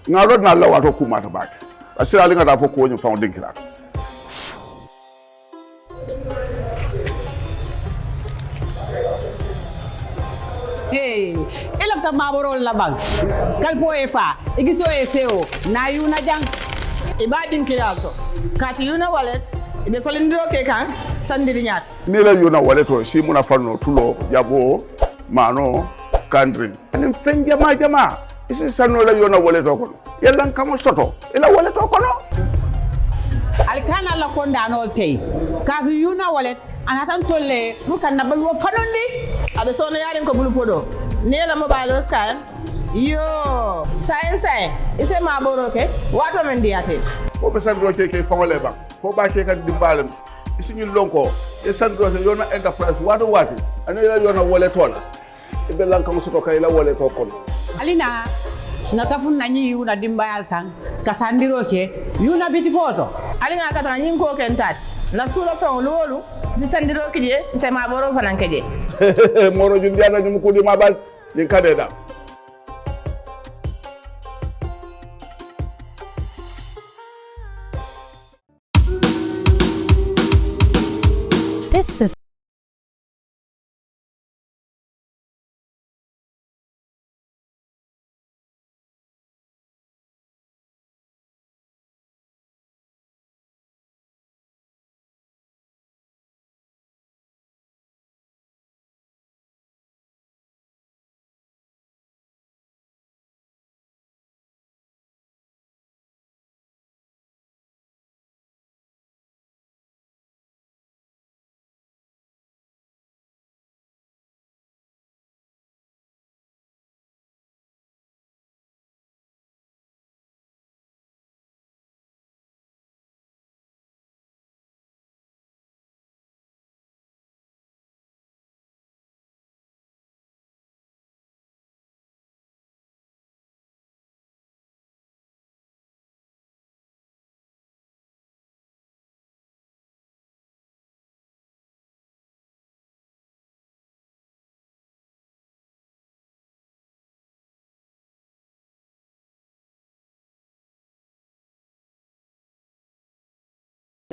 ngalo na la wato kuma ta bake asira linga da fo ko nyu fawo dinkira hey elafta maboro la bank kalpo efa igiso eseo na yuna jang iba dinkira to kati yuna wallet ibe falindiro ke kan sandiri nyat ni la yuna wallet to si muna fanno tulo yabo mano kandri ni fen jama isi sanno la yuna wallet to kono yalla kamo soto ila wallet to kono alkana la konda no tay ka yuna wallet anatan tolle bukan na bayo fanondi abe sona yaren ko bulu podo ne la mobile scan yo science ise ma boro ke wato men diate ko be sandro ke fangole ba ko ba ke kan dimbalem isi ngi lonko e sandro se yona enterprise wato wati ani la yona wallet to la ibe lan kamo soto kay la wallet to kono alina nga kafun nanyi yuna dimbayal kan kasandiro ke yuna bitikoto alina kata nyin ko kentat la sura fa lolu di sandiro kije se ma boro fanan keje moro jundi ana nyum ko di mabal din kadeda This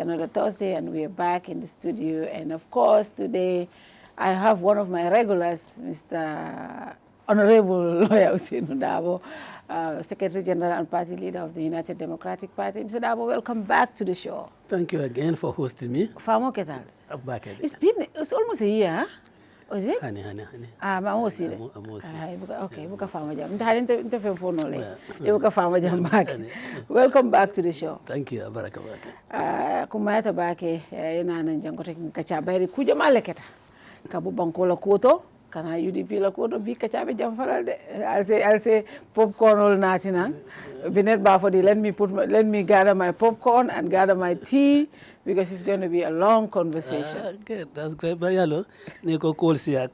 is another Thursday, and we are back in the studio. And of course, today I have one of my regulars, Mr. Honorable Lawyer Ousainu Darboe, Secretary General and Party Leader of the United Democratic Party. Mr. Darboe, welcome back to the show. Thank you again for hosting me. Famo ketal? Back again. It's almost a year, huh? Was it? Honey. I'm also okay, buka fama jam. Nta phone no le. Buka fama jam back. Welcome back to the show. Thank you, baraka. Kumayata bake yana nan jangote kacha bayri kuja maleketa. Kabu banko la koto, kana UDP la koto bi kacha be jam falal de. I'll say popcorn all natinan. Binet Bafodi, let me gather my popcorn and gather my tea because it's going to be a long conversation. Okay, that's great. But yalo, niko call siya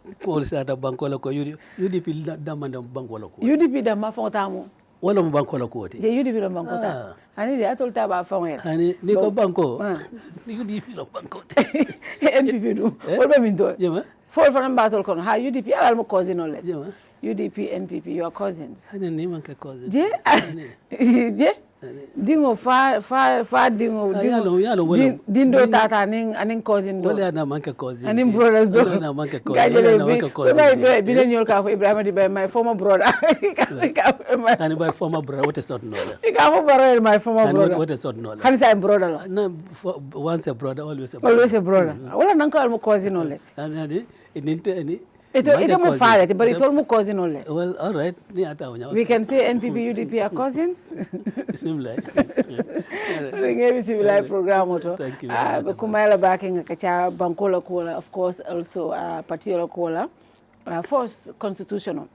ta banko la ko UDP damanda banko la ko. UDP damma fontamu. Wala mo banko la ko ti. Je UDP la banko ta. Ani dia tol ta ba fonel. Ani niko banko. UDP la banko ti. NPP du. Wala min tol. Jema. For battle kono. Ha UDP ala mo cousin no let. Jema. UDP, NPP, your cousins. I didn't even get cousins. Je? Dingo fa dingo dindo tata aning cousin do. Wala na manke cousin. Aning brothers do. Wala na manke cousin. Bine nyol ka Ibrahim di by my former brother. And my former brother what is not no. Ikamu brother my former brother. What is not no. Hani sa brother la. No, once a brother always a brother. Always a brother. Wala nanka almo cousin no let. And ini Ito mo father, but it's almost cousin only. Well, all right. We can say NPP, UDP are cousins. It seems like. Program. Thank you. Kumaila backing kacha bankola kola, of course, also patiola kola. First constitutional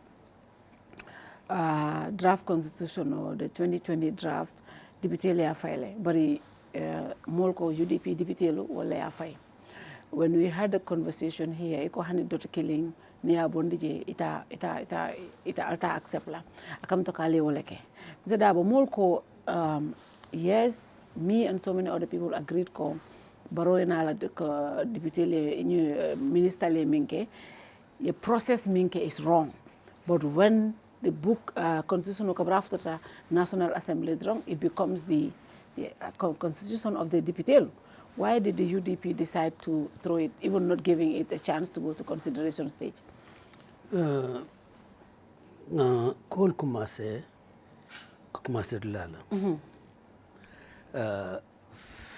draft constitutional, the 2020 draft. Deputy le file, but molko UDP deputy lo wala file. When we had a conversation here, iko hani dot killing niya bondije ita alta accept la akam to kale woleke Mr. Darboe molko yes, me and so many other people agreed ko baro ina la deputy le minister le minke the process minke is wrong, but when the book constitution ko draftata National Assembly drong, it becomes the constitution of the Dipitelu. Why did the UDP decide to throw it, even not giving it a chance to go to consideration stage? Kol commencé lala.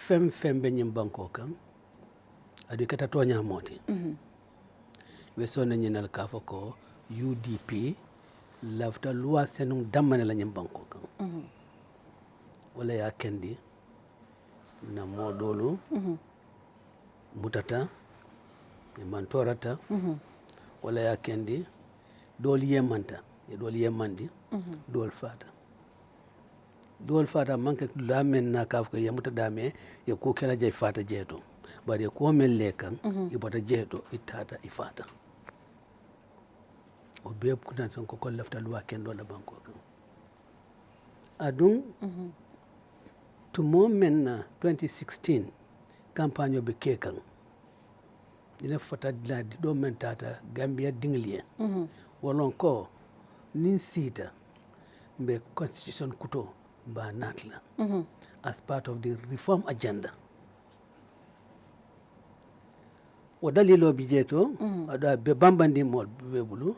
Fem be nyim banko kan adu kata tonya moti. We sonna nyinal kafa ko UDP lafta loi senung damane la nyim banko kan. Wala ya kendi na modolu mutata e mantorata wala ya kendi dol yemanta e dol yemandi dol fata manke lamen na kaf ko yemuta dame e ko kala jay fata jeto bari ko men lekan e bota jeto itata ifata o be kunan ko lafta loi kendo la banko kan adun to moment na 2016 campagne be kekan ina fata la do mentata Gambia dinglie wolon ko nin sita be constitution kuto ba natla as part of the reform agenda o dalilo bijeto ada be bambandi mol be bulu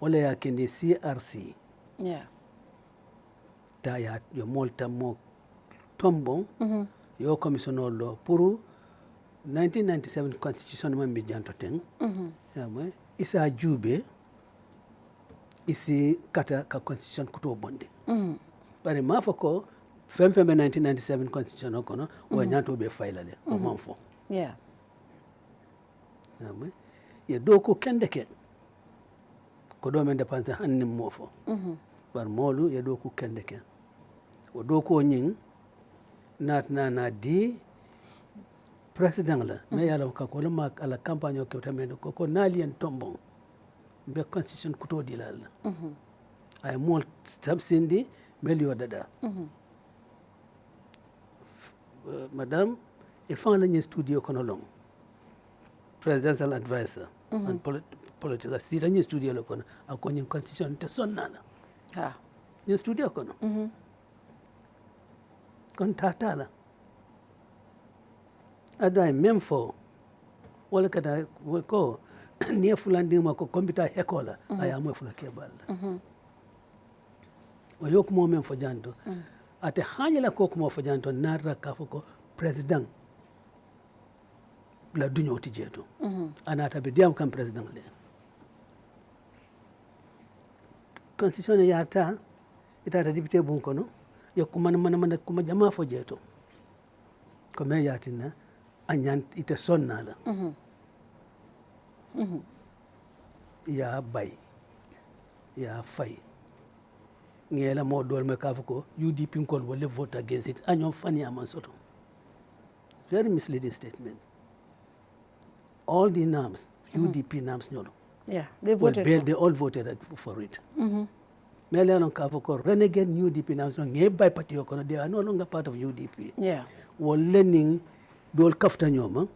wala ya kende CRC ta ya yo molta mo tombon yo commissioner lo pour 1997 constitution man bi janto ten yamay isa jube isi kata ka constitution kuto bonde bari ma fako fem 1997 constitution ko no o nyanto be failale o manfo yamay ye do ko kendeke ko do men dépense hanni mofo bar molu ye do ko kendeke o do ko nyin na di president la mais yalla ka ko la ala campagne ko tamen ko nalien tombon be constitution kuto dilal ay mol tamsindi melio dada madame e fan la studio kono long presidential advisor and political si la studio lo kono akonyin constitution te sonnala ni studio kono kon tatala ada même fo wala kada ko ni fulandi ma ko computer école aya mo fula kebal o yok mo men fo janto ate hanyala ko mo fo janto narra ka fo ko president la dunyo tijeto anata be diam kam president le constitution yata ita député bon kono yokku man kuma jama fo jeto ko me yatina anyan ite sonnala ya bay ya fay ngela mo dol me kaf ko UDP ko wala vote against it anyon fani aman soto very misleading statement. All the names UDP names nyolo they voted they all voted for it. Mele non ka ko renegade UDP names no ngeba party ko they are no longer part of UDP. Wol learning dol kafta nyoma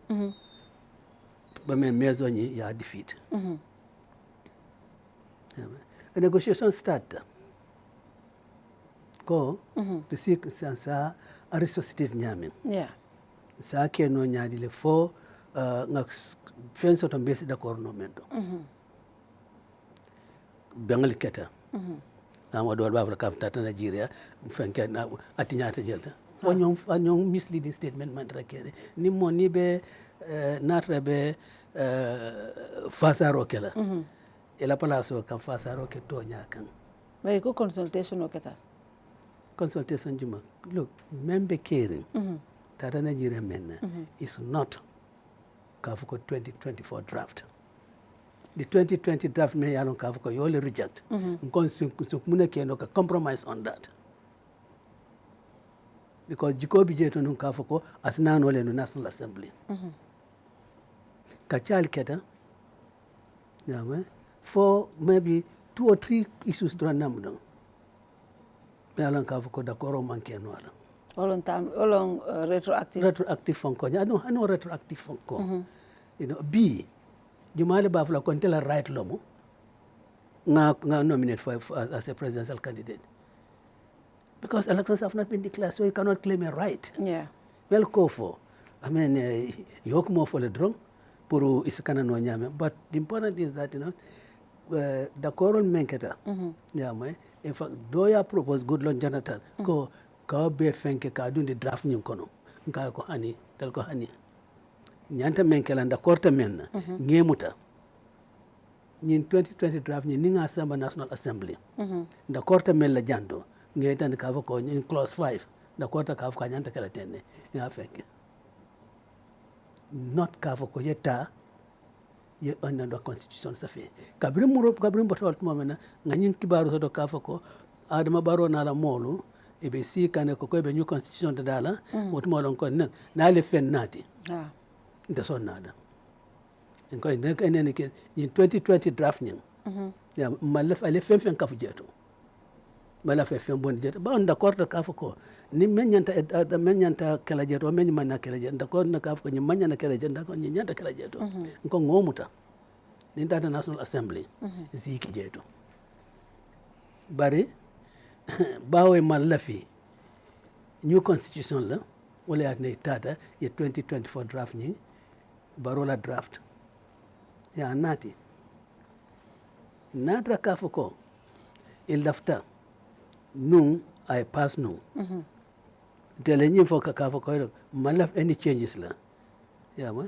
ba men mezo ni ya defeat. A negotiation start ko the sik sa a resuscitate nyamin sa ke no nyaadi le fo nga fenso to besi d'accord no mento bengal keta ama do ba ka ta Nigeria fenke na atinyata jelta wanyong misleading statement man rakere ni moni be natrabe fasaro kala ela palaso kan fasaro ke to nyakan mais ko consultation o keta consultation juma look membe caring tata Nigeria men is not kafuko 2024 draft. The 2020 draft me yalon kafuko you only reject. Nkon suk muna kendo ka compromise on that. Because Jacobi jeto nun kafuko asnano le no National Assembly. Kachal keta for maybe 2 or 3 issues dran namdong. Me yalon kafuko da koro manke no ala. All retroactive. Retroactive fonko. I know retroactive fonko. You know, B, Jumale Bafla Contela right lomo. nga nominate for as a presidential candidate. Because elections have not been declared, so you cannot claim a right. Yeah. Well, go for. I mean, you hook more for the drum, puru iskana no nyame. But the important is that, the coral menketa, in fact, do ya propose good Lord Jonathan, ko be fenke ka dun the draft nyum kono. Nka ko hani, tel ko hani. Nyanta menkela nda korta menna, ngemuta. In 2020 draft, ninga Assembly National Assembly. The quarter mela jando, ngeta and kavako in clause 5. The quarter kavka nyanta kalatene, fake. Not kavako yeta, ye under the constitution safe. Kabrim Murop Kabrim Botol Momena, Nanin Kibaru Soto Kavako, Adama Baro Nala Molu, EBC can a cocoa new constitution the dollar, what more on con, Nile Fen Nati. The son nada. In any case, in 2020 draft, my left, I left Fem Cafujeto. My left Fem Bonjet, but on the quarter Cafco, Nimanyanta Manyanta Kalajet or many mana Kalajet, the corner Cafco, Nimanyana Kalajet, and Yanta Kalajeto, Kongomuta, the International Assembly, Ziki Jeto. Barry Bawe Malafi, new constitution, Wale Agne Tata, ye 2024 draft, Barola draft. Ya nati natra kafuko ilafta nung I pass nung telenyi for kafuko malaf any changes la ya ma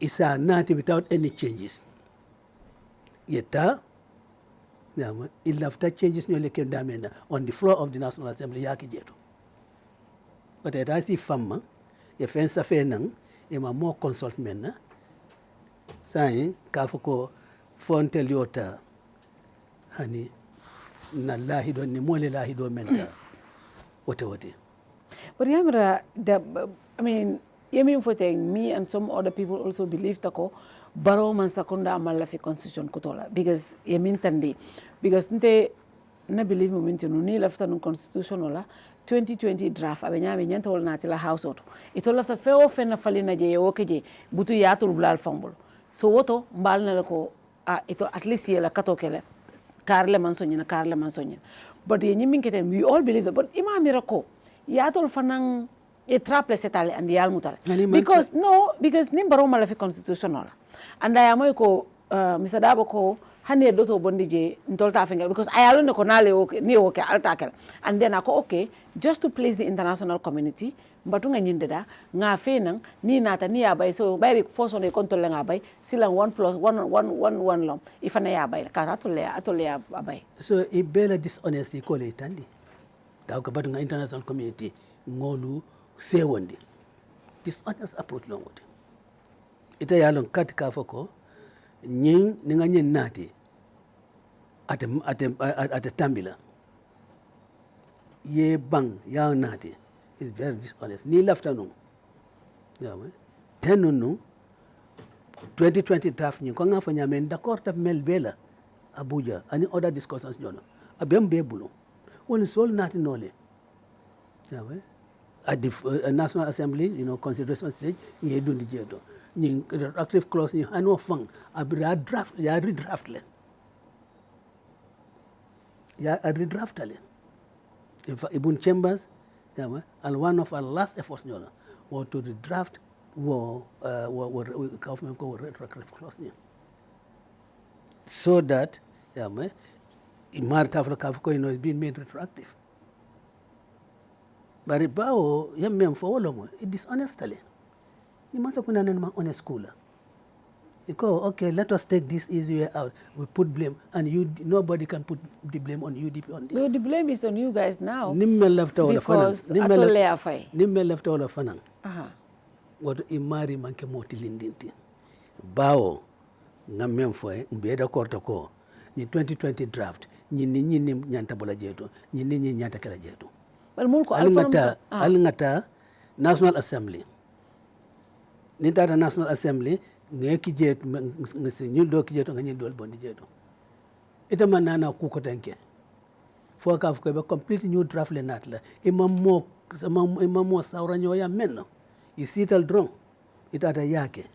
isa nati without any changes yeta ya ma ilafta changes no leke damena on the floor of the National Assembly yaki jeto but it I see famma ye fensa fe nang e ma more consult menna sai kafuko fonte liota hani na lahido ni mole lahido menta wote but yamra I mean yemin for me and some other people also believe tako baro man sakunda amala fi constitution kutola because yemin tandi because nte na believe moment no ni lafta no constitution wala 2020 draft abenyame nyanta wala na tila house auto itola fa feo fena falina je wokeje butu yatul blal fambul so woto mbal na ko ito at least yela kato kele karle mansonye but ye nyimin keten we all believe that but imamira ko yatol fanang e traple setale and yal mutal because nimbaro mala fi constitutional and I am ko Mr. Darboe ko hande doto bondi je ntolta fingal because ayalo ne ko nale ni okay altakel and then ako okay just to please the international community mbatunga nyindeda nga fenang ni nata ni abay so bayri force on control nga bay silang 1+1 lom ifana ya bay ka atole abay so ibela dishonesty ko le tandi daw ka badunga international community ngolu sewondi dishonest approach long wote ita yalon kat ka fako nyin ninga nyin nati ate tambila ye bang ya nati is very dishonest ni lafta no tenunu 2020 draft ni ko nga fa nyame d'accord ta melbela Abuja ani other discussions jono abem bebulo woni sol nati nole at the National Assembly consideration stage ni dundi jeto ni active clause ni ano fang abra draft ya redraft le ya redraft le ibun chambers and one of our last efforts was to redraft government retroactive clause so that Marta Africa is being made retroactive. But bao yam for all it dishonestly. You must kuna nana honest school. You go, okay, let us take this easy way out. We put blame, and nobody can put the blame on UDP on this. No, the blame is on you guys now. Nimme left all of because atole afai. Nimme left all of fanang. What imari manke moti lindinti. Bao ngamen foi mbeda korto ko. Ni 2020 draft. Ni nyanta bola jeto. Ni nyanta kala jeto. Well, mulko alingata National Assembly. Nitata National Assembly ngeki jet ngisi nyudo kijeto ngani dol bondi jeto. Ita manana kuko tanke. Foka fuko be complete new draft le natla. Imamo sauranyo ya menno. Isital drone. Itata yake.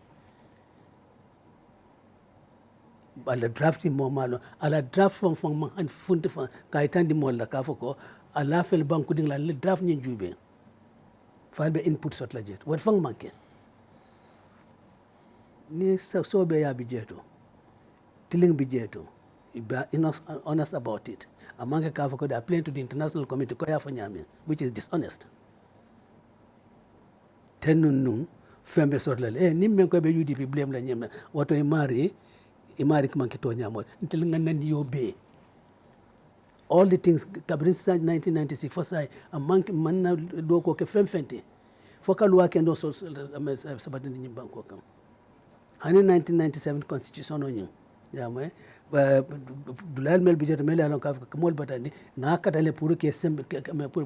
ala drafting mo malo ala draft fon man an funti fa kay tandi mo la ka foko ala fel banku ding la draft ni jube fa be input sot la jet wat fang manke ni so be ya bijeto tiling bijeto be honest about it amanga ka foko they are playing to the international community ko ya fanyame which is dishonest tenunu fembe sot la nimmen ko be UDP blame la nyema wato imari kuma kito nyamo until nganan yobe all the things kabrin sa 1996 for sai amman manna do ko ke femfente foka luwa ke ndo so sabatin ni banko kam hani 1997 constitution on yin yamo dulal mel budget mel alon ka mol batandi na katale pour que sembe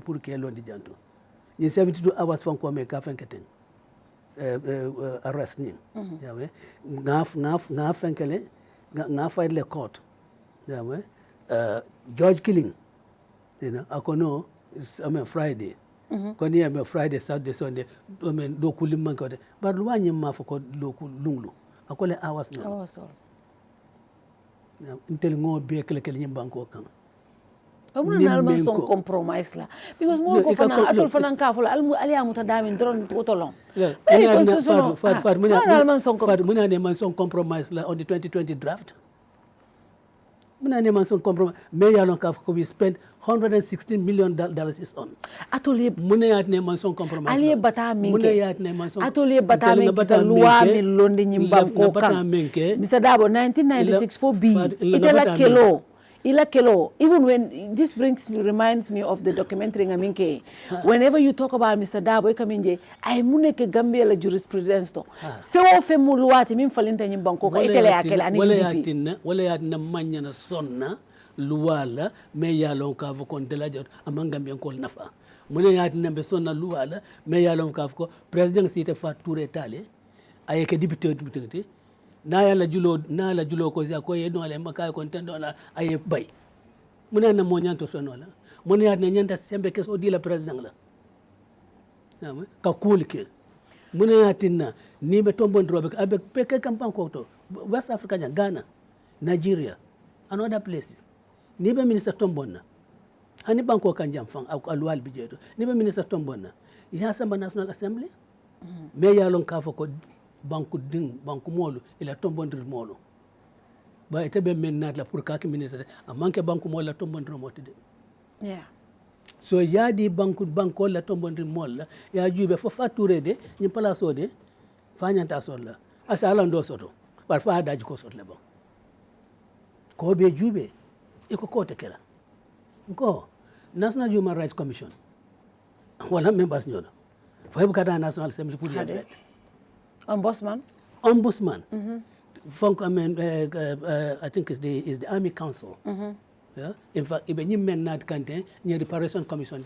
pour que londi janto ni 72 hours fon ko me ka fenketen arrest ni yamo ngaf fenkele nga fight le court yamo George killing akono Friday koni am Friday Saturday Sunday do kulimman ko bar luwanye ma fa ko do lunglu akole awas no intel ngo be kele nyimban ko kan amuna nalman son compromise la because mo ko fana atol fana ka fula aliamu ta damin dron otolon muna ne man son compromise la on the 2020 draft muna ne man son compromise mais yalon ka ko we spent $116 million is on atolier muna yat ne man son compromise alier bata minke muna yat ne man son atolier bata minke loi min londi nyimbam ko kan Mr. Darboe 1996 for B itela kelo ila kelo even when this reminds me of the documentary ngaminke whenever you talk about Mr. Darboe kaminje ay muneke Gambia la jurisprudence to fe mu luwati min falinta nyimbam ko itela yakela ani wala yatina manya na sonna luwala me yalon ka ko de la jot amangambien ko nafa mune yatina be sonna luwala me yalon ka ko president site fa touré talé ayeke député na la julo ko ko yedo ale makay ko tendo na ay bay mune na mo nyanto sonola mune ya nyanta sembe keso di la president la nama ka kulke mune ya tinna ni be tombon drobe avec peke campagne ko to West Africa Ghana Nigeria and other places ni be minister tombonna hani banko kan jam fan ak alwal bijeto ni be minister tombonna ya samba National Assembly me ya lon ka fa ko banku molu ila tombondir molu ba ite be men nat la pour kaki ministre amanke banku molu la tombondir motide so yadi banko la tombondir mol ya jube fo facture de ni place de fanyanta solla asala ndo soto par fa daji ko sotle bon ko be jube iko kote kala ko National Human Rights Commission wala members nyodo fa bukata National Assembly pour y Ombudsman. I think is the Army Council. Yeah. In fact, if any men not contain near the Reparation Commission,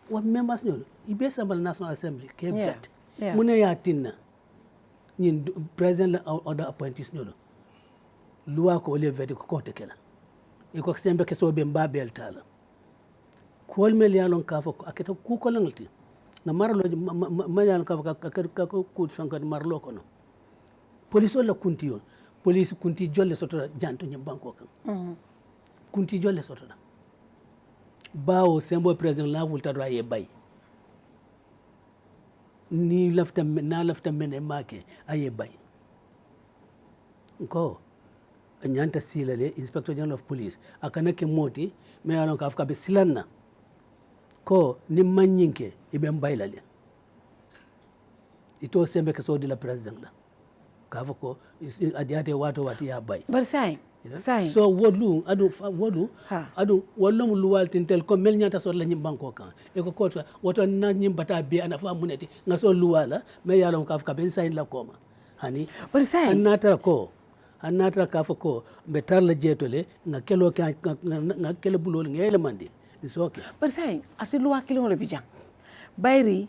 what members know? Ibe sambal National Assembly came vet. Muna ya tinna. Ni president or the appointees know. Lua ko le vet ko kote kela. Iko sembe ke so be mbabel tala. Ko mel ya lon ka fo aketa ku ko langalti. Na marlo mayan ka ko sankat marlo kono police la kunti police kunti jolle soto janto nyam banko kan kunti jolle soto da bawo sembo president la vulta do aye bay ni lafta men make aye bay ko nyanta silale inspector general of police akana ke moti me alon ka afka be silanna ko ni manyinke ibe mbailale ito sembe ke so di la president la ka ko adiate wato wati ya bay bar sai so wodlu adu wallum luwaltin tel ko mel nyata so la nyim banko kan e ko kotfa woto na nyim bata be ana fa muneti nga so luwala me yalon ka ka ben sain la koma hani bar sai annata ka ko be tar la jetole nga kelo nga kelo bulol ngele mandi. It's okay. But saying, at the lower kilo bijang, Bairi,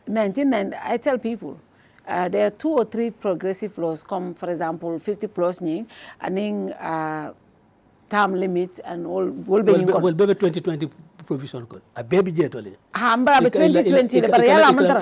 1990, I tell people, there are 2 or 3 progressive laws, come, for example, 50 plus ning, and then term limit and all. Well, 2020 provision code a baby jetole Hambara 2020 bara yala mantara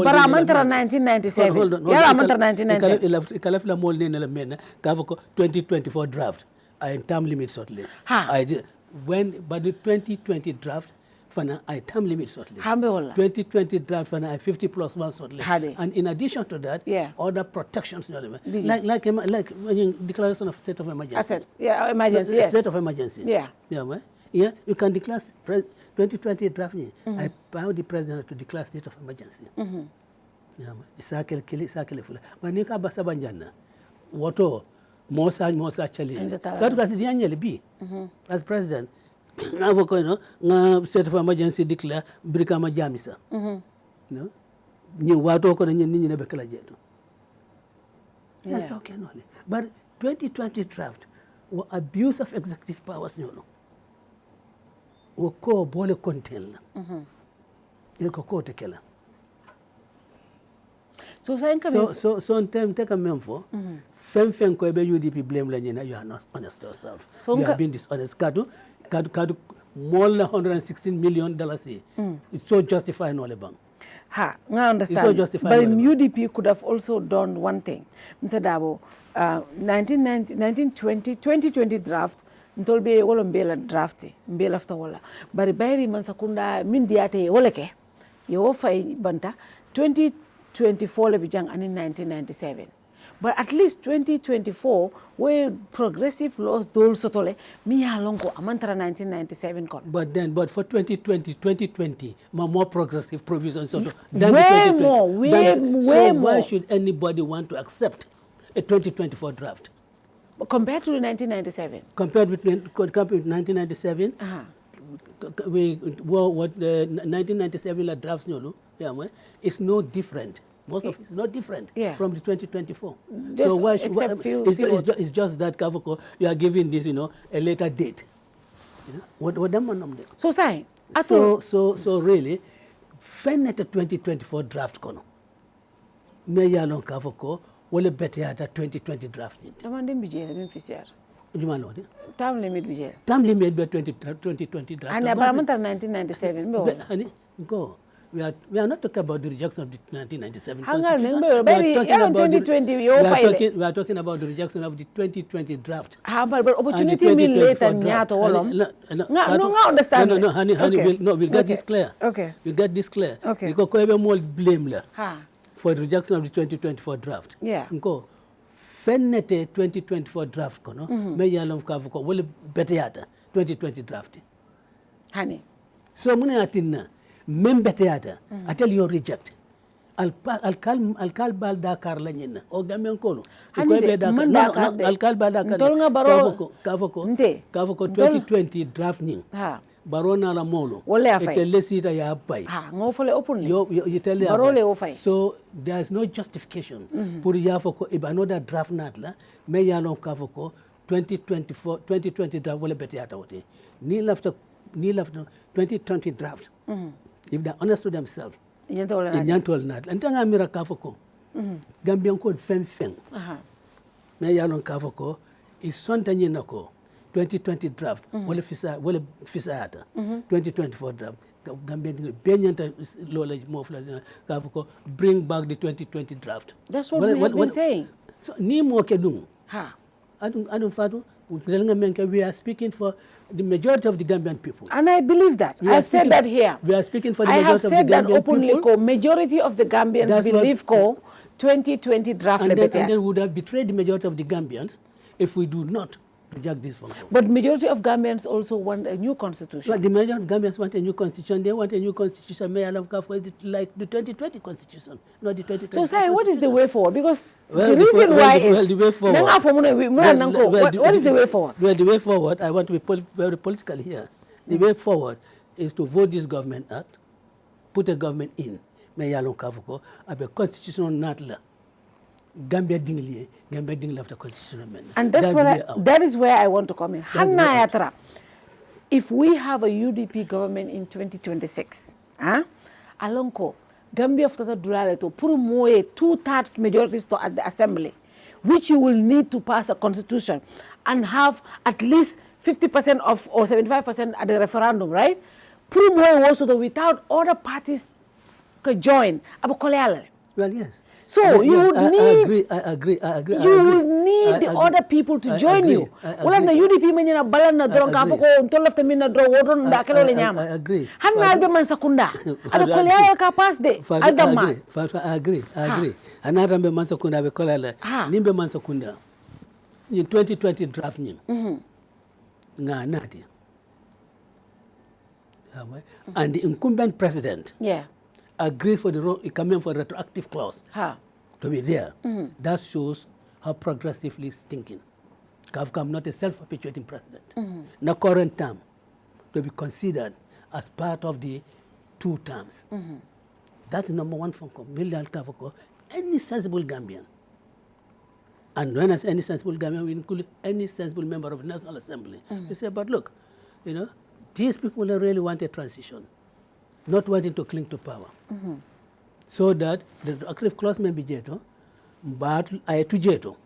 bara mantara 1997 hold on yala mantara 1997 ikalaf la mol ne la mena kava ko 2024 draft I term limit shortly I did when but the 2020 draft fana I term limit shortly 2020 draft fana I 50 plus 1 shortly and in addition to that other protections like when you declaration of state of emergency assets emergency state of emergency you can declare 2020 draft I bound the president to declare state of emergency isakele fula manika basabanjana woto mosa chali that was the annual B as president ngavo ko nga state of emergency declare brikama jamisa no ni wato ko ni ne be kala jeto yes okay no but 2020 draft wa abuse of executive powers no wo ko bole contain la il ko tekela so on term take a memfo fen ko be UDP blame la nyina you are not honest yourself you have been dishonest kadu more than $116 million it's so justified no le bang I understand so but UDP could have also done one thing Mr. Darboe 2020 draft ntolbe wala mbela draft mbela after wala bari bayri man sakunda min diate wala ke yo fay banta 2024 le bijang ani 1997 but at least 2024 where progressive laws dol sotole mi ya lonko amantara 1997 kon but for 2020 more progressive provisions than way more why should anybody want to accept a 2024 draft compared to 1997 compared with 1997 what the 1997 drafts it's no different. Most of it is not different from the 2024. So why should it's just that you are giving this, a later date. What so say so really, fennet 2024 draft kono. Me yalon kavoko wole better at 2020 draft. Amande bijele bin fisiar. Jumalo de. Term limit bijele. Term limit be 2020 draft. And about 1997 bo. Go. We are not talking about the rejection of the 1997 Constitution. We are talking about the rejection of the 2020 draft. But opportunity mean later nyato wolom. No, understand. No, honey, we'll get this clear. Okay. We'll get this clear. Okay. Because ko ebe more blame la for the rejection of the 2024 draft. Yeah. Nko fennete 2024 draft kono me yalom ka ko wole beteyata 2020 draft. Honey. So mune atinna même beteyata atel yo reject alkal bal Dakar la ñina o gamen ko ko be Dakar alkal bal Dakar kavoko 2020 draft ni barona la molo ete lesita ya bay ngo fole open yo tell barole o fay so there is no justification pour yafoko if another draft nat la me yalon kavoko 2020 draft wala beteyata wote ni lafta 2020 draft if they're honest to themselves, yantol nat. Antanga mira kafoko. Gambian code fen. Me yalon kafoko is sontanye nako 2020 draft. Wale fisa ata. 2024 draft. Gambian benyanta lola mofla kafoko bring back the 2020 draft. That's what we have been saying. So ni mo kedum. Adun fatu. We are speaking for the majority of the Gambian people. And I believe that. I've said that here. We are speaking for the majority of the Gambian people. I have said that openly. Majority of the Gambians believe 2020 draft. And then would have betrayed the majority of the Gambians if we do not reject this phone call. But majority of Gambians also want a new constitution. But the majority of Gambians want a new constitution. They want a new constitution. May I for like the 2020 constitution, not the 2020. So, Sai, what is the way forward? Because the reason why is the way forward. What is the way forward? Well, the way forward, I want to be very political here. The way forward is to vote this government out, put a government in. May I for a constitutional natla. Gambia dingli after constitutional amendment. And that is where I want to come in. Hanna yatra. If we have a UDP government in 2026, alonko Gambia after the durale to put more 2/3 majorities to at the assembly, which you will need to pass a constitution and have at least 50% of or 75% at the referendum, right? Prum hoy also without other parties could join. Abu koleala. Well, yes. So you would need. I agree. You will need the other people to join you. Wala na UDP man yana balan na drone ka ko ntolof tamin na drone wodon da kelo le nyama. I agree. Han na albe man sakunda. Abe koleala ka pass de. Aldama. I agree. Another be man sakunda be koleala. Nimbe man sakunda. In 2020 draft nyim. Nga nati. And the incumbent president agreed for the coming for retroactive clause to be there. That shows how progressively thinking. Kafka not a self-perpetuating president. The current term to be considered as part of the 2 terms. That's number 1 from Million Kafako. Any sensible Gambian, and when I say any sensible Gambian, we include any sensible member of the National Assembly. You say, but look, you know, these people really want a transition, not wanting to cling to power. So that the active clause may be jeto, but I to jeto.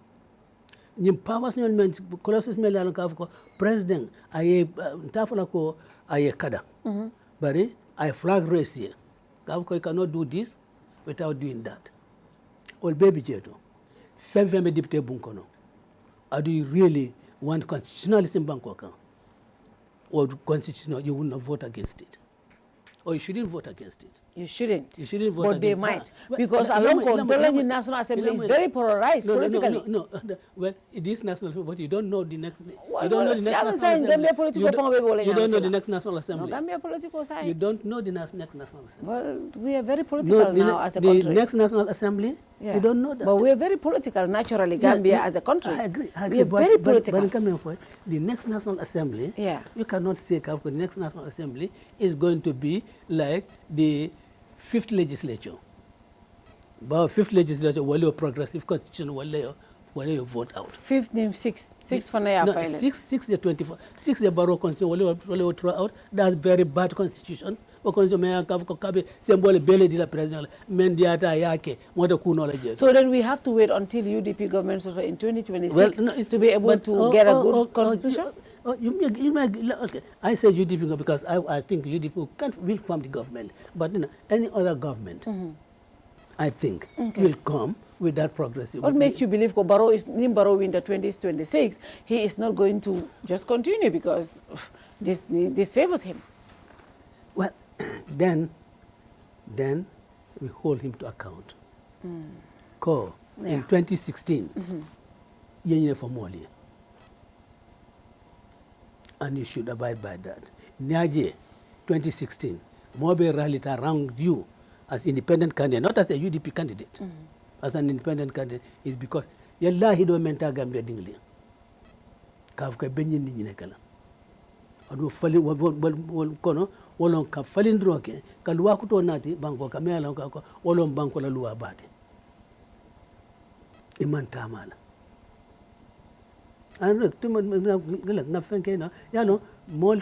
Nim powers nyon men clauses me la ko president ay tafala ko ay kada. But I flag race here. You cannot do this without doing that. All baby jeto. Femme me député bunkono. Do you really want constitutionalism bankoka? Or constitutional, you will not vote against it. Or you shouldn't vote against it. You shouldn't. You shouldn't vote but against they it. might. Because along the National Assembly is very polarized politically. No. Well, it is national, but you don't know the next. Well, you don't know the next National Assembly. You don't know the next National Assembly. Gambia political side. You don't know the next National Assembly. Well, we are very political now as a country. The next National Assembly, you don't know that. But we are very political naturally, Gambia as a country. I agree. We are very political. But coming for the next National Assembly, you cannot say the next National Assembly is going to be like the 5th legislature. But 5th legislature, will progressive constitution, will you vote out? 5th name 6 for now. 6 the 24. 6 the borough constitution, will you throw out? That's very bad constitution. So then we have to wait until UDP government in 2026 to be able to get a good constitution? Okay. I say UDP because I think UDP will form the government. But any other government, I think, will come with that progressive. What makes you believe Barrow is in the 2026, he is not going to just continue because this favors him? Well, then we hold him to account. In 2016, for Moli. And you should abide by that. Niaje, 2016, Mobe rallied around you as independent candidate, not as a UDP candidate, as an independent candidate, is because yalla hido menta Gambia dingli. Kafka benyin ni nekala. Adu fali kono wolon ka falindro ke kalwa kuto nati banko kamela ko wolon banko la luwa bate. Iman tamala. And look, na fenke na yano mol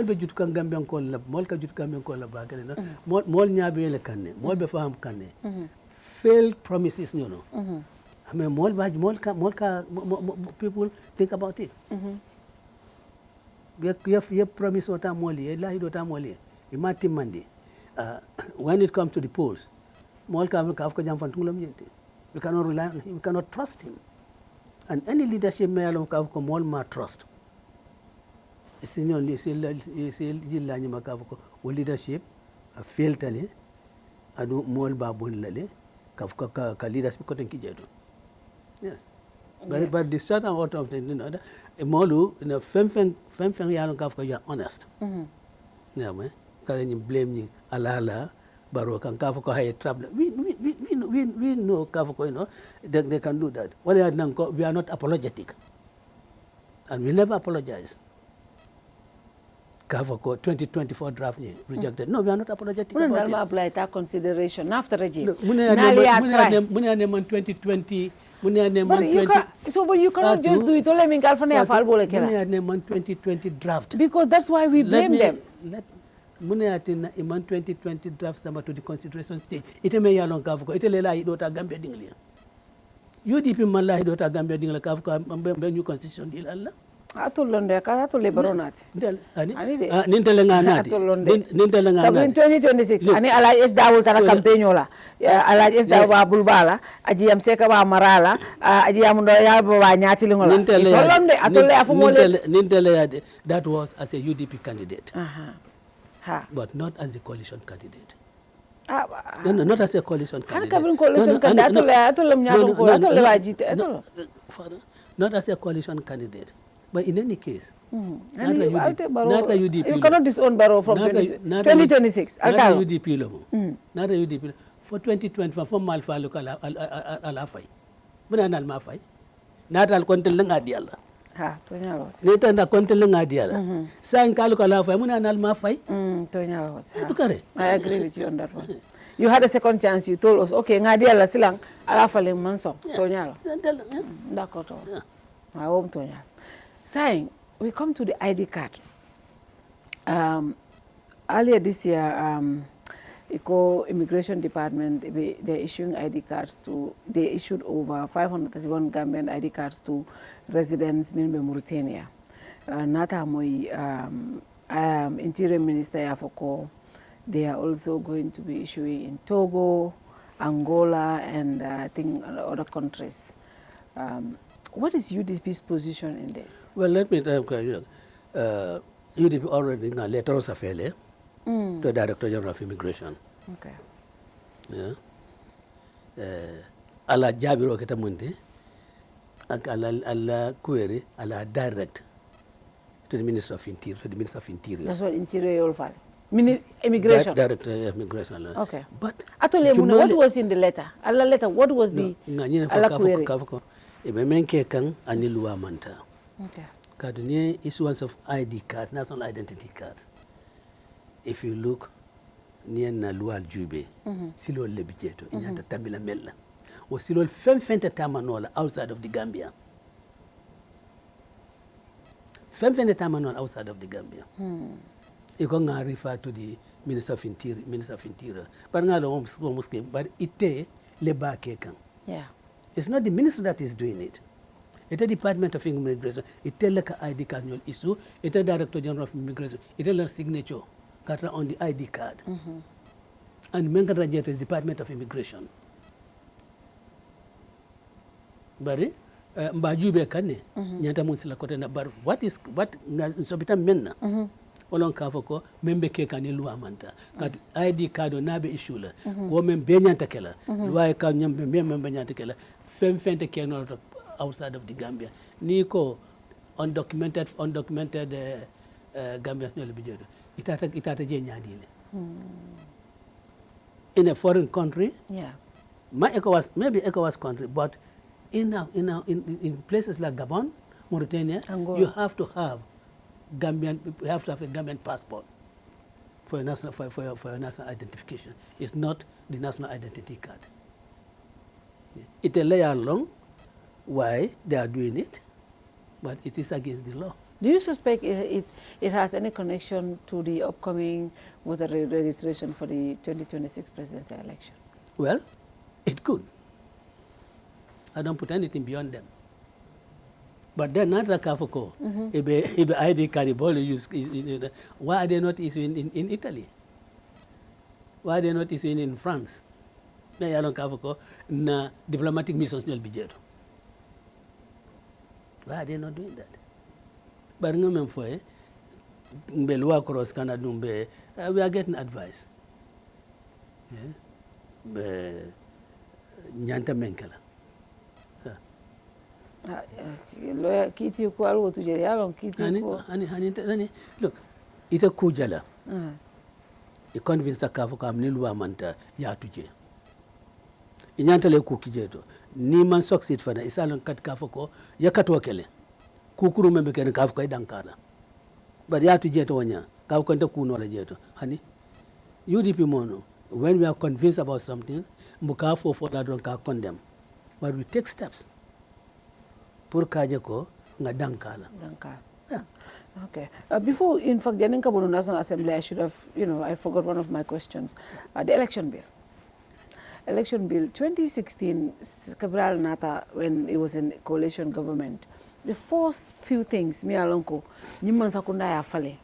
be jut kan Gambian ko la mol ka jut Gambian ko la ba ke na mol nyaabe le kanne mol be faham kanne failed promises no I mean mol ka people think about it ye promise ota moli la hido ta moli imati mandi when it comes to the polls mol ka ko jam fan tungulam yente we cannot rely on him, we cannot trust him. And any leadership may allow more trust. It's only leadership a failed tale, adu more babun lale, ka leadership ko tenki jedo. Yes. But the certain out of the molu in a fem yalo kafka you are honest. Yeah, man. Can blame you alala baro kan kafka hay trouble. We know Kafako, you know, they can do that. We are not apologetic. And we never apologize. Kafako 2024 draft rejected. No, we are not apologetic about it. Apply that consideration after regime. Look, 2020. So you cannot just do it. 2020 draft. Because that's why we blame them. Muneatin iman 2020 draft number to the consideration stage. Ite me yalon kafuko. Ite lela idota Gambia dingli. UDP man la idota Gambia dingli kafuko. Mbe new constitution deal Allah. Atulonde ka atulle baronati. Ani de. Nintele nganati. Atulonde. Nintele nganati. Tabin 2026 ani ala es dawul tara campaign la. Ala es dawa bulbala aji yam seka ba marala aji yam ndo ya ba nyati lingola. Atulonde atulle afu mole. Nintele yade. That was as a UDP candidate. Ha. But not as the coalition candidate. No, not as a coalition candidate. Kan coalition candidate atulle mnyato ko atulle ba jite atulle. Not as a coalition candidate. But in any case, not a UDP. You cannot disown Barrow from 2026. Not a UDP level. Not a UDP. For 2020, for Malfa local alafai. But I'm not Malfai. Not al contelling adiala. Ha, Tonyalot. Later, the contelling adiala. San Kaluka alafai, Muna al Malfai. Tonyalot. I agree with you on that one. You had a second chance, you told us, okay, Ngadiala Silang, Alafale Manso, Tonyalo. Dakota. I hope Tonyalo. Saying, we come to the ID card. Earlier this year, Immigration Department, they're issuing ID cards to, they issued over 531 Gambian ID cards to residents in Mauritania. Nata Moi, Interior Minister Yafoko, they are also going to be issuing in Togo, Angola, and I think other countries. What is UDP's position in this? Well, let me tell you, UDP already in a letter of affairs to the Director General of Immigration. Okay. Yeah. Ala Jabiro Ketamunti, ala query, ala direct to the Minister of Interior, That's what Interior will file. Immigration. Director of Immigration. Okay. But what was in the letter? Ala letter, what was the ala query? Menke kang anilua manta. Okay. Kaduniye issuance of ID cards, national identity cards. If you look near na loi Jube, silo lebijeto inyata tambila mela. O silo femfente tamanola outside of the Gambia. Femfente tamanola outside of the Gambia. Iko nga refer to the Minister of Interior. But nga lo muskim, but ite leba kekang. Yeah. It's not the minister that is doing it. It's the Department of Immigration. It's the ID card issue. It's the Director General of Immigration. It's the signature on the ID card. And Menka Rajeto is Department of Immigration. Bari, mbajube kane, nyanta musila kote na bar. What sobita menna? Olon kafoko membe keka ni lua manta. Kat ID card nabe issue la. Wo membe nyanta kela. Lua ka membe nyanta kela. Femfente kenol outside of the Gambia. Niko undocumented Gambians no lebijodo. Itata je nyadile. In a foreign country, yeah, maybe ECOWAS country, but in places like Gabon, Mauritania, Angola, you have to have a Gambian passport for your national identification. It's not the national identity card. It's a layer long why they are doing it, but it is against the law. Do you suspect it has any connection to the upcoming voter registration for the 2026 presidential election? Well, it could. I don't put anything beyond them. But they're not like Kafoko. If ID card use, why are they not issuing in Italy? Why are they not issuing in France? They are not Kafoko na diplomatic missions nil bijeto. Why are they not doing that? But we are getting advice. Nyanta menkala. Lawyer kiti ko alwo tuje yalon kiti ko. Look, ita kujala. I convince Kafu kam ni luwa manta ya tuje. Inyanta le ku kijeto. Ni man succeed fana isalon kat Kafu ko ya katwa kele. Kukuru membe ken Kafu ko dankala. But ya tuje to wanya. Kafu ko nta kuno la jeto. Hani UDP mono, when we are convinced about something, Mukafu for that don't condemn. But we take steps. Pour kajeko nga dankala. Yeah. Okay. Before, in fact, the National Assembly, I should have, I forgot one of my questions. The election bill. Election bill 2016, Cabral Nata, when it was in coalition government, the first few things me alonko nyimman sakunda ya fale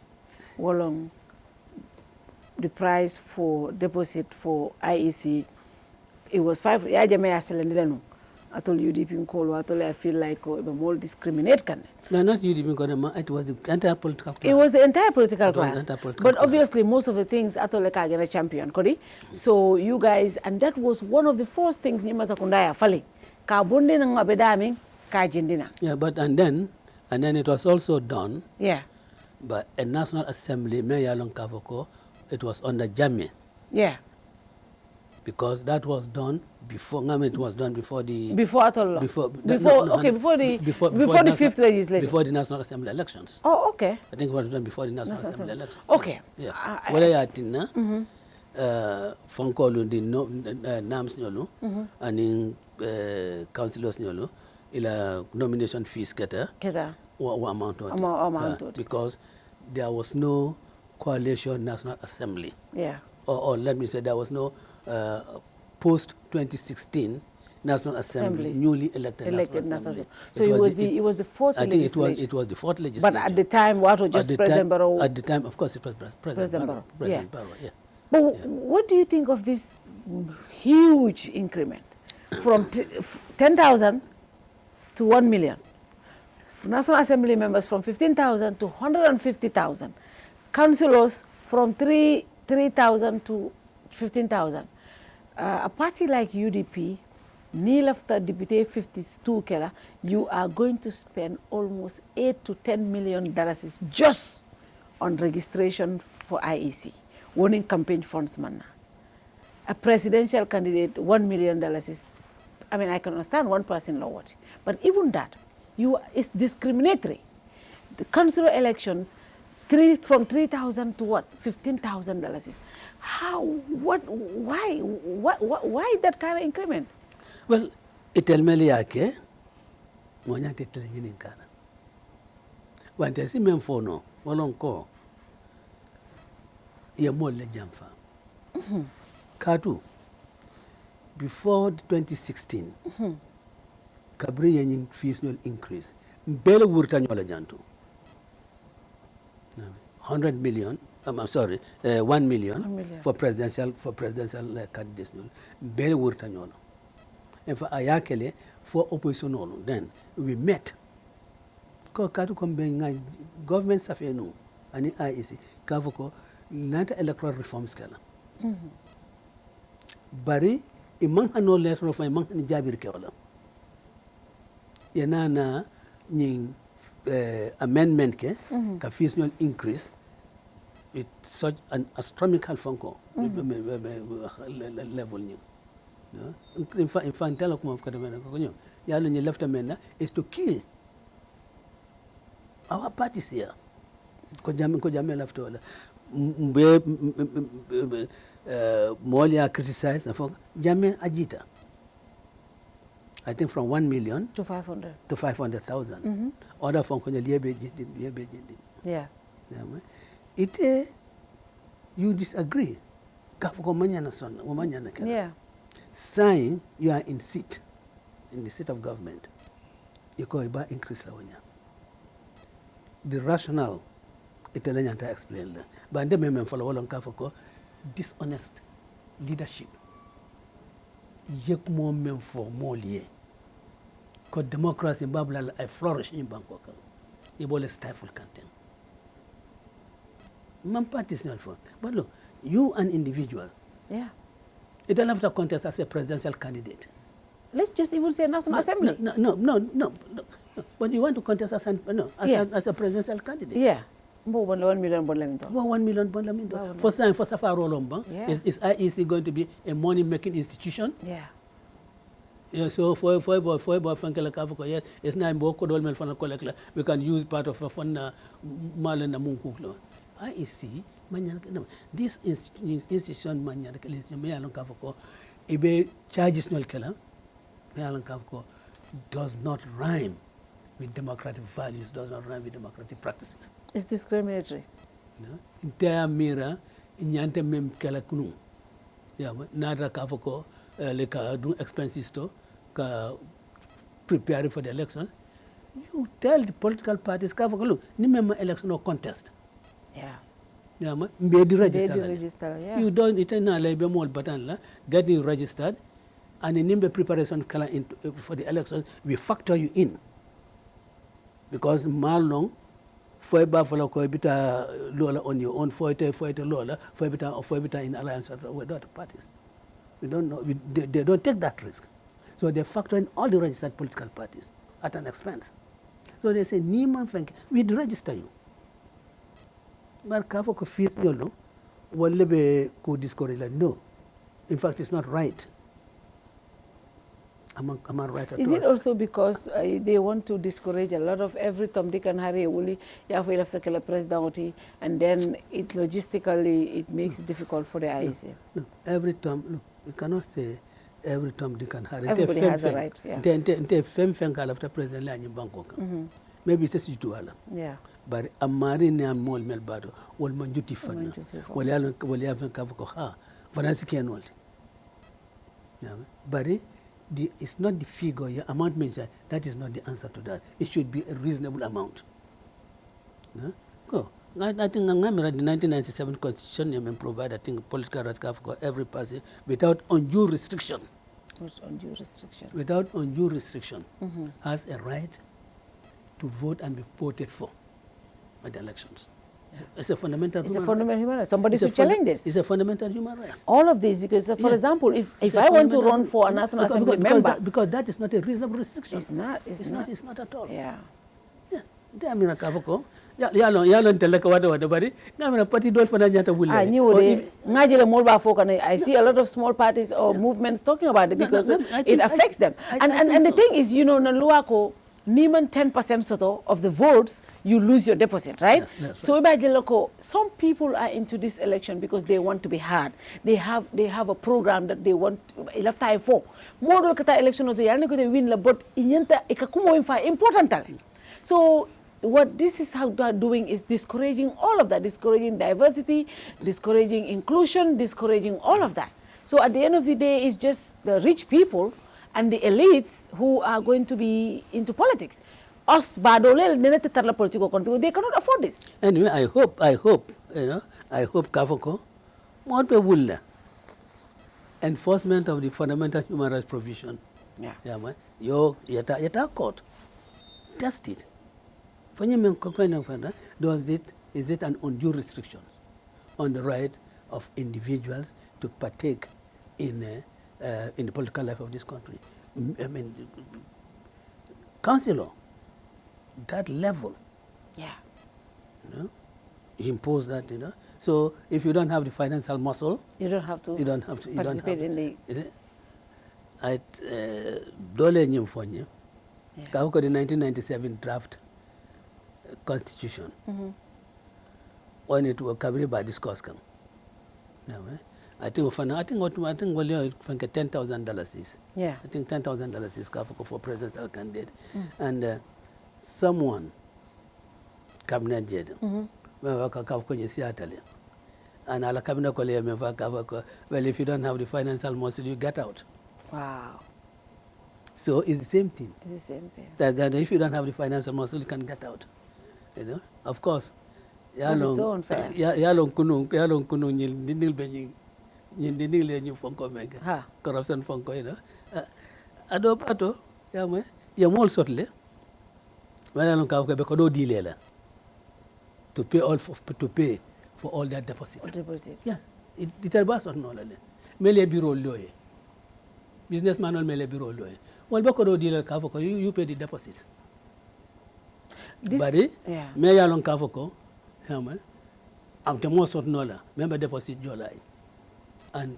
wolong the price for deposit for IEC it was 5 ya jame ya selendeno atol UDP nkolo atol I feel like more discriminate kan. No, not UDP nkolo, it was the entire political class. It was the entire political class. But But obviously most of the things atol ka gena champion kodi. So you guys, and that was one of the first things nyimman sakunda ya fale ka bonde nang abedami ka jindina. Yeah, but and then it was also done. Yeah. But a National Assembly, Mayor Long Kavoko, it was under Jammeh. Yeah. Because that was done before. I mean, it was done before the before the fifth legislation. Before the National Assembly elections. Oh, okay. I think it was done before the National Assembly elections. Okay. Yeah. Where I think na phone call the names nyolo and in councillors nyolo ila nomination fees keta amount because there was no coalition National Assembly. Yeah. Or let me say there was no post 2016 National Assembly newly elected National Assembly. So it was the fourth legislation. I think it was the fourth legislation. But at the time, what was just President Barrow? At the time, of course, it was President Barrow. President Barrow, yeah. But what do you think of this huge increment from 10,000 to 1 million? National Assembly members from 15,000 to 150,000. Councillors from 3,000 to 15,000. A party like UDP, nil after Deputy 52 Kela, you are going to spend almost $8 to $10 million just on registration for IEC, winning campaign funds manna. A presidential candidate, $1 million is, I mean, I can understand one person lowered, but even that, it's discriminatory. The council elections, from 3,000 to what? $15,000. How? What? Why that kind of increment? Well, itelmeli yake monya tetele ngini kana. Wante si memfono wolonko ya mole jamfa. Katu before 2016 kabri yenye fees no increase mbele wurta nyola jantu 100 million I'm sorry 1 million for presidential candidates mbele wurta nyola and for ayakele for opposition no then we met ko katu kombe government safenu ani IEC kavoko nanta electoral reforms kala bari imang ano letter of imang ni jabir kewala yanana nying amendment ke ka fees no increase with such an astronomical funko level new in fact tell ko ko demena ko nyo yalla ni left amena is to kill our parties here ko jamme left wala Molia criticized and for Jammeh Ajita. I think from 1 million to 500 to 500,000. Other from yeah. It you disagree. Yeah. Saying you are in seat in the seat of government. You call it by increase la the rationale Italian to explain that. But the men follow along Kafoko dishonest leadership. Yek mo men for more liye. Because democracy in Babylon I flourish in Bangkok. Ebola stifle content. Man party is not for. But look, you an individual. Yeah. You don't have to contest as a presidential candidate. Let's just even say National Assembly. No. But you want to contest as a presidential candidate. Yeah. 1 million $1 $1 for Safaro Lomba, is IEC going to be a money-making institution? Yeah. Yeah, so for Frankela Kavoko, yes, it's not Mboko Dolmen for collector. We can use part of a fund Marlon Munkuklo. IEC, this institution Mayalan Kavoko, Ibe charges no killer, Mayalan Kavoko does not rhyme with democratic values, does not rhyme with democratic practices. It's discriminatory. In terms mira, in yante mem kala kunu. Yeah, nada kavoko leka do expenses to ka preparing for the election. You tell the political parties, look, remember election or contest. Yeah. Yeah, be registered. Yeah. You don't getting registered, and in the preparation for the elections, we factor you in. Because long for Buffalo Coibita Lola on your own, for Lola, for Bita in alliance with other parties. We don't know, they don't take that risk. So they factor in all the registered political parties at an expense. So they say, Niman Fank, we'd register you. But Kafoko feels no, Walebe could discourage like, no. In fact, it's not right. Am I right at Is all? it also because they want to discourage a lot of every Tom, Dick and Harry, Wuli, Yahweh after the president, and then it logistically it makes it difficult for the IEC? No, every Tom, look, you cannot say every Tom, Dick and Harry. Everybody has a right, yeah. After President Lanyi Bangkok. Maybe it's a situation. Yeah. But a marine and mol melbado, wal manjuti fana, wal yavan kavako ha, vanasi kianol. But it's not the figure, your amount mentioned, that is not the answer to that. It should be a reasonable amount. Go. I think the 1997 Constitution provide, I think, political right for every person without undue restriction. What's undue restriction? Without undue restriction, has a right to vote and be voted for at the elections. Yeah. It's a fundamental human right. Somebody should challenge this. It's a fundamental human right. All of this, because, for example, if I want to run for a National Assembly member... Because that is not a reasonable restriction. It's not. It's not at all. Yeah. I mean, yalon teleka wada bari ngamina party dol fana nyata wulle I see a lot of small parties or movements talking about it because it affects them. And the thing is, Naluako, Niman 10% sort of the votes, you lose your deposit, right? Yes, so right. Some people are into this election because they want to be heard. They have a program that they want enough time for. More kata election to win but important. So what this is how they are doing is discouraging all of that, discouraging diversity, discouraging inclusion, discouraging all of that. So at the end of the day, it's just the rich people and the elites who are going to be into politics. Us badole political control, they cannot afford this. Anyway, I hope, Kafoko, more people enforcement of the fundamental human rights provision. Yeah. Yeta court. Test it. When you complain of that, is it an undue restriction on the right of individuals to partake in the political life of this country? I mean, councillor, that level. Yeah. You impose that, So if you don't have the financial muscle, you don't have to participate in the. Dole nyimfonye. Kauko the 1997 draft constitution. When it was covered by discourse come. I think $10,000 is. Yeah. I think $10,000 is for presidential candidate. And someone cabinet jet. And ala cabinet well, if you don't have the financial muscle, you get out. Wow. So it's the same thing. It's the same thing. That if you don't have the financial muscle, you can get out. Of course. That is so unfair. Corruption funko, Adopato, Yamol Sotle, to pay for all that deposits. All deposits. Yes. It was or no. Mele bureau lawyer. Businessman or mele bureau lawyer. Well, you pay the deposits. Bari, me yalon kavoko, I'm the most of nola, member deposit July. And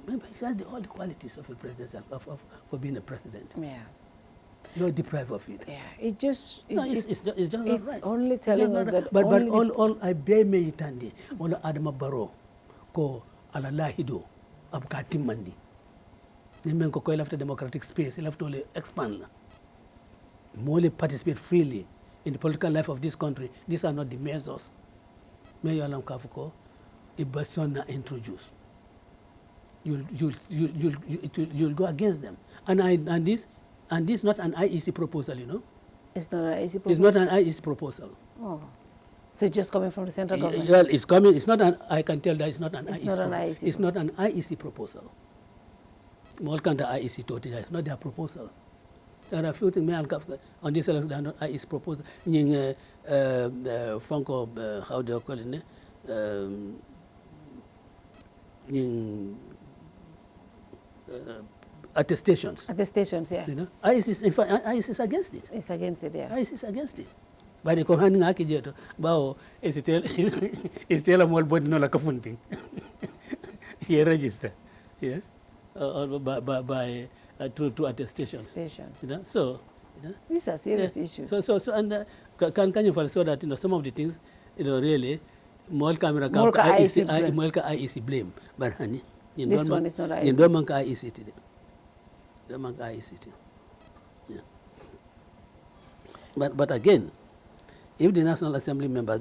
remember, he has all the qualities of a president, for being a president. Yeah. Not deprived of it. Yeah, it just it's just not right. Only telling us that. But all I bear me itandi, all Adama Baro, ko alalahido, abkati mandi. Nemen ko after democratic space, he'll have to expand. More participate freely in the political life of this country. These are not the measures. Mayor Alam Kafuko, Ibasona introduce. You'll go against them. And this not an IEC proposal, It's not an IEC proposal? It's not an IEC proposal. Oh. So it's just coming from the central government? Well, it's coming. It's not an. I can tell that it's not an It's IEC. not an IEC. It's not an IEC proposal. More can the IEC totally. It's not their proposal. There are a few things on this election that are not IEC proposal. Funko, how do you call it? Attestations. Attestations, yeah. You know, IEC, in fact, IEC is against it. It's against it, yeah. IEC is against it. By the Kohani Akijeto, Bao is still a more body no like a funting. He register, yeah, by through attestations. Attestations. You know, so you know, These are serious issues. So and can you follow so that some of the things really more camera Molka IEC blame, but honey, this one is not IEC. You don't make IEC today. Don't make IEC. Yeah. But again, if the National Assembly members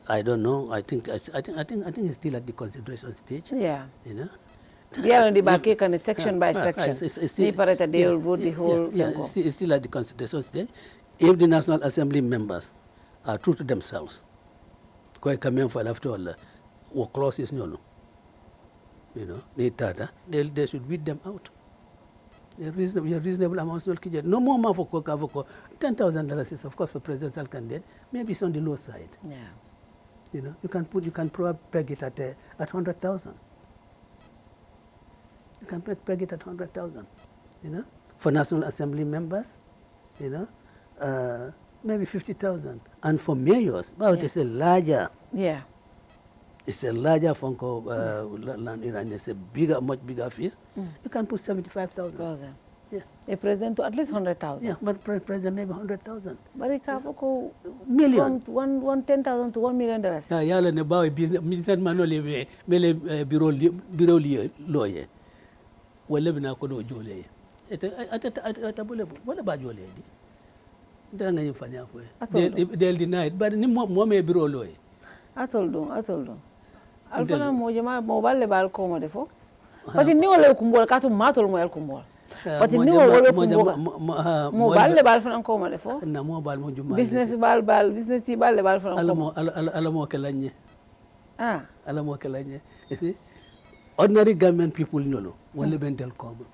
I don't know. I think it's still at the consideration stage. Yeah. You know. Yeah, the back and section by section. It's still at the consideration stage. If the National Assembly members are true to themselves, they should weed them out. Reasonable amounts will kill. No more for $10,000 is of course for presidential candidate. Maybe it's on the low side. Yeah. You know, you can probably peg it at 100,000. You can peg it at 100,000. You know, for National Assembly members, you know, maybe 50,000, and for mayors, it's a larger. Yeah. It's a larger Funko land, and it's a bigger, much bigger fees. You can put 75,000. Yeah. A president to at least 100,000. Yeah, but president maybe 100,000. But it can go million from $10,000 to $1 million. Yeah, yalla ne bawo business man ole mele bureau lawyer. Wala bina ko do jole. Ata bole wala ba jole di. Ndanga nga nyifanya ko. They'll deny it, but ni mo me bureau lawyer. I told them. Alfana mojama mobile bal ko mo defo. But ni wala kumbol ka to matol mo el kumbol. But ni wala kumbol. Mobile bal fana ko mo defo. Na mobile mo juma. Business ti bal fana ko mo. Ala mo kelanye. Ah. Ala mo kelanye. Ordinary government people no wala bentel ko mo.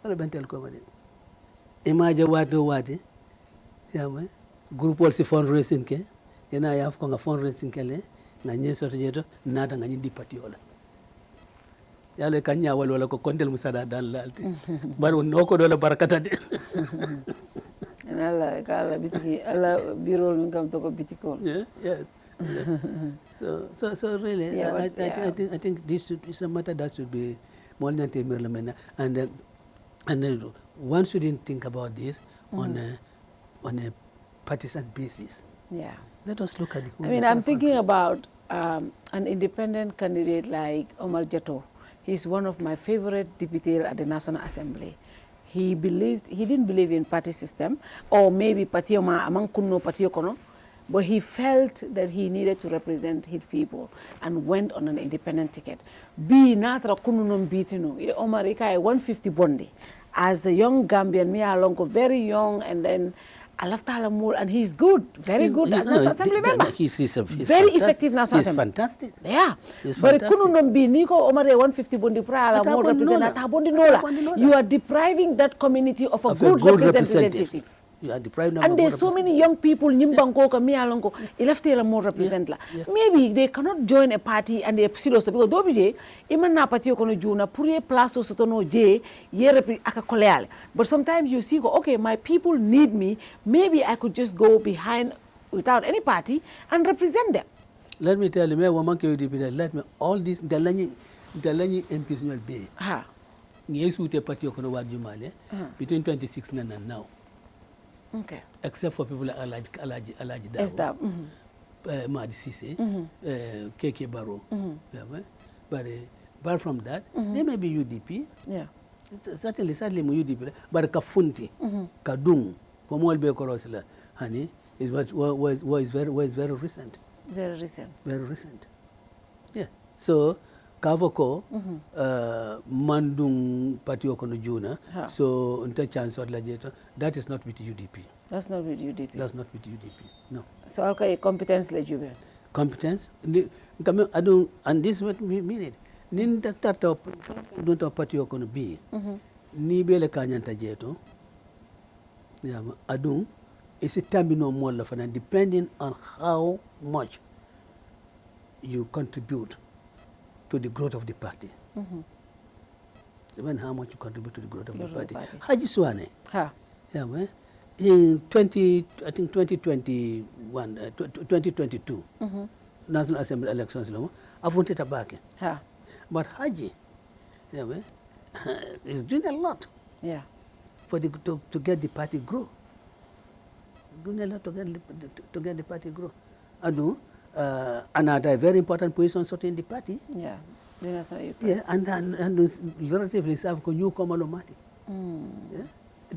Wala bentel ko mo de. Imagine wate. Yama. Group also fundraising ke ena ya ko nga fundraising kele na nyeso to jeto nata nga nyindi patiola yale kanya wala ko kontel musada dal lalti bar no ko dola barakata de ala kala bitiki ala biro min kam to ko bitiko yeah. So really I think this is a matter that should be more than and one shouldn't think about this on a partisan basis. Yeah. Let us look at the whole. I mean, I'm thinking about an independent candidate like Omar Jato. He's one of my favorite deputies at the National Assembly. He didn't believe in party system, or maybe party ma amang kuno party kono, but he felt that he needed to represent his people and went on an independent ticket. Be natra kuno non bitino. Omar Ikai 150 bondi. As a young Gambian, me along very young, and then I love Talamul, and he's good, very good as National Assembly member. He's very effective National Assembly. He's fantastic. Yeah. But couldn't be Nico Omare 150 bondi pra more representative. You are depriving that community of a good representative. You are depriving them. And there's so many young people Nimbango Kamialongo, Eleftela more represent. Maybe they cannot join a party and they silos because Dobije, Imana Patio Kono Juna, Pure Plaso Sotono J, Yerepi Akakoleal. But sometimes you see, okay, my people need me, maybe I could just go behind without any party and represent them. Let me tell you, let me all this Dalani MPs will be. Yesu te Patio Kono Wajumale between 2016 and now. Okay. Except for people like Alaji Darboe, Madi Sise, KK Barrow. But apart from that, there may be UDP. Yeah. Certainly UDP. But Kafunti, Kadung, Pomolbe Korosla, honey, is was very recent. Very recent. Very recent. Yeah. So Kavoko, Mandung Patiokono Juna, so unta chance or lajeto. That is not with UDP. That's not with UDP. That's not with UDP. No. So okay, competence lejube. Competence. I don't, and this is what we mean it. Nin that top don't Patiokono be. Ni bele kanyanta jeto. Yeah, adung is a terminal more of an depending on how much you contribute to the growth of the party. Even how much you contribute to the growth of the party. Haji Suwane. Yeah, well, in 2022, National Assembly elections, I wanted a back. But Haji, yeah, well, is doing a lot. Yeah. For the, to get the party grow. Doing a lot to get the party grow. Adu, another very important position in the party. Yeah. Yeah, and relatively serve new Komalomati.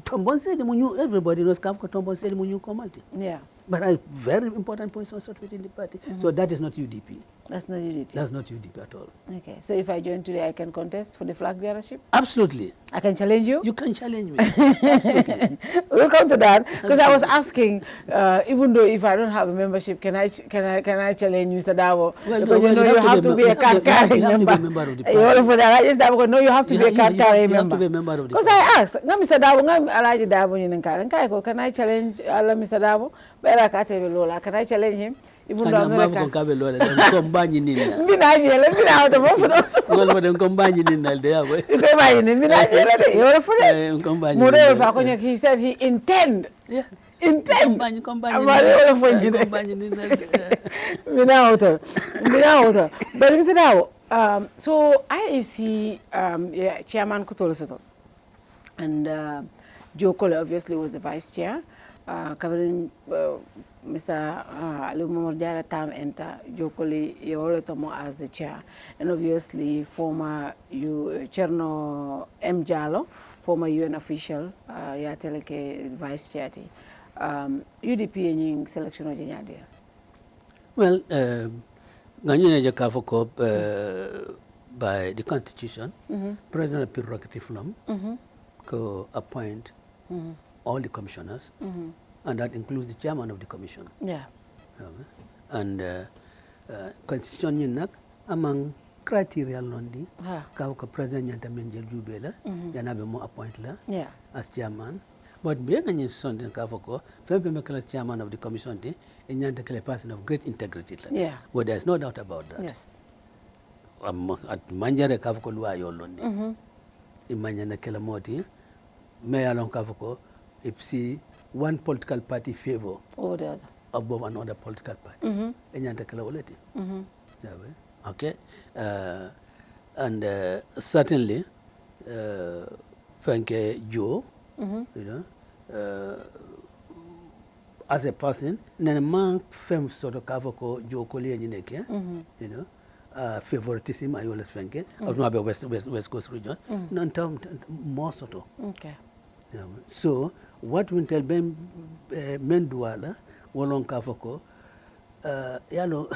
Tombon said everybody knows Kafka Tombon said Munyu Komalti. Yeah. But a very important position within the party. So that is not UDP. That's not UDP. That's not UDP at all. Okay. So if I join today, I can contest for the flag bearership? Absolutely. I can challenge you? You can challenge me. Absolutely. We'll come to that because I was asking, even though if I don't have a membership, can I challenge Mr. Darboe? Well, because no, you have to be a card carrying member. You have to be a member of the party. For that, I just no, you have to be a card carrying member. You have to be a member of the Because party. I asked, Mr. Darboe, can I challenge Mr. Darboe? Can I challenge him? Even though I'm not a card. He said he intend. Yeah. Intend. But Mr. Darboe, so IEC chairman Kutolosoto and Joe Cole obviously was the vice chair, covering Mr. Alumor Diara Tam enter Joe Cole Yolotomo as the chair, and obviously former Cherno M. Jallo, former UN official, Yateleke vice chair. UDP in selection of Janyadia. Well, Ganyene Jakafoko by the constitution, president prerogative co appoint all the commissioners, and that includes the chairman of the commission. Yeah. And constitution yinak among criteria londi, Kavoko president Yanta Menjel Jubela, Yanabe mo appoint la as chairman. But being a son Kavoko, Fempe chairman of the commission, and Yanta person of great integrity. Yeah. Well, there's no doubt about that. Yes. At Manjare Kavoko Luayo Londi. In Manjana Kelamoti, Mayor Long Kavoko, if see one political party favor above another political party. And Yanta Kelawoleti. Okay. And certainly, Frank Joe, you know, as a person, Nanamang fem sort of Kavoko, Joe Collier, you know, favoritism, I always think, of the West Coast region, non more sort of. Okay. So, what we tell Menduala, Wolong Kavoko, yalo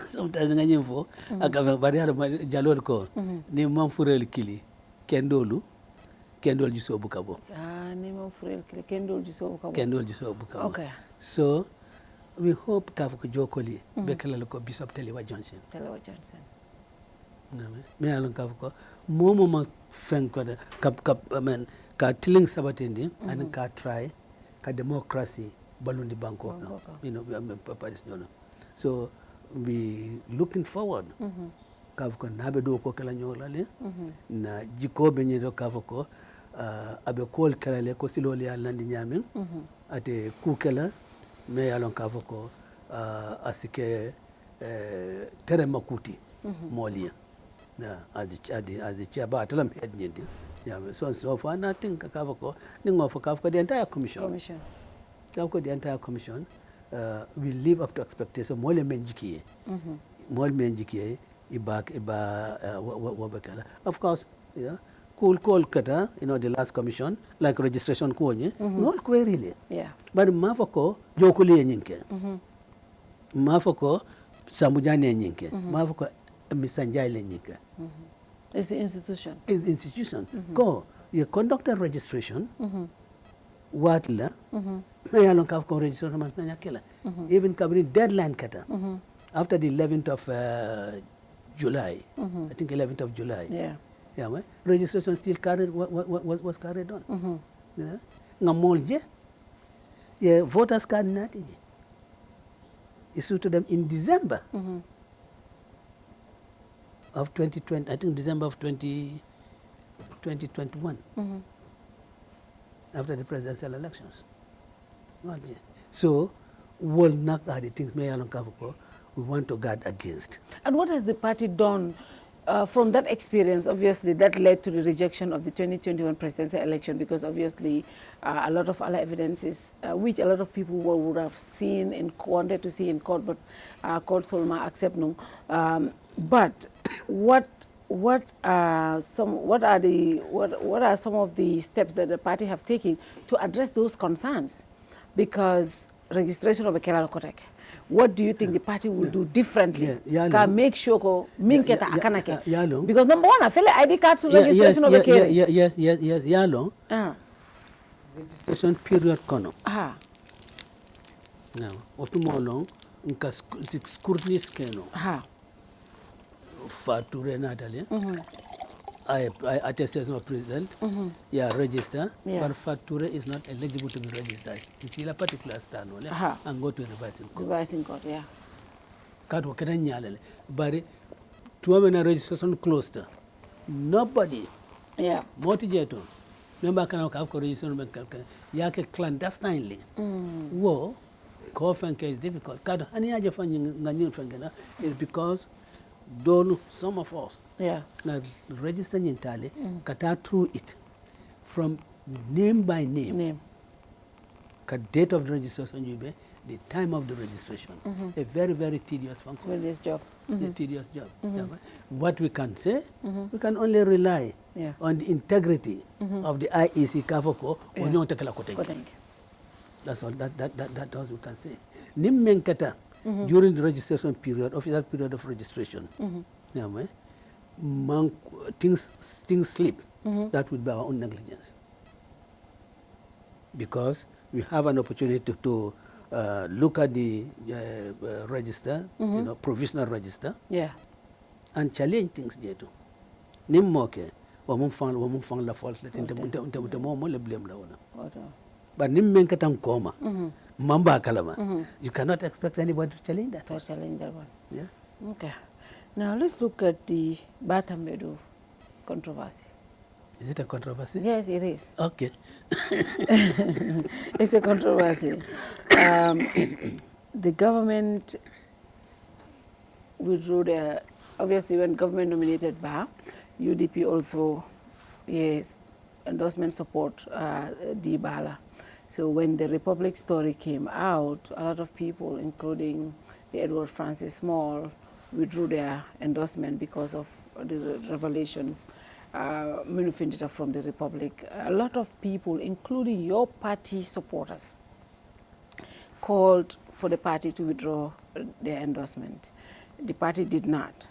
sometimes nganyem fo akava bari hado jalol ko ni manfurel kili kendol jiso bukabo ni manfurel kili kendol jiso bukabo okay. So we hope Kavoko Jokoli bekala ko Bishop Telewa Johnson me alon Kavoko momo ma fenko amen ka tiling sabatindi and ka try ka democracy Balundi Bangkok, you know, so we looking forward. Kavoko nabe do ko kala nyolale na jiko benye do Kavoko abe kol kala le ko siloli alandi nyamin ate kukela me alon Kavoko asike tere makuti molia na as the chair ba talam head nyindi so far nothing Kavoko ningo for Kavoko the entire commission. The entire commission will live up to expectation. Mole menjikie, ibak Of course, yeah. Cool kata, you know, the last commission, like registration kuonye, not really. Yeah. But mafoko jokuli nyinke, mafoko sambujani nyinke, mafoko Misanjai Lenika. It's the institution. Is the institution. Go, you conduct a registration, what la, may I don't have registration, even covering deadline cutter. After the 11th of July, I think 11th of July. Yeah. Yeah, well, registration still carried, was carried on. Yeah. Ngamolje, yeah, voters card nothing. Issued to them in December of 2020, I think December of 2021, after the presidential elections. So, we'll knock out the things we want to guard against. And what has the party done from that experience? Obviously, that led to the rejection of the 2021 presidential election, because obviously a lot of other evidences, which a lot of people would have seen and wanted to see in court, but court solma accept no. But what are some of the steps that the party have taken to address those concerns? Because registration of a Kerala Kotek, what do you think the party will do differently? Can make sure because number one, I feel like ID cards to registration of a Kerala. Yes, yalo. Registration period kono. Now, Otumolong, nka scrutiny skeno. Fatou Natalie. I attestation of present. Yeah, register. But Fatou is not eligible to be registered. It's in a particular stand and go to revising court. Revising court, yeah. Kado nyalele. But to have a registration closed. Nobody. Yeah. Motivator. Member can have registration. Yake clandestinely. Wo. Coffin is difficult. Kado aniaje fanying fangena is because some of us now register in Tali, kata through it from name by name. Date of the registration, the time of the registration. A very, very tedious function. Tedious job. A tedious job. What we can say, we can only rely on the integrity of the IEC Kavoko or no Tekalakotek. That's all that all we can say. Nim menkata. During the registration period, official period of registration, things slip. That would be our own negligence. Because we have an opportunity to look at the register, provisional register, and challenge things there too. Nimmoke, wamum fang la fault, let into blame la one. But nim menkatang koma. Mamba Kalama. You cannot expect anybody to challenge that. To challenge that one. Yeah. Okay. Now let's look at the Batambedu controversy. Is it a controversy? Yes, it is. Okay. It's a controversy. The government withdrew their, obviously when government nominated Ba, UDP also, endorsement support the Bala. So when the Republic story came out, a lot of people, including the Edward Francis Small, withdrew their endorsement because of the revelations from the Republic. A lot of people, including your party supporters, called for the party to withdraw their endorsement. The party did not.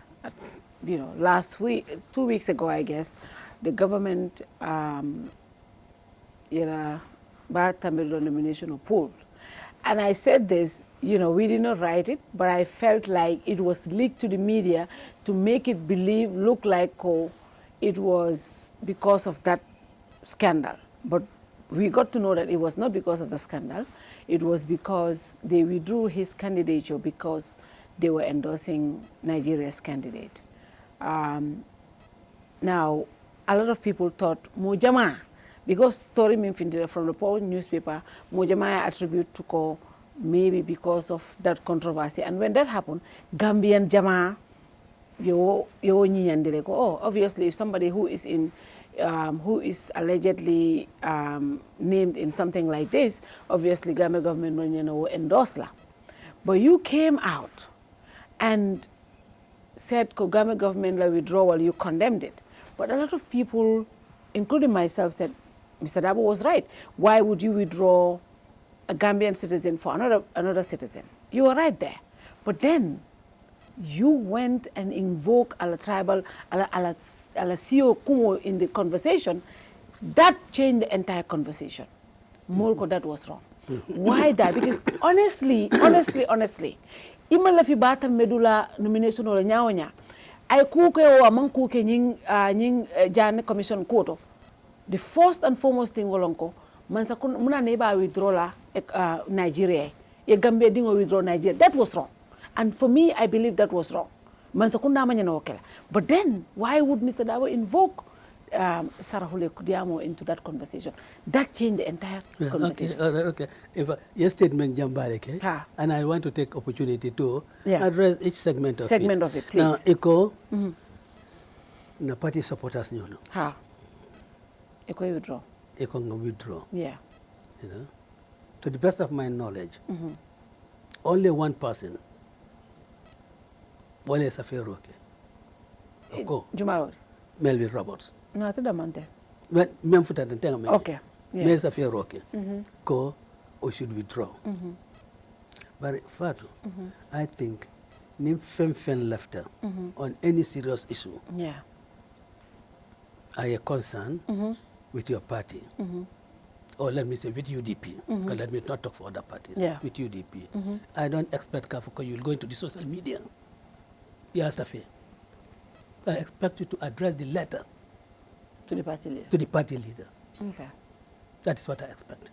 Last week, 2 weeks ago, I guess, the government Batambedu nomination of poll. And I said this, we did not write it, but I felt like it was leaked to the media to make it look like it was because of that scandal. But we got to know that it was not because of the scandal. It was because they withdrew his candidature because they were endorsing Nigeria's candidate. Now, a lot of people thought, Mujama, because story from the Paul newspaper, Mujama attribute to maybe because of that controversy. And when that happened, Gambian Jama, obviously if somebody who is who is allegedly named in something like this, obviously Gambia government will endorse la. But you came out and said Kagame government la withdrawal, you condemned it. But a lot of people, including myself, said, Mr. Darboe was right. Why would you withdraw a Gambian citizen for another citizen? You were right there. But then you went and invoked a tribal, a CEO Kumo in the conversation, that changed the entire conversation. Molko, that was wrong. Why that? Because honestly, ima la fi bata medula nomination or nyaonya, ay kuke o amang kuke nying jane commission koto. The first and foremost thing wolonko, mansa muna neba withdraw la Nigeria. Ye Gambia dingo withdraw Nigeria. That was wrong. And for me, I believe that was wrong. But then, why would Mr. Darboe invoke Sarahule Kudiamo into that conversation? That changed the entire conversation. Okay. Your statement, Jambaleke, and I want to take opportunity to address each segment of it. Please. Now, Eco, na party supporters, you know. Eco withdraw. Eco withdraw. Yeah. You know, to the best of my knowledge, only one person. Wale Safiroke. Oko. Jumaro. Melvin Roberts. No, I think I'm on there. But Memfuta and Tenga. Okay. Yeah. Mel Safiroke. Ko or should withdraw. But Fatou, I think Nim Femfen left her on any serious issue. Yeah. Are you concerned with your party? Or let me say with UDP, because let me not talk for other parties. Yeah. With UDP. I don't expect Kafuko you'll go into the social media. Yes, Safi. I expect you to address the letter to the party leader. To the party leader. Okay. That is what I expect.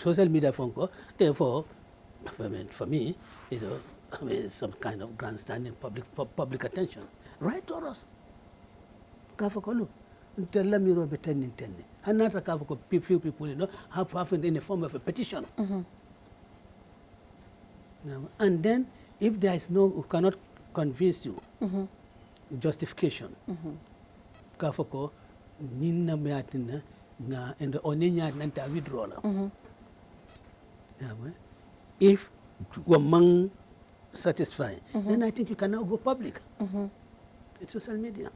Social media phone call, therefore, for me, you know, some kind of grandstanding public attention. Right or us? Kafuko look. Tell them you're pretending. And not a Kafuko few people, you know, have happened in the form of a petition. And then if there is no, who cannot convince you, justification, Kafoko, Nina Meatina, and the Oninya Nanta withdrawal. If Wamang satisfied, then I think you can now go public. It's social media.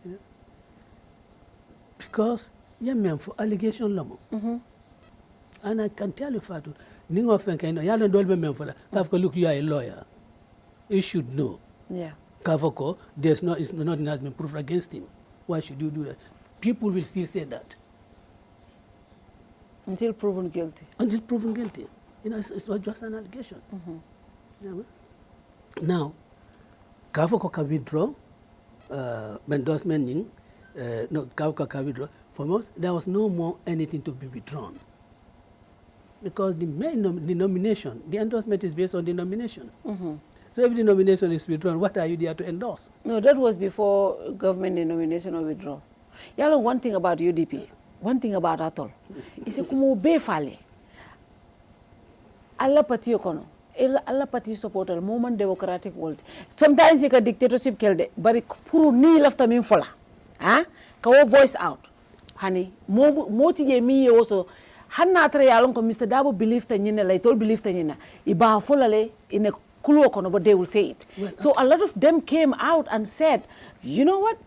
You know? Because, yeah, ma'am, for allegation, Lamo. And I can tell you, Fatou, Ningo Fenka, you don't do it for that. Kafoko, look, you are a lawyer. You should know. Yeah. Kafoko, there's nothing has been proved against him. Why should you do that? People will still say that. Until proven guilty. Until proven guilty. You know, it's not just an allegation. You know? Now, Kafoko can withdraw, endorsement, no, Kafoko can withdraw. For most, there was no more anything to be withdrawn. Because the main the nomination, the endorsement is based on the nomination. So if the nomination is withdrawn, what are you there to endorse? No, that was before government nomination or withdraw. You know, one thing about UDP, one thing about Atol, is kumu be fale. Alla party okono, alla party supporter, moment democratic world. Sometimes you can dictatorship killed, but puru ni left them in fola. Ah, kawo voice out. Honey, moti je mi also. Hanna atre yalon ko Mr. Darboe believed in yina, like told believed in yina. Iba folale in a clue kono, but they will say it. Well, so a lot of them came out and said, you know what?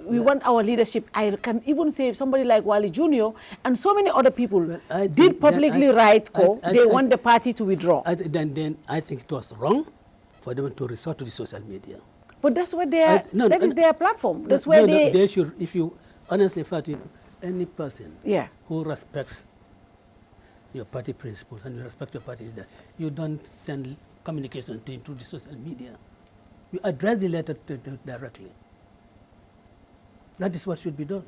We want our leadership. I can even say somebody like Wali Jr. and so many other people did publicly write they want the party to withdraw. Then I think it was wrong for them to resort to the social media. But that's what they are. That is their platform. That's where they should. If you honestly, Fatou, any person who respects your party principles and you respect your party leader, you don't send communication to him through the social media. You address the letter directly. That is what should be done.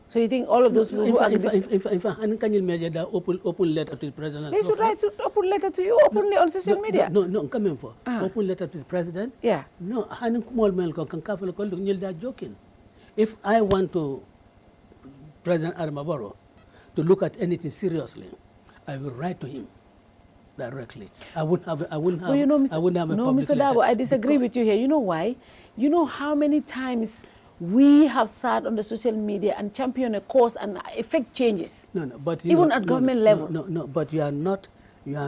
So you think all of those people who are can you imagine the open letter to the president? They should write open letter to you openly on social media. No, come in for open letter to the president. Yeah. No, joking. If I want to President Adama to look at anything seriously, I will write to him directly. I wouldn't have a public Mr. Darboe, I disagree with you here. You know why? You know how many times we have sat on the social media and championed a cause and effect changes. But even at government level. But you are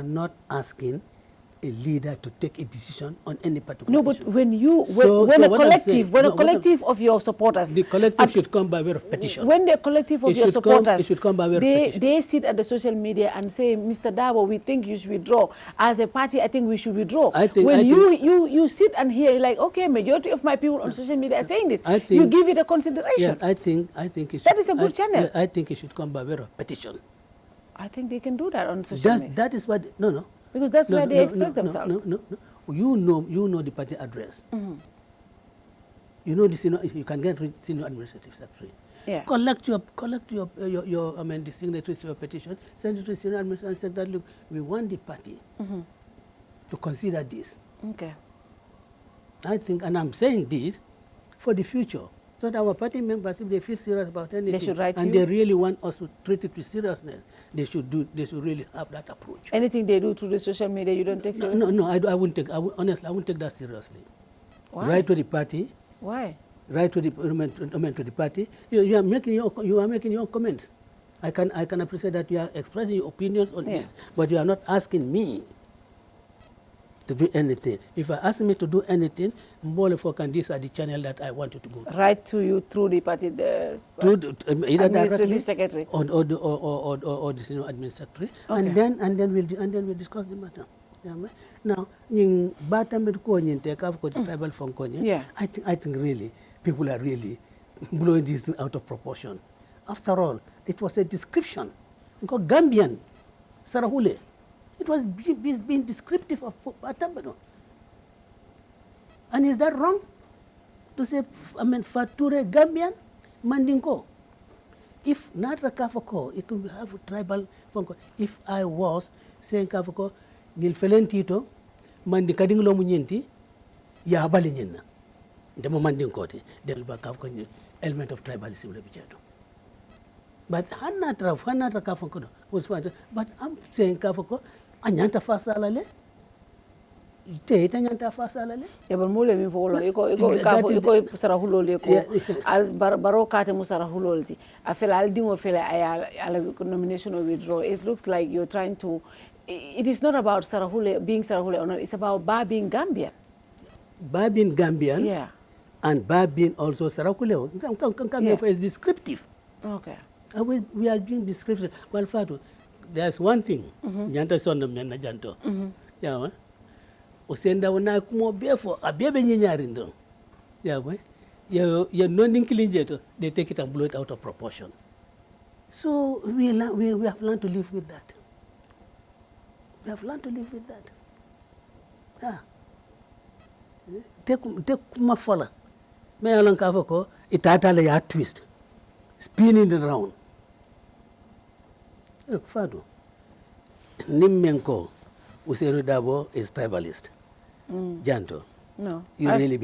not asking a leader to take a decision on any particular No, but issue. when you, So when a what I'm saying- collective of your supporters, the collective should come by way of petition. when the collective of It your should come- supporters, it should come by way of they, petition. they sit at the social media and say, Mr. Darboe, we think you should withdraw. As a party, I think we should withdraw. When you sit and hear, like, okay, majority of my people on social media are saying this, you give it a consideration. Yeah, I think it should, That is a good channel. Yeah, I think it should come by way of petition. I think they can do that on social media. That is what, no. Because that's where they express themselves. No. You know the party address. You know the senior, you can get senior administrative secretary. Yeah. Collect your the signatories to your petition, send it to the senior administrative secretary. Look, we want the party to consider this. Okay. I think, and I'm saying this for the future, so that our party members, if they feel serious about anything, They should write and you. they really want us to treat it with seriousness, they should really have that approach. Anything they do through the social media, you don't take seriously? No, I wouldn't take. Honestly, I wouldn't take that seriously. Why? Write to the party. Why? Write to the to the party. You are making your comments. I can appreciate that you are expressing your opinions on this, but you are not asking me to do anything. If I ask me to do anything, these are the channel that I want you to go to. Write to you through the party, the Either administrative directly secretary. or the senior admin secretary, Okay. and then we'll discuss the matter. Now, in Batamid Konyin take up tribal from Konyin. Yeah. I think really people are really blowing this thing out of proportion. After all, it was a description. Because Gambian, Sarahule, it was being descriptive of Batambano. And is that wrong? To say, Fature Gambian, Mandinko. If not a Kafako, it could have a tribal funko. If I was saying Kafako, Nil Felentito, Mandikading Lomunyenti, Yabali Nina. The Mandinko, there will be element of tribalism. But Hanatra Kafako was fine. But I'm saying Kafako, Anyanta Fasalale. Yeah, but mule mi folo iko sarahulol eko al baro kate mu sarahulolti afela al dingo fela ay nomination or withdraw. It looks like you're trying to, it is not about Sarahule being Sarahule or not, it's about Ba being Gambian. Ba being Gambian, yeah, and Ba being also Sarahule. Come is descriptive. Okay. We are being descriptive. Well, Fatou, there's one thing. Janta son of Mena Janto. Yeah, Usenda wana kumo before a baby nyarindo. Yeah, boy. You're non killing, they take it and blow it out of proportion. So we have learned to live with that. We have learned to live with that. Yeah. Take kuma fala. Me alan kavako itatale ya twist. Spinning it around. Look, Fatou. Nimmenko Ousainou Darboe is tribalist. Janto. No. You are really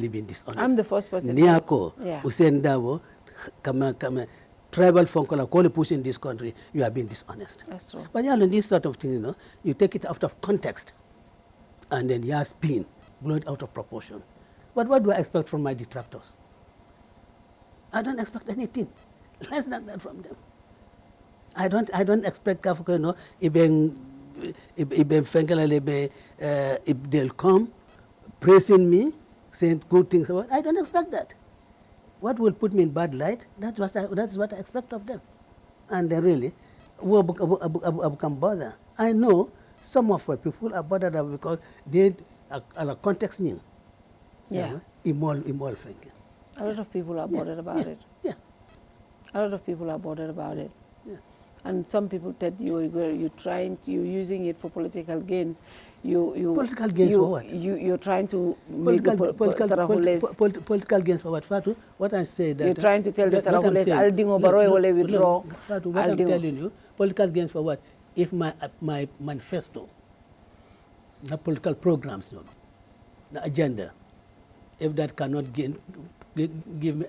been dishonest. I'm the first person. Niako, Yeah. Ousainou Darboe, come tribal funkola call push in this country, you are being dishonest. That's true. But yeah, this sort of thing, you take it out of context and then you spin, blow it out of proportion. But what do I expect from my detractors? I don't expect anything less than that from them. I don't expect Kafka, if they'll come praising me, saying good things about, I don't expect that. What will put me in bad light, that's what I expect of them. And they really become bothered. I know some of my people are bothered because they are context new. Yeah. Immoral thinking. A lot of people are bothered about it. Yeah. A lot of people are bothered about it. Yeah. And some people that you're using it for political gains. Political gains for what? You're trying to Political gains for what? Fatu, what I say that... You're trying to tell the Sarahules, Aldingo Baroy will withdraw. Fatu, what I'm telling you, political gains for what? If my manifesto, the political programs, the agenda, if that cannot give me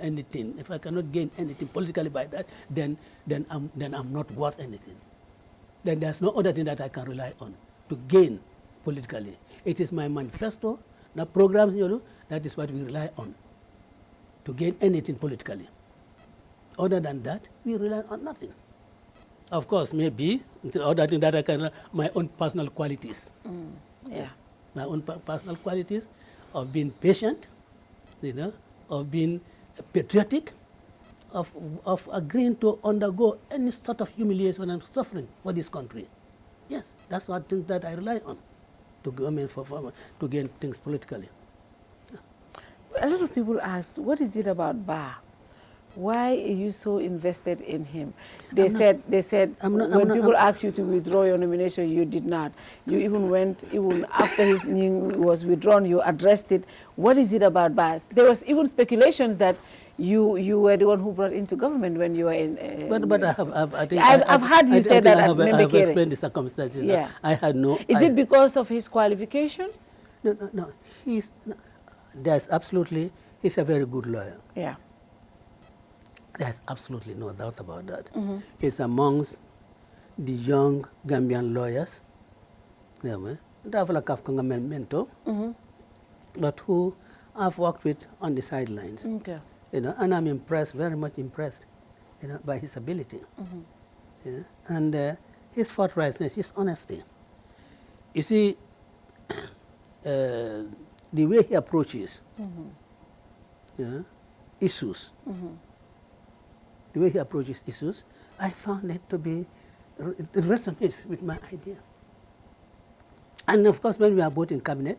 anything, if I cannot gain anything politically by that, then I'm not worth anything. Then there's no other thing that I can rely on to gain politically. It is my manifesto, the programs, that is what we rely on to gain anything politically. Other than that, we rely on nothing. Of course, maybe other thing that I can, my own personal qualities. Yeah. Yes. my own personal qualities of being patient, of being patriotic, of agreeing to undergo any sort of humiliation and suffering for this country. Yes, that's what things that I rely on to gain things politically. A lot of people ask, what is it about Bah? Why are you so invested in him? They said when people asked you to withdraw your nomination, you did not. You even went, even after his name was withdrawn, you addressed it. What is it about Bah? There was even speculations that you were the one who brought into government when you were in. But I've heard you say that. I have explained the circumstances. Yeah. I had no. Is it because of his qualifications? No. There's absolutely. He's a very good lawyer. Yeah. There's absolutely no doubt about that. He's amongst the young Gambian lawyers, mentor, but who I've worked with on the sidelines. Okay. And I'm impressed, very much impressed, by his ability. And his forthrightness, his honesty. You see, the way he approaches issues, the way he approaches issues, I found it to be, it resonates with my idea. And of course, when we are both in cabinet,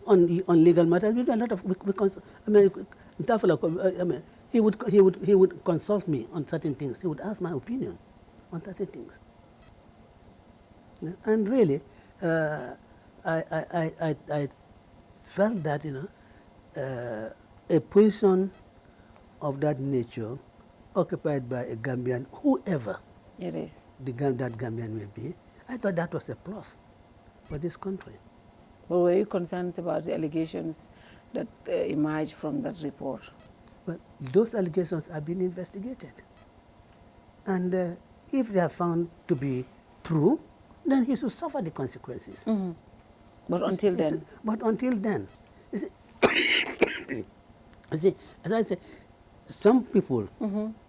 on legal matters, we do a lot of, he would consult me on certain things. He would ask my opinion on certain things. And really, I felt that, a position of that nature occupied by a Gambian, whoever it is, that Gambian may be, I thought that was a plus for this country. But were you concerned about the allegations that emerged from that report? Well, those allegations have been investigated. And if they are found to be true, then he should suffer the consequences. But until then? But until then. You see, as I say, some people,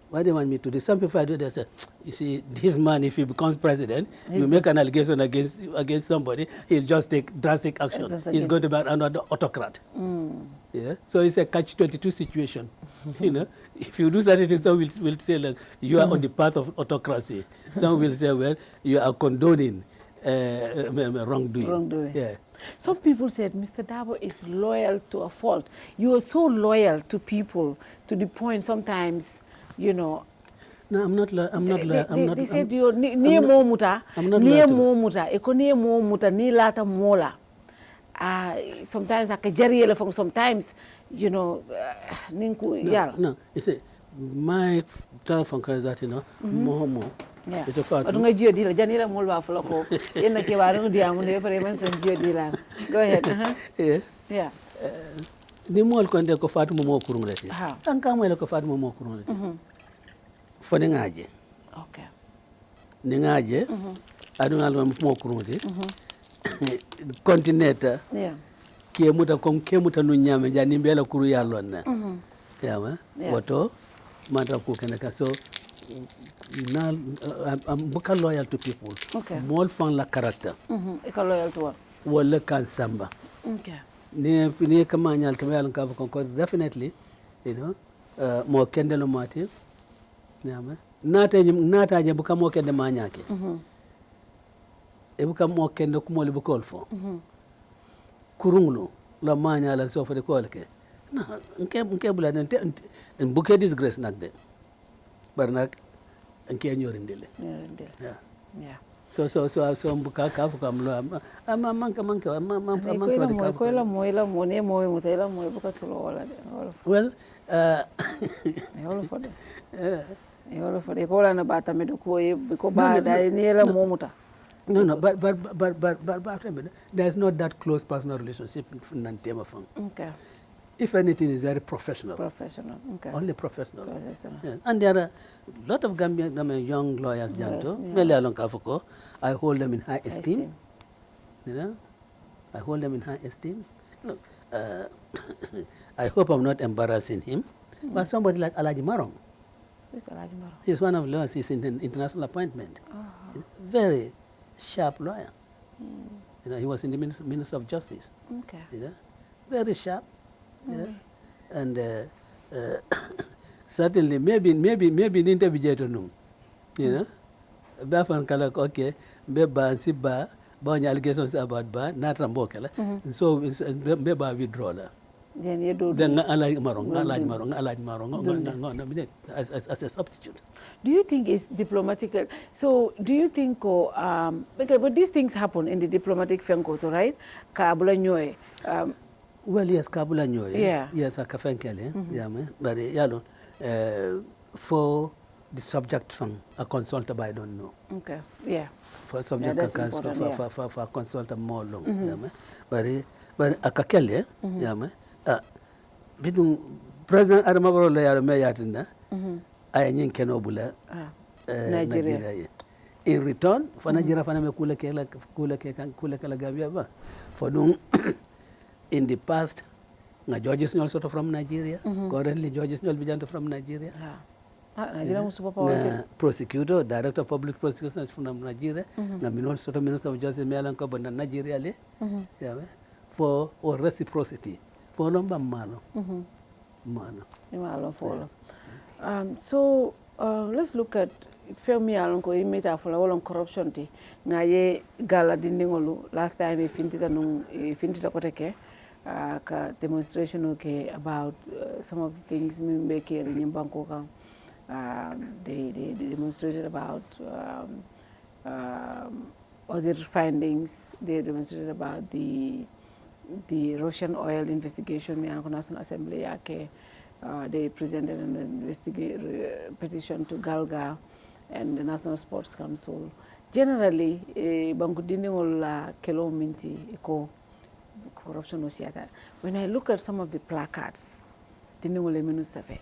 what they want me to do, some people I do, they say, you see, this man, if he becomes president, you make an allegation against somebody, he'll just take drastic action. He's going to be another autocrat. Yeah? So it's a catch-22 situation. If you do certain some will say, like, you are on the path of autocracy. Some will say, well, you are condoning wrongdoing. Yeah. Some people said Mr. Darboe is loyal to a fault. You are so loyal to people to the point sometimes, No, I'm not loyal. They said you near momuta, near momuta, eko near momuta, ni lata mola. Sometimes I can jerry from sometimes, ninku yal. No, you see, my telephone is that, mohomo. Yeah. Adunga geodila janila molwa floko. Yenna ke waru diamu ne pare mention geodila. Go ahead. Yeah. Ni mol ko ndé ko Fatou mo kurung lati. Tan ka mo ko Fatou mo kurung lati. Fo ni ngaje. Okay. Ni ngaje. Adunga lo mo kurung lati. Continent. Yeah. Ke muta kom ke muta nu nyame jani mbela kuru yallo na. Yeah. Woto mata ko kenaka so I'm loyal to people. Okay. More fun la character. Loyal to what? Wala kan samba. Okay. Ne kamanyal kamel ka definitely, mo kendelo mati. Nyama. Nata je buka mo kende manyake. E buka mo kende ko mo le bukol fo. Kurunglu la manyala so for de kolke. Na nke bula en buke disgrace nak de. Barnak nke nyorindele. Yeah. So mbuka ka fu kam lo manka ko la mo mutela mo buka tulo wala de. Well, All for the Kola Nabata Meduko, because by the near Momuta. No, but there's not that close personal relationship in Nantema. Okay. If anything, it's very professional. Professional, okay. Only professional. Yeah. And there are a lot of Gambian young lawyers, Janto. Yeah. I hold them in high esteem. I hold them in high esteem. Look, I hope I'm not embarrassing him, but somebody like Alaji Marong. Who's Alaji Marong? He's one of the lawyers. He's in an international appointment. Very sharp lawyer. You know, he was in the Minister of Justice. Okay. You know, very sharp. You know, and certainly maybe in interview no. You know, Bafan kala okay, be ba si ba allegations about ba not rambokela. So be ba withdraw la. Then you do. Then alaj marong as a substitute. Do you think it's diplomatic? So do you think, because but these things happen in the diplomatic fenkoto, right? Kabula nyoe. Well, yes, kabula nyoe. Yeah. Yes, akafenkele. Yeah, but yalo for the subject from a consultant, I don't know. Okay. Yeah. For subject for a consultant more long. Yeah, but akakele. Yeah, bidung President Adama Barrow la yaro me yatinda. Ay nyin kenobula Nigeria. In return, for Nigeria fana me kula kala gabia ba. For dum in the past, nga Georges Nyol sort of from Nigeria. Currently Georges Nyol bijanta from Nigeria. Nigeria was super powerful. Prosecutor, Director of Public Prosecution from Nigeria. Nga minol sort of Minister of Justice me alan ko banda Nigeria le. Yeah, for reciprocity. For number mano. So let's look at Femi alonko imeta for all on corruption ti ngaye gala dindingolu last time we fintita koteke ka demonstration okay about some of the things me make here in Bangkok. They demonstrated about other findings. They demonstrated about the Russian oil investigation. National Assembly yake. They presented an petition to Galga and the National Sports Council. Generally, Bangudini will kelo minti eko corruption osiata. When I look at some of the placards, dini will eminu save.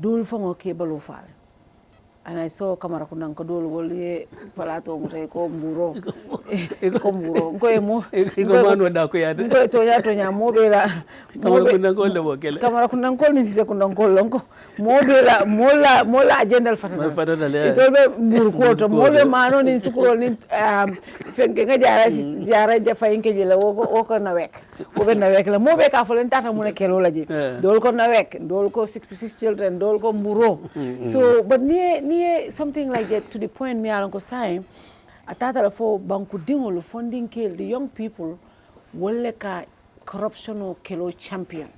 Dul fongo cable ofal. And I saw kamera kunang kodol wole palato ngre ko mburo ko mburo ko emo ko manu da ko yade ko tonya mobela kamera kunang ko ni sise kunang ko lonko mobela mola agenda fatata ito be mburu ko to mole mano ni sukuro ni fenke nga jara jafa inke jela woko na wek la mobe ka folen tata mu ne kelo laji dol ko na wek dol ko 66 children dol ko mburo so but ni something like that to the point me alonko saying atata for banku dingolo funding kill the young people wolle ka corruption o kelo champion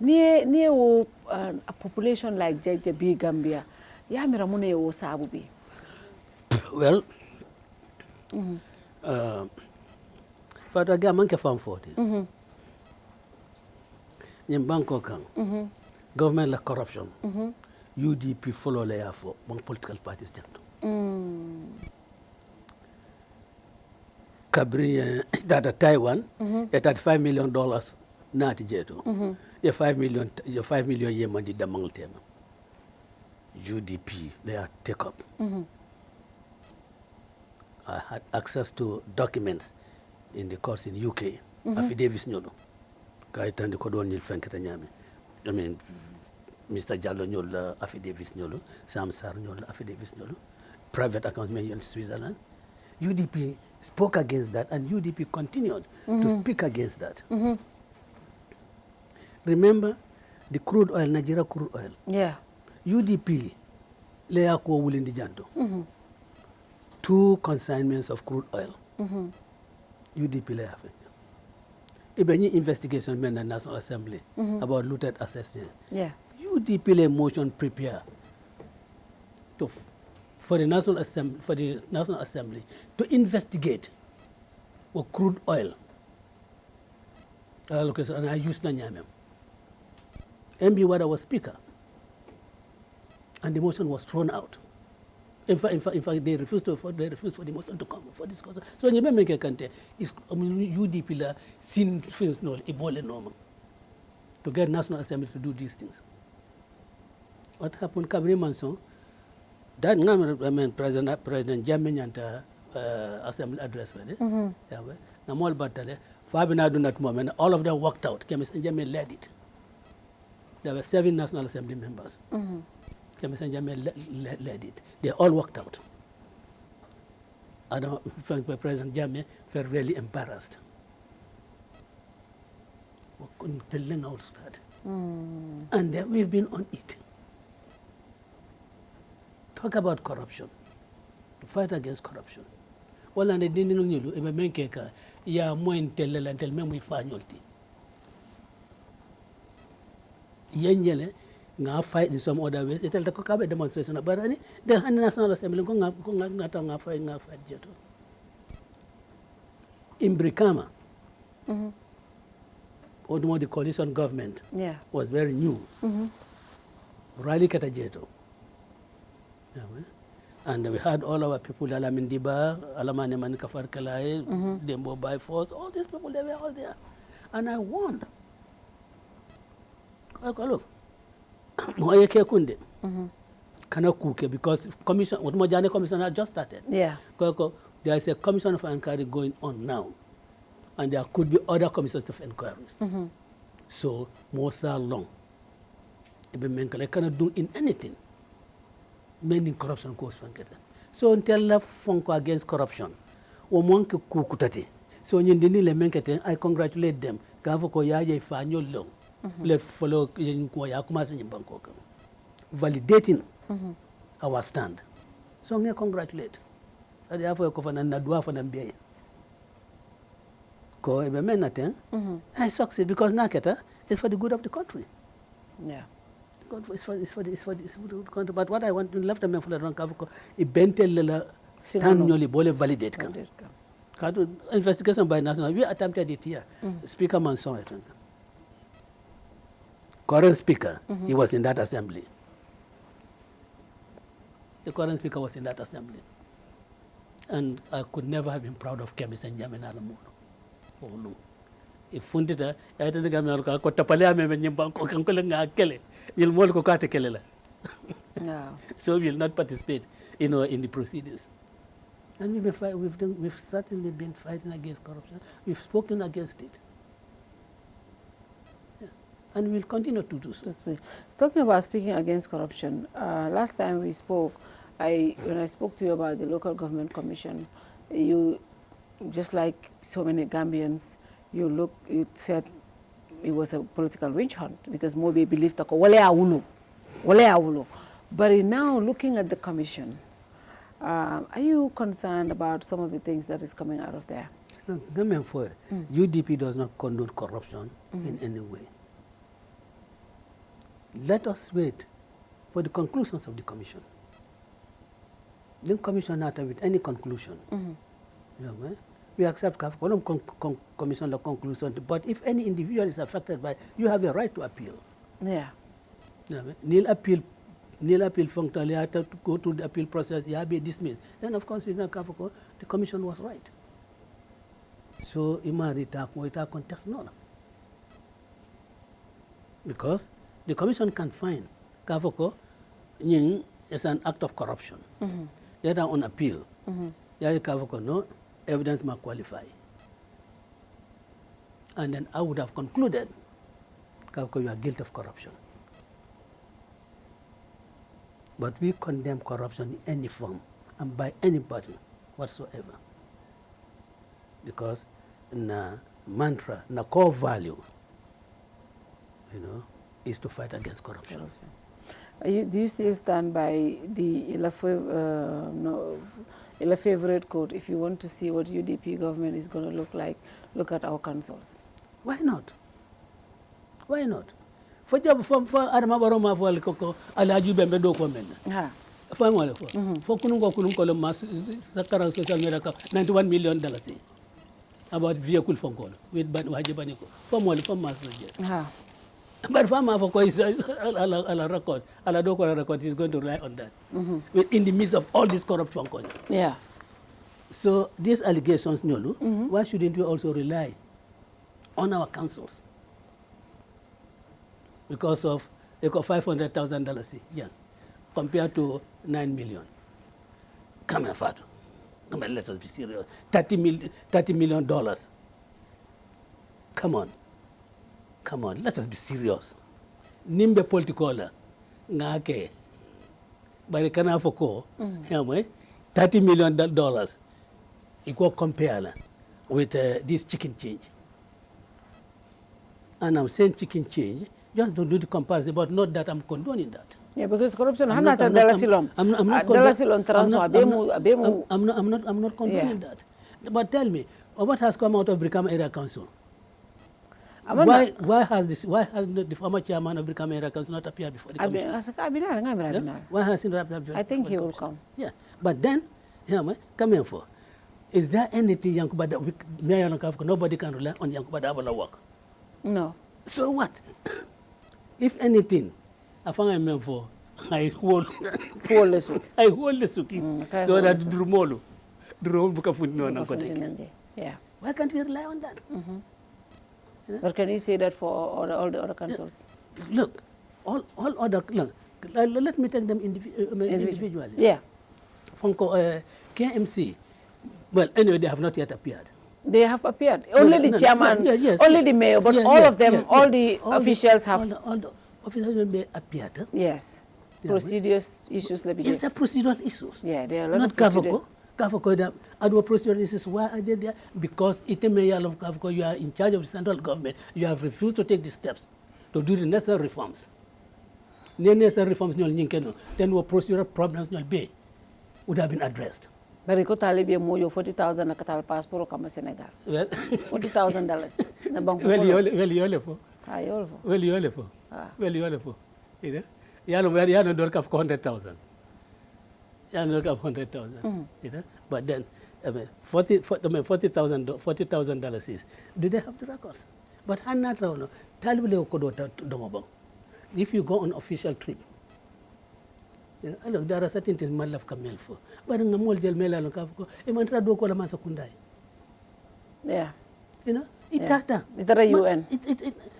ni wo a population like JJB Gambia ya mira mune wo sabu bi well fata ga manke fam forti nyim banko kan government la corruption UDP follow la yafo bon political parties janto kabri data Taiwan $35 million nati jeto ye 5 million yemandi damangal tema UDP they take up I had access to documents in the courts in UK affidavits nyolo kaitande ko don nil fenkata nyame I mean Mr. Jallo nyol affidavits nyolo Sam Sar nyol affidavits nyolo private account in Switzerland UDP spoke against that and UDP continued to speak against that remember the crude oil Nigeria crude oil UDP leya ko wulindi janto 2 consignments of crude oil UDP leya fe ibeni investigation men the National Assembly about looted assets UDP le motion prepare for the National Assembly to investigate for crude oil allocation and I used na nyamem MB Wada was speaker and the motion was thrown out. In fact, they refused for the motion to come for discussion. So you make a kante is UDP la sin fins no ibole normal to get National Assembly to do these things. What happened? Kabri Manson, that President Jammeh and Assembly address Namal Batale, Fabina do not moment. All of them walked out. Jammeh led it. There were 7 National Assembly members. Jammeh led it. They all walked out. President Jammeh felt really embarrassed. And then we've been on it. Talk about corruption, to fight against corruption. Well, and the dinding on you, if a man keka, ya mo intel and tell me we fanyolti. Yengele, nga fight in some other ways. It'll take a demonstration, but the National Assembly nga fight jeto. In Brikama, the coalition government was very new. Rally Katajeto. And we had all our people, Alamindiba, Alamane Manikafar Kalai, Dembo by force, all these people, they were all there. And I warned. Look, Moyeke Kunde, Kanakuke, because commission, what Mojane commission had just started. Yeah. There is a commission of inquiry going on now. And there could be other commissions of inquiries. So, more so long. They cannot do in anything. Mending corruption goes from it. So, until the funko against corruption, Omonke Kukutate. So, I congratulate them. Gavoko Yaja Fanyo Long. Let's follow Yakumas in Bangkok. Validating our stand. So, I congratulate. I have a covenant and dwarf and MBA. I succeed because Naketa is for the good of the country. Yeah. It's for the country. But what I want to left them for the wrong cover, a bentel annually bole validate. Investigation by national. We attempted it here. Speaker Manson, I think. Current speaker, he was in that assembly. The current speaker was in that assembly. And I could never have been proud of Kemis and Yamin Alamono. If Fundita, I didn't get me a Cotapalea, you'll more Cocate Kelela. So we'll not participate in the proceedings. And we've certainly been fighting against corruption. We've spoken against it. Yes. And we'll continue to do so. Talking about speaking against corruption, last time we spoke, when I spoke to you about the local government commission, you, just like so many Gambians, you said it was a political witch hunt because Mobi believed that wale awulu. But now looking at the commission, are you concerned about some of the things that is coming out of there? No, UDP does not condone corruption in any way. Let us wait for the conclusions of the commission. The commission not with any conclusion. We accept commission the conclusion, but if any individual is affected by, you have a right to appeal. Yeah. Nil appeal functionally to go to the appeal process, you have be dismissed. Then of course the commission was right. So Imarita contest no. Because the commission can find Kavoko is an act of corruption. Yet on appeal. Kavoko no. Evidence might qualify. And then I would have concluded you are guilty of corruption. But we condemn corruption in any form and by anybody whatsoever. Because the mantra, the core value, is to fight against corruption. Do you still stand by the a favorite quote, if you want to see what UDP government is going to look like, look at our councils? Why not? Why not? For Adama Baroma for Alcoco, Alaju Bembedo comment. For Kunungo Mas Sakara social media, $91 million about vehicle phone call with Wajibanico. For Mas. But Farmer is a record, a record is going to rely on that. In the midst of all this corruption. Yeah. So these allegations, why shouldn't we also rely on our councils? Because of $500,000, compared to $9 million. Come here, Fatou. Come on, let us be serious. $30 million. Come on, let us be serious. Nimbe political ngake. But kana foko, $30 million. you go compare with this chicken change. And I'm saying chicken change, just don't do the comparison, but not that I'm condoning that. Yeah, because corruption, I'm not condoning that. But tell me, what has come out of Brikama Area Council? Why has the former chairman of Brikama Area Council not appeared before the commission? Why has he not appeared? I think he will come. Yeah, but then, come here for. Is there anything nobody can rely on Yankuba Dabola work? No. So what? If anything, I found for I hold the suki. So that Drumolo. Yeah. Why can't we rely on that? But can you say that for all the other councils? Look, all other, look, let me take them individually. Yeah. From KMC, well, anyway, they have not yet appeared. They have appeared. Only the chairman, only the mayor, but all of them, all the officials have. All the officials may appear. Yes. Procedures issues. It's the procedural issues. Yeah, there are a lot of procedures. Kavoko, procedural issues. Why are they there? Because it may of Kavoko, you are in charge of the central government. You have refused to take the steps to do the necessary reforms. The necessary reforms, then what procedural problems would have been addressed. But you could be more 40,000 a catal passport come Senegal. Well, $40,000. Well, don't have 100,000. But then, $40,000 is. Do they have the records? But if you go on official trip, look, there are certain things man love camel for. But in the mall jail mela no kafko, mantra do ko la man sakundai. Yeah. It data. Is that a UN?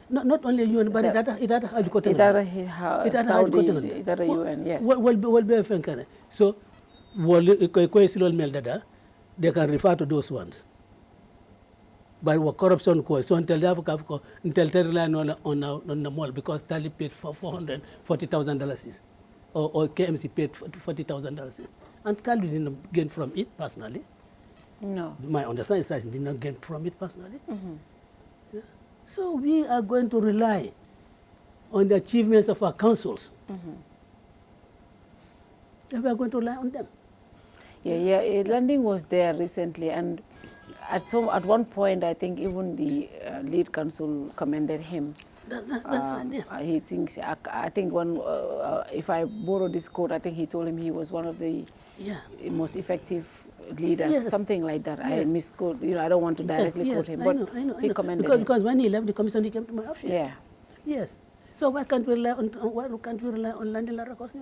Not only UN, but it data how you got it. Saudi, it a UN, yes. Well, be fankare. So, they can refer to those ones. But what corruption costs, so until they have until they rely on the mall because Tali paid for $440,000 or KMC paid $40,000. And Tali didn't gain from it personally. No. My understanding is that did not gain from it personally. Yeah. So we are going to rely on the achievements of our councils. We are going to rely on them. Yeah. Landing was there recently, and at one point, I think even the lead council commended him. That's right. Yeah. He thinks. I think when, if I borrow this quote, I think he told him he was one of the most effective leaders, something like that. I misquote. I don't want to directly quote him, but I know. He commended him. Because when he left the commission, he came to my office. Yeah. Yes. So why can't we rely on Landing records?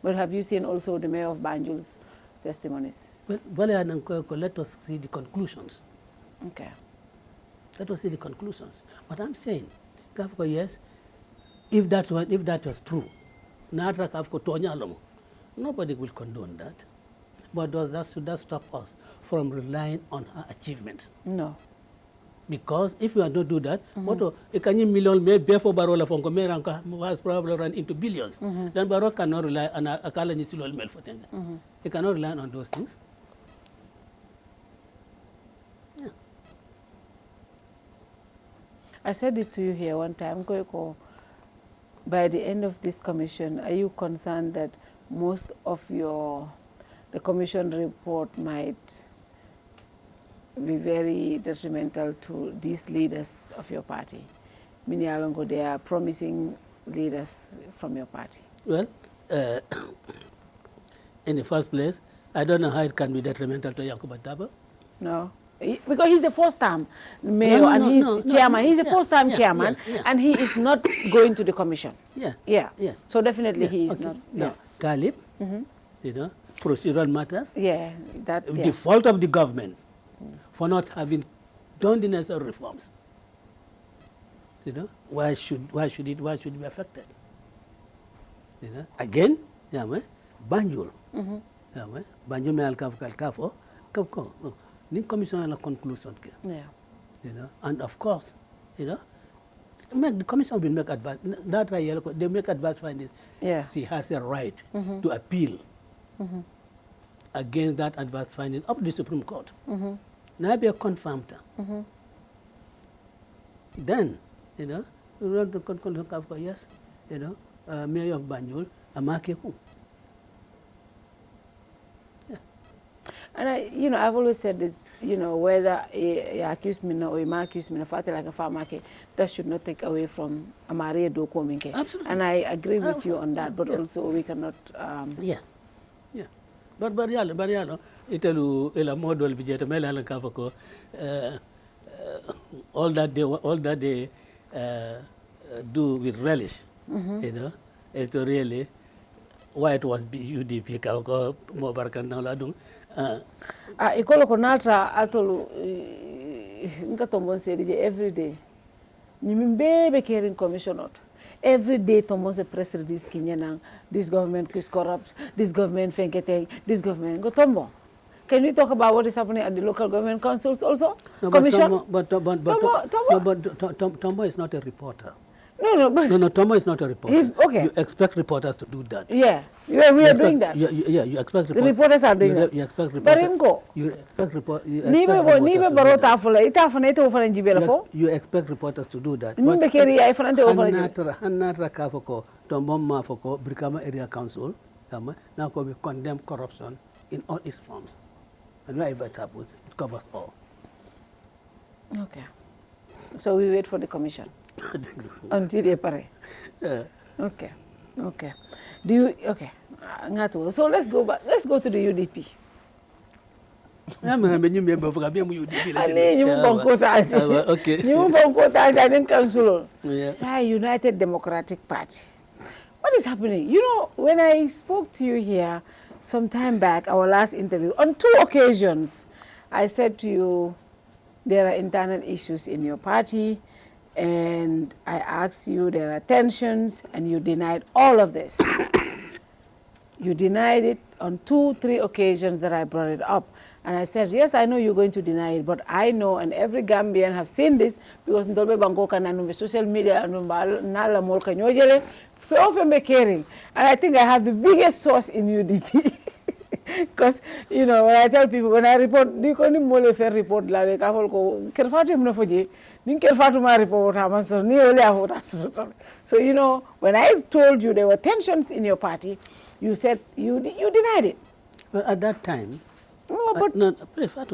But have you seen also the mayor of Banjul's testimonies? Well, let us see the conclusions. Okay. Let us see the conclusions. But I'm saying, yes, if that was true, nobody will condone that. But should that stop us from relying on her achievements? No. Because if we are not do that, million may be for Barola from Comeranka was probably run into billions. Then Baro cannot rely on a Kalanisil mail for things. He cannot rely on those things. Yeah. I said it to you here one time, Koiko, by the end of this commission, are you concerned that most of the commission report might be very detrimental to these leaders of your party? Meaning, they are promising leaders from your party. Well, in the first place, I don't know how it can be detrimental to Yankuba Darboe. No. Because he's the first-time mayor and he's chairman. He's a first-time chairman, and he is not going to the commission. Yeah. So definitely he is not. Now, Talib, procedural matters. The fault of the government for not having done the necessary reforms. Why should it be affected? Again, Banjul. Banjul may alkafo. Ni commission la conclusion ke. And of course, the commission will make advice. They make advice findings. She has a right to appeal. against that adverse finding of the Supreme Court. Now be confirmed. Then, you know, yes, you know, Mayor of Banjul, Amake Kum. And I've always said this, whether you accuse me or you accuse me of fighting like a farmer, that should not take away from Amare Dokominke. Absolutely. And I agree with you on that, but also we cannot. Yeah. But Barialo, Italu, Ela Model, Bijeta Mela Kafako, all that they do with relish, you know, is to really why it was UDP Kako Mobarkan Naladung. Ikolo konatra atolu ngatombo seri every day. Nimimbe caring commissioner. Every day Thomas a press release Kenyan, this government is corrupt, this government fenketeng, this government go Tombo. Can you talk about what is happening at the local government councils also? No, Commission? but Tombo is not a reporter. No, Tombo is not a reporter. He's okay. You expect reporters to do that. Yeah, we are doing that. You expect the reporters are doing that. You expect reporters. You expect reporters. You expect reporters to do that. Hanatra Kafoko, Tombo Mafoko, Brikama Area Council, now we condemn corruption in all its forms. And wherever it happens, it covers all. Okay. So we wait for the commission. Until they pare. Okay. Do you so let's go back. Let's go to the UDP. Okay. United Democratic Party. What is happening? When I spoke to you here some time back, our last interview, on 2 occasions, I said to you, there are internal issues in your party, and I asked you there are tensions, and you denied all of this. You denied it on 2-3 occasions that I brought it up. And I said, yes, I know you're going to deny it, but I know, and every Gambian have seen this, because Ndolbe Bangoka na social media, nala molka nyojele, often caring. And I think I have the biggest source in UDP. Because, when I tell people, when I report, do you call him mole fair report, like I will Kerr Fatou mnafoje, Kerr Fatou ma report, so, when I told you there were tensions in your party, you said you denied it. Well, at that time, no, but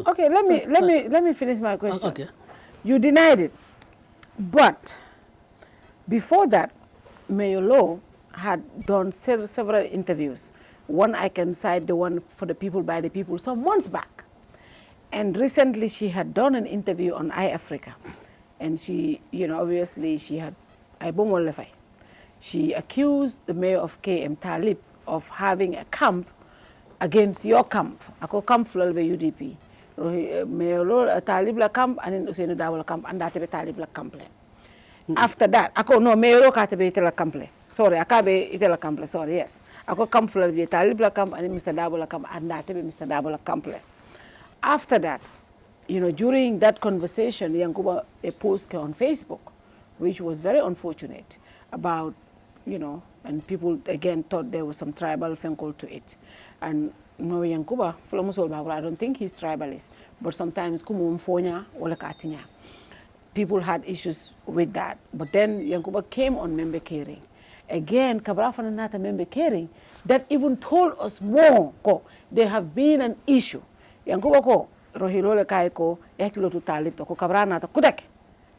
okay, let me finish my question. Okay. You denied it, but before that, Mayor Lowe had done several interviews. One, I can cite the one for the people by the people some months back. And recently she had done an interview on iAfrica. And she, obviously she had, she accused the mayor of KM Talib of having a camp against your camp. Ako camp flow the UDP. Mayor Lowe Talib la camp and then Ousainu la camp and that be Talib la camp. After that, Mayor Lowe katabe itela camp. Sorry, akabe itela camp. Sorry, yes. Ako camp flow the Talib la camp and then Mr. Darboe la camp and that be Mr. Darboe la camp. After that, during that conversation, Yankuba a post on Facebook, which was very unfortunate about, and people again thought there was some tribal fenkol to it. And no Yankuba, I don't think he's tribalist, but sometimes people had issues with that. But then Yankuba came on member caring. Again, Kabrafana Nata member caring, that even told us more. There have been an issue. Yankuba ko rohilole kaiko ekilo to talib to kabrana to kudek.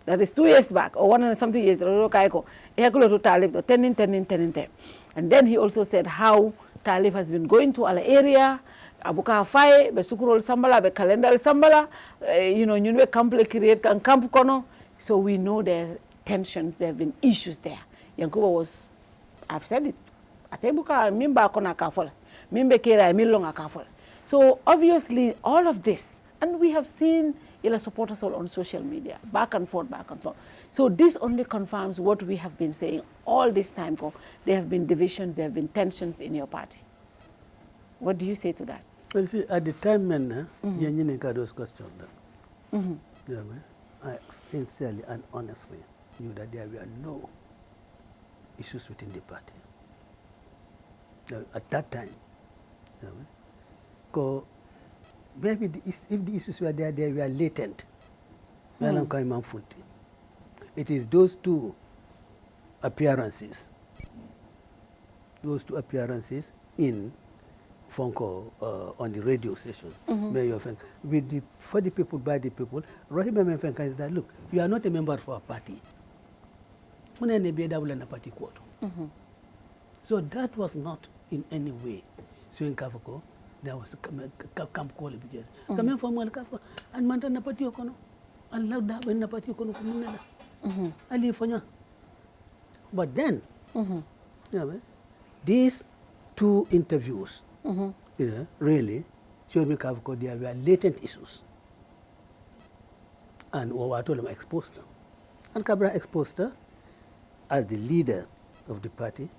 That is 2 years back or 1 and something years rohilole kaiko ekilo to talib to 10. And then he also said how Talib has been going to our area, abuka fai, be sukurol sambala, be calendar sambala, nyunwe kample create kan camp kono. So we know there are tensions, there have been issues there. Yankuba was, I've said it, atebuka mimba kona kafola, mimbe kera milonga kafola. So obviously all of this, and we have seen Ila supporters all on social media, back and forth. So this only confirms what we have been saying all this time. There have been divisions, there have been tensions in your party. What do you say to that? Well, see, at the time when you those questions, I sincerely and honestly knew that there were no issues within the party. At that time, maybe if the issues were there, they were latent. It is those two appearances in Fonko on the radio station, with for the people, by the people. Rohima Mfenka is that, look, you are not a member of our party. So that was not in any way. So in Kafako, there was a camp call. Coming from Malkafo, and Mantana Patiokono, and Lauda when Napatiokono. I live for you. But then, these two interviews, really showed me Kafako there were latent issues. And I told them exposed them. And Cabra exposed her as the leader of the party.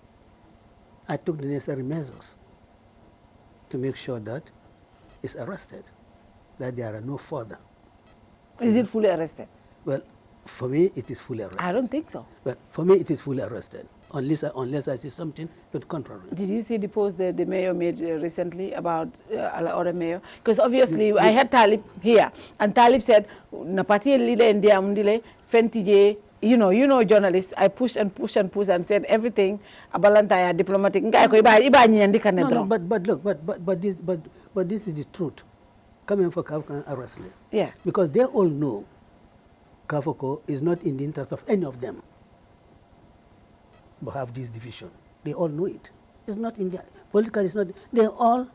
I took the necessary measures to make sure that it's arrested, that there are no further. Is it fully arrested? Well, for me, it is fully arrested. I don't think so. But for me, it is fully arrested, unless I see something to the contrary. Did you see the post that the mayor made recently about other mayor? Because obviously, I had Talib here, and Talib said, "Na party leader in the amundile fentije." You know, journalists. I push and said everything about entire diplomatic. No, but look, but this is the truth. Coming for Kafka arrest. Yeah. Because they all know Kafoko is not in the interest of any of them. But have this division. They all know it. It's not in their political. It's not. They all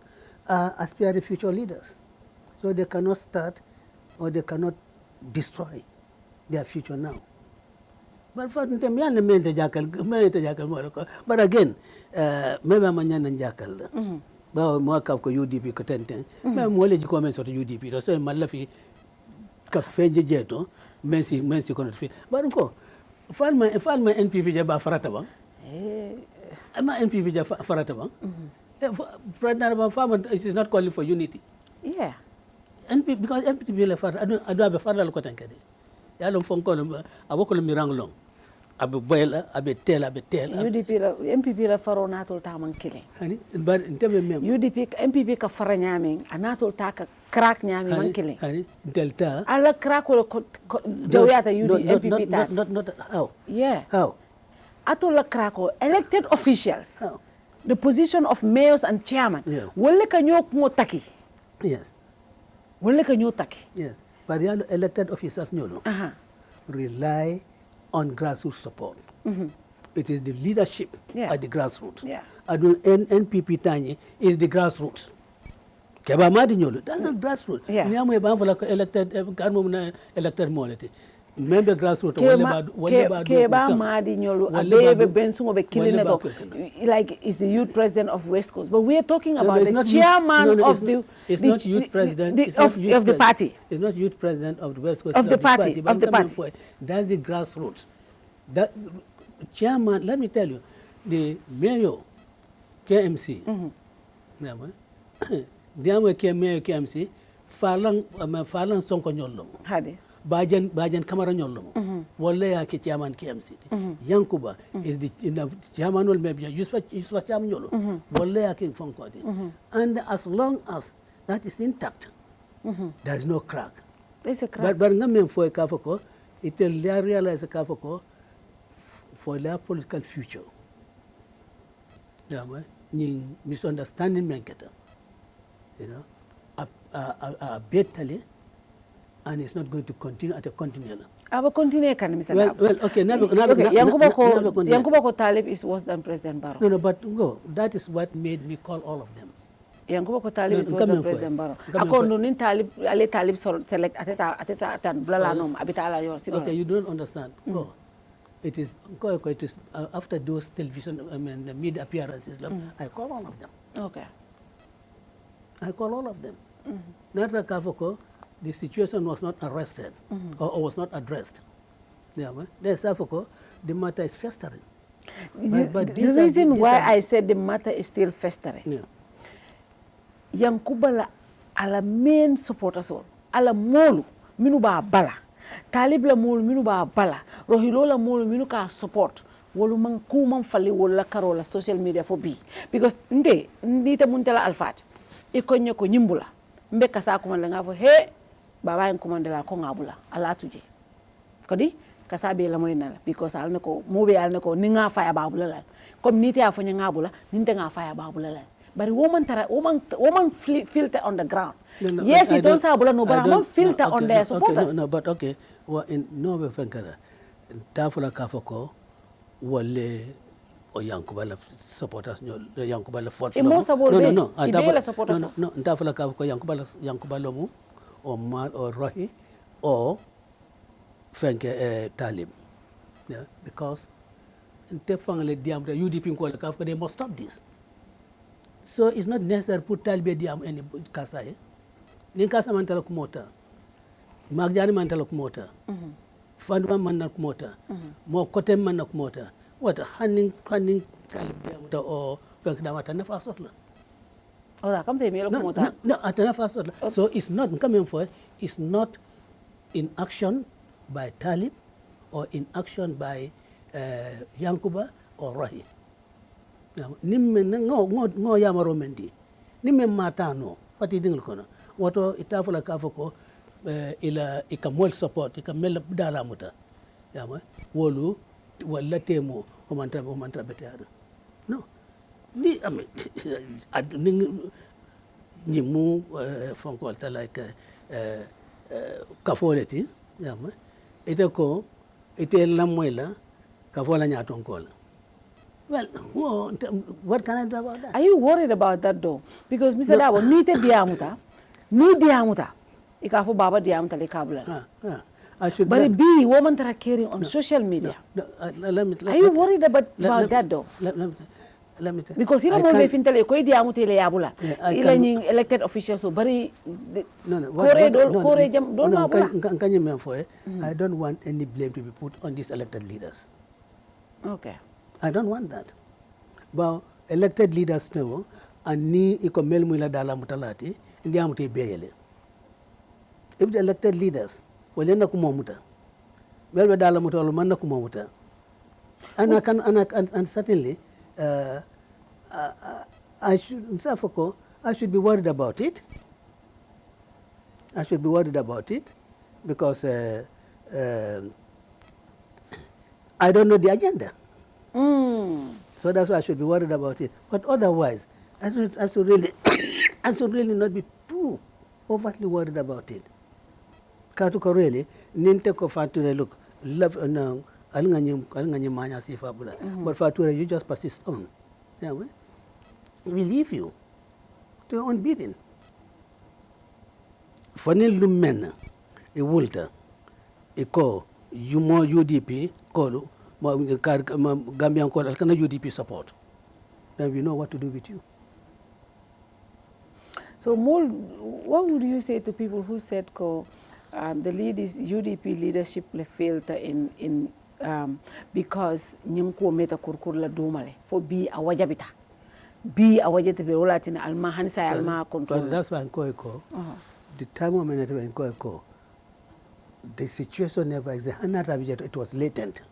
aspire future leaders, so they cannot start or they cannot destroy their future now. But for them, but again, maybe I'm a jackal. But more of UDP content. Maybe more legit comments of UDP. So I'm Malafi cafe jeto, Messi content. But go, if I'm NPP Jabba Farataba, I'm NPP Jabba Farataba. President Farmer is not calling for unity. Yeah. NPP because NPP will I don't have a father look at it. I don't phone call I walk on Mirang abe boyla abe tel UDP la MPP la faro natol taman killing hani bar intebe mem UDP MPP ka fara nyaming anatol taka crack nyami man killing hani delta ala crack wala jawyata MPP that not how atol la crack elected officials how? The position of mayors and chairman wala ka ñok mo taki yes but the elected officers rely on grassroots support. It is the leadership at the grassroots. NPP Tanya is the grassroots. That's a grassroots. Elected molity. Member grassroots. Like is the youth president of West Coast, but we are talking about the chairman of the. It's not youth president of the party. It's not youth president of the West Coast of the party. That's the grassroots. That chairman. Let me tell you, the mayor, KMC. The mayor KMC. Falang sonko nyollo. Hadi. Bajan Kamara nyollo. Wale ya chairman KMC. Yankuba is the chairman will maybe use for chairman nyollo. Wale ya king fonkoti. And as long as that is intact, there is no crack. There's a crack. But ngamen for a kafoko, it will realize a kafoko for their political future. Misunderstanding menketa. Betally, and it's not going to continue at a continual. Aba continue kan Mr. Well, okay. Yankuba ko Talib is worse than President Barrow. No, but go. That is what made me call all of them. Yankuba ko Talib is worse than President Barrow. Ako nunin Talib, ale Talib select ateta tan blalanom abitala yor. Okay, you don't understand. Go. It is after those television, the media appearances. I call all of them. Okay. I call all of them. Natra Kafoko, the situation was not arrested or was not addressed. There's Kafoko, the matter is festering. But the reason why I said the matter is still festering, Yankuba la ala main supporters all, ala molu minu ba bala, Talib la molu minu ba bala, Rohilo la molu minu ka support. Wolu man ku man fali wala karola social media for bi because nde ta muntala alfat ikonyo ko nyimbula mbe kasa ko man nga fo he baba en ko man de la ko ngabula ala tuje kodi kasa be la moy na because al ne ko mo be al ne ko ni nga faya babula la comme ni te afo ngabula ni te nga faya babula la bari woman filter on the ground. Yes, it don't say no, but I'm filter on their supporters. No, but okay. Well, in no be fankara. Tafula kafako wale o yankubala supporters no yankubala fort. No. Idela supporters. No, tafula kafako yankubala mu o mal o rohi o fanke talib. Yeah, because in tefangale diamra UDP ko la kafako they must stop this. So it's not necessary put talbe diam any kasa ni kasa mantala kumota magjani mantala kumota fanduma manna kumota mo kote manna kumota what hanning talbe diam o fek damata na fasotla oda kam te melo kumota no atana fasotla so it's not coming for it's not in action by Talib or in action by Yankuba or Rahi. Nimme ngo yamaro mendi nimme matano pati dingul kono woto itafula kafoko ila ikamol support ikamel dala muta yama wolu wala temo o manta betara no ni am ni mu fonkol ta like kafoleti yama ite ko ite lamoyla kafola nyaton kola. Well, what can I do about that? Are you worried about that though? Because Mr. Darboe, ni diamuta, ikafo baba diamuta le kabula. But it be woman that are carrying on social media. Are you worried about that though? Let me tell you. Because you know more fintele koi diamuta le yabula. Ila elected officials so bari. I don't want any blame to be put on these elected leaders. Okay. I don't want that. But elected leaders know and ni iko melmuila dala mutalati ndi amute beyele. If the elected leaders walenda kumomuta melwe dala mutalo manna kumomuta and certainly I should be worried about it. I should be worried about it because I don't know the agenda. So that's why I should be worried about it. But otherwise, I should really not be too overtly worried about it. Katuko really, ninte ko Fatou look, love no, alinganyim manya si fabula. But Fatou, you just persist on. Yeah, we leave you to your own bidding. Fanil lumena, e wulta, e ko, yumo UDP, kolu, Gambian call Alkana UDP support. Then we know what to do with you. So, what would you say to people who said the UDP leadership failed in because nyunko meta kurkurla domale for be a wajabita, be a wajabita be olatin alma hansa alma control. But that's why in Koeko, the time when in Koeko, the situation never existed. It was latent.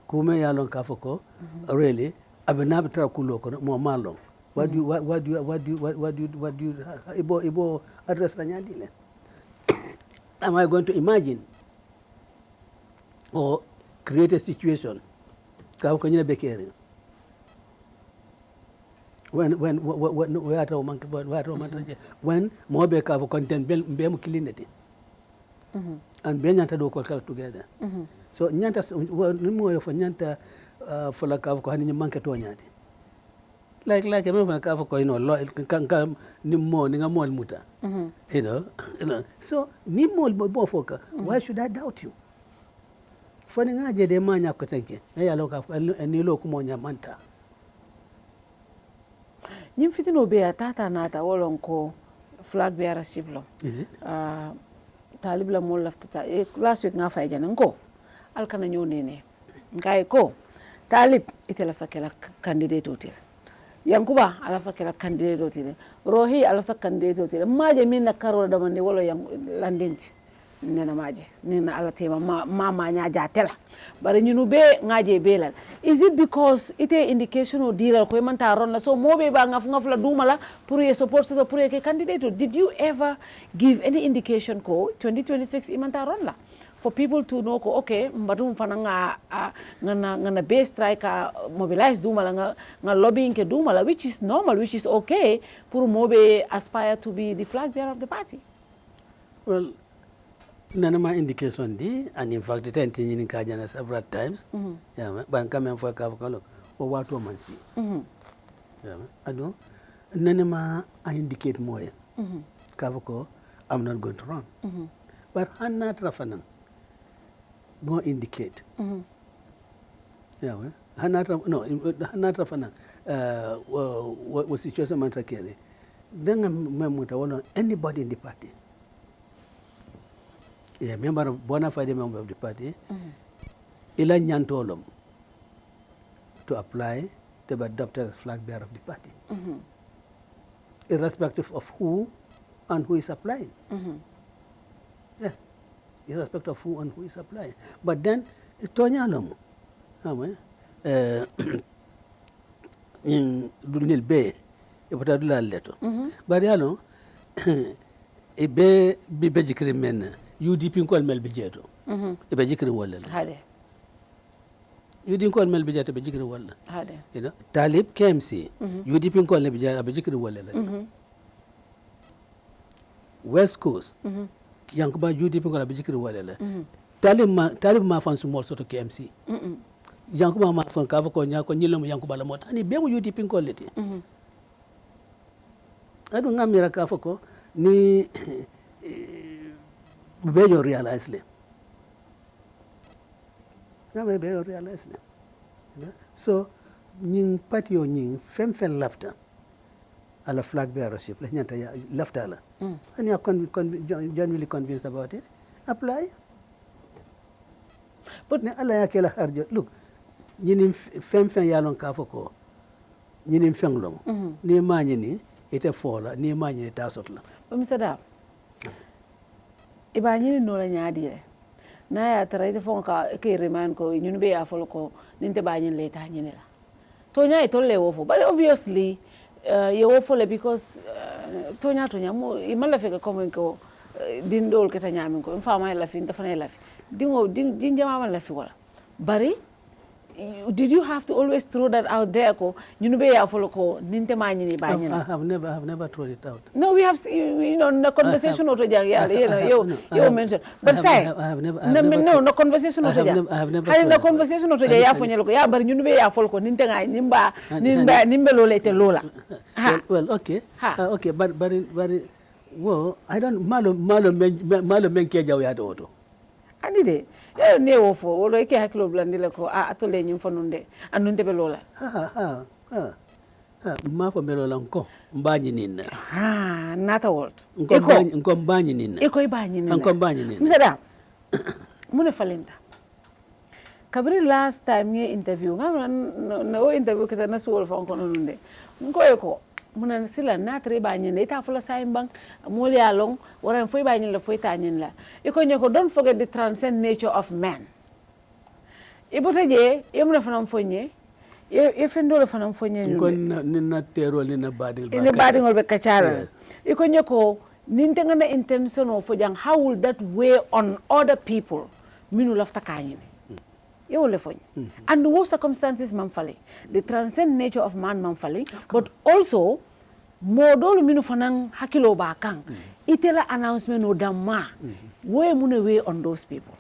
Kume yalon kafoko really abenabitra kuloko mo malong what do you ibo address ranyadile. Am I going to imagine or create a situation kafoko nyine bekere when we are mo be kafoko content be mo cleanity and be nyanta do kala together. So nyanta nimo for nyanta for la kavo ko hani manke to nyati like me for kavo ko lo kan nimo ninga mol muta you know so nimo bo foka why should I doubt you for ninga je de manya ko tanke e ya lo kavo ni lo ko mo nyamanta nyim fitino be atata nata wolon ko flag bearer siblo is it talib la mo laftata last week nga fay janan ko alkana nyonene ngai ko talib itela fakela candidate hotel yankuba ala fakela candidate hotel rohi ala fakela candidate hotel maje minna karo damande wolo yang landinti nena maje nena ala tema mama nya jatela bare ñunu be ngaje belal. Is it because ite indication o dilal ko man ta ron la so mobe ba ngaf la dumala pour ye support so pour ye candidate? Did you ever give any indication ko 2026 iman ta ron la? For people to know ko okay mbadum fana nga base strike mobilize dumala nga lobbying ke dumala, which is normal, which is okay pour mobe aspire to be the flag bearer of the party. Well, nanama indication di, and in fact it enti nyini kajana several times. Yeah, but come for kavakalo or what woman see. Yeah, I know. Nanama I indicate more. Kavako, I'm not going to run. But Hannah Trafanan go indicate. Yeah, Hannah Trafanan was situation mantakere. Then I'm anybody in the party. A member of bona fide member of the party, ila nyantolom to apply to be adopted as flag bearer of the party, irrespective of who and who is applying. Yes, irrespective of who and who is applying. But then, itonyalom, in dunil be, ipotadula leto. But yalo, e be bejikri men. UDP ko mel bijeto e be jikri wala hade UDP ko mel bijeto be jikri wala hade you know Talib KMC UDP ko le bijeto be jikri wala West Coast yankuba UDP ko be jikri wala Talib ma fan su mol soto KMC yankuba ma fan ka ko nya ko nyilo yankuba la mota ni be mo UDP ko leti adu ngamira ka fako ni be you realize le na be you realize le so ñing patio ñing fem lafta ala flag bearership la ñanta lafta la and you are genuinely convinced about it, apply. But ne ala ya kela harjo look ñini fem yalon ka foko ñini fenglom ni ma ñini ite fola ni ma ñini tasot la Mr. Dab iba ñini no la ñaadire na ya tara ite fonka ke remind ko ñunu be ya folo ko ninte ba ñin leta ñini la to ñay to le wo fo but obviously ye wo fo le because to nya mo imala feka comme ko din dol keta ñamin ko fama la fi dafa ne la fi dingo din jama la fi wala bari did you have to always throw that out there ko ñunu be ya folo ko ninte ma ñini ba ñini I have never thrown it out. No, we have you know the conversation auto jang you mentioned but say no conversation auto jang I have never hay na conversation auto jang ya fonyel ko ya bari ñunu be ya folo ko ninte nga nimbe lo lete lola well okay okay but well I don't malo men ke jaw ya do auto andi de ne wo fo wolo ke haklo blandi le ko to le nyum fonunde andunde be lola ma ko melo lan ko mbañi ninna nata wolt ko mbañi ninna e koy bañi ninna ko mbañi ninna misada mune falenta kabri last time ye interview no interview kata na suwol fa ko nonde ko muna sila natre bañi ne ta fula say mbang mol ya long waran foy bañi la foy tañin la e ko ñoko don't forget the transcend nature of man e botaje e muna fanam foñe e fendo le fanam foñe ko na tero le na badil ba ne badingol be kachala e ko ñoko ninte ngana intention of jang how will that weigh on other people minu lafta kañine you will find. And the worst circumstances manfali. The transcend nature of man manfali, but also modol minu fanang hakilo bakang. Itela announcement no damma. Where mune way on those people?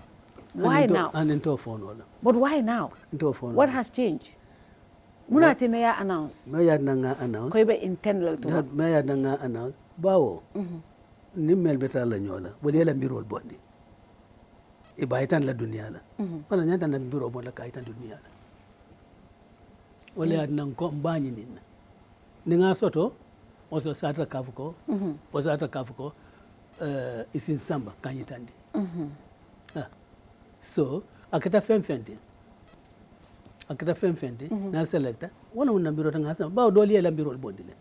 Why now? And into phone. But why now? Into phone. What has changed? Muna tinaya announce. Maya nanga announce. Koibe intendal to. Maya nanga announce. Bawo. Nimmel betala nyola. Wala mbirol bondi. Ibaitan la dunia la wala nyanta na biro mo la kaitan dunia la wala nan ko mbani ninna ninga soto o so satra kafuko o satra kafuko isin samba kanyitandi so akata femfende na selecta wona wona biro tanga samba bawo doli la biro bondile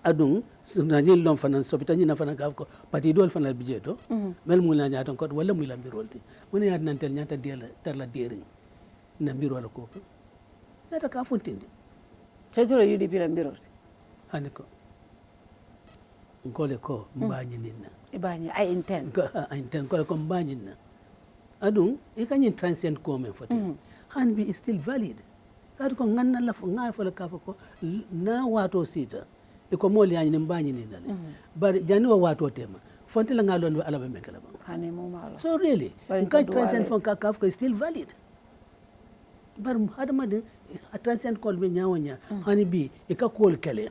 adung suna ni lom fanan sopita ni na fanan ka ko pati dol fanal bijeto mel mu la nyaata ko wala mu la mbirolti mu ne yaat nan tel nyaata dela terla dering na mbirola ko nyaata ka fontinde cedro UDP la mbirolti hani ko ngole ko mbañi ninna ibani I intend ko mbañi na adung e kanyin transcend ko men foti han bi is still valid adu ko nganna la ngaa fa la ka ko na wato sita e ko mol yaani ne mbañi ni nale bari jani wa wato tema fonte la ngalon wa alaba men kala hani mo malo so really kan transcend fon ka ko is still valid bar hadama de a transcend ko be nyaawonya hani bi e ka ko kale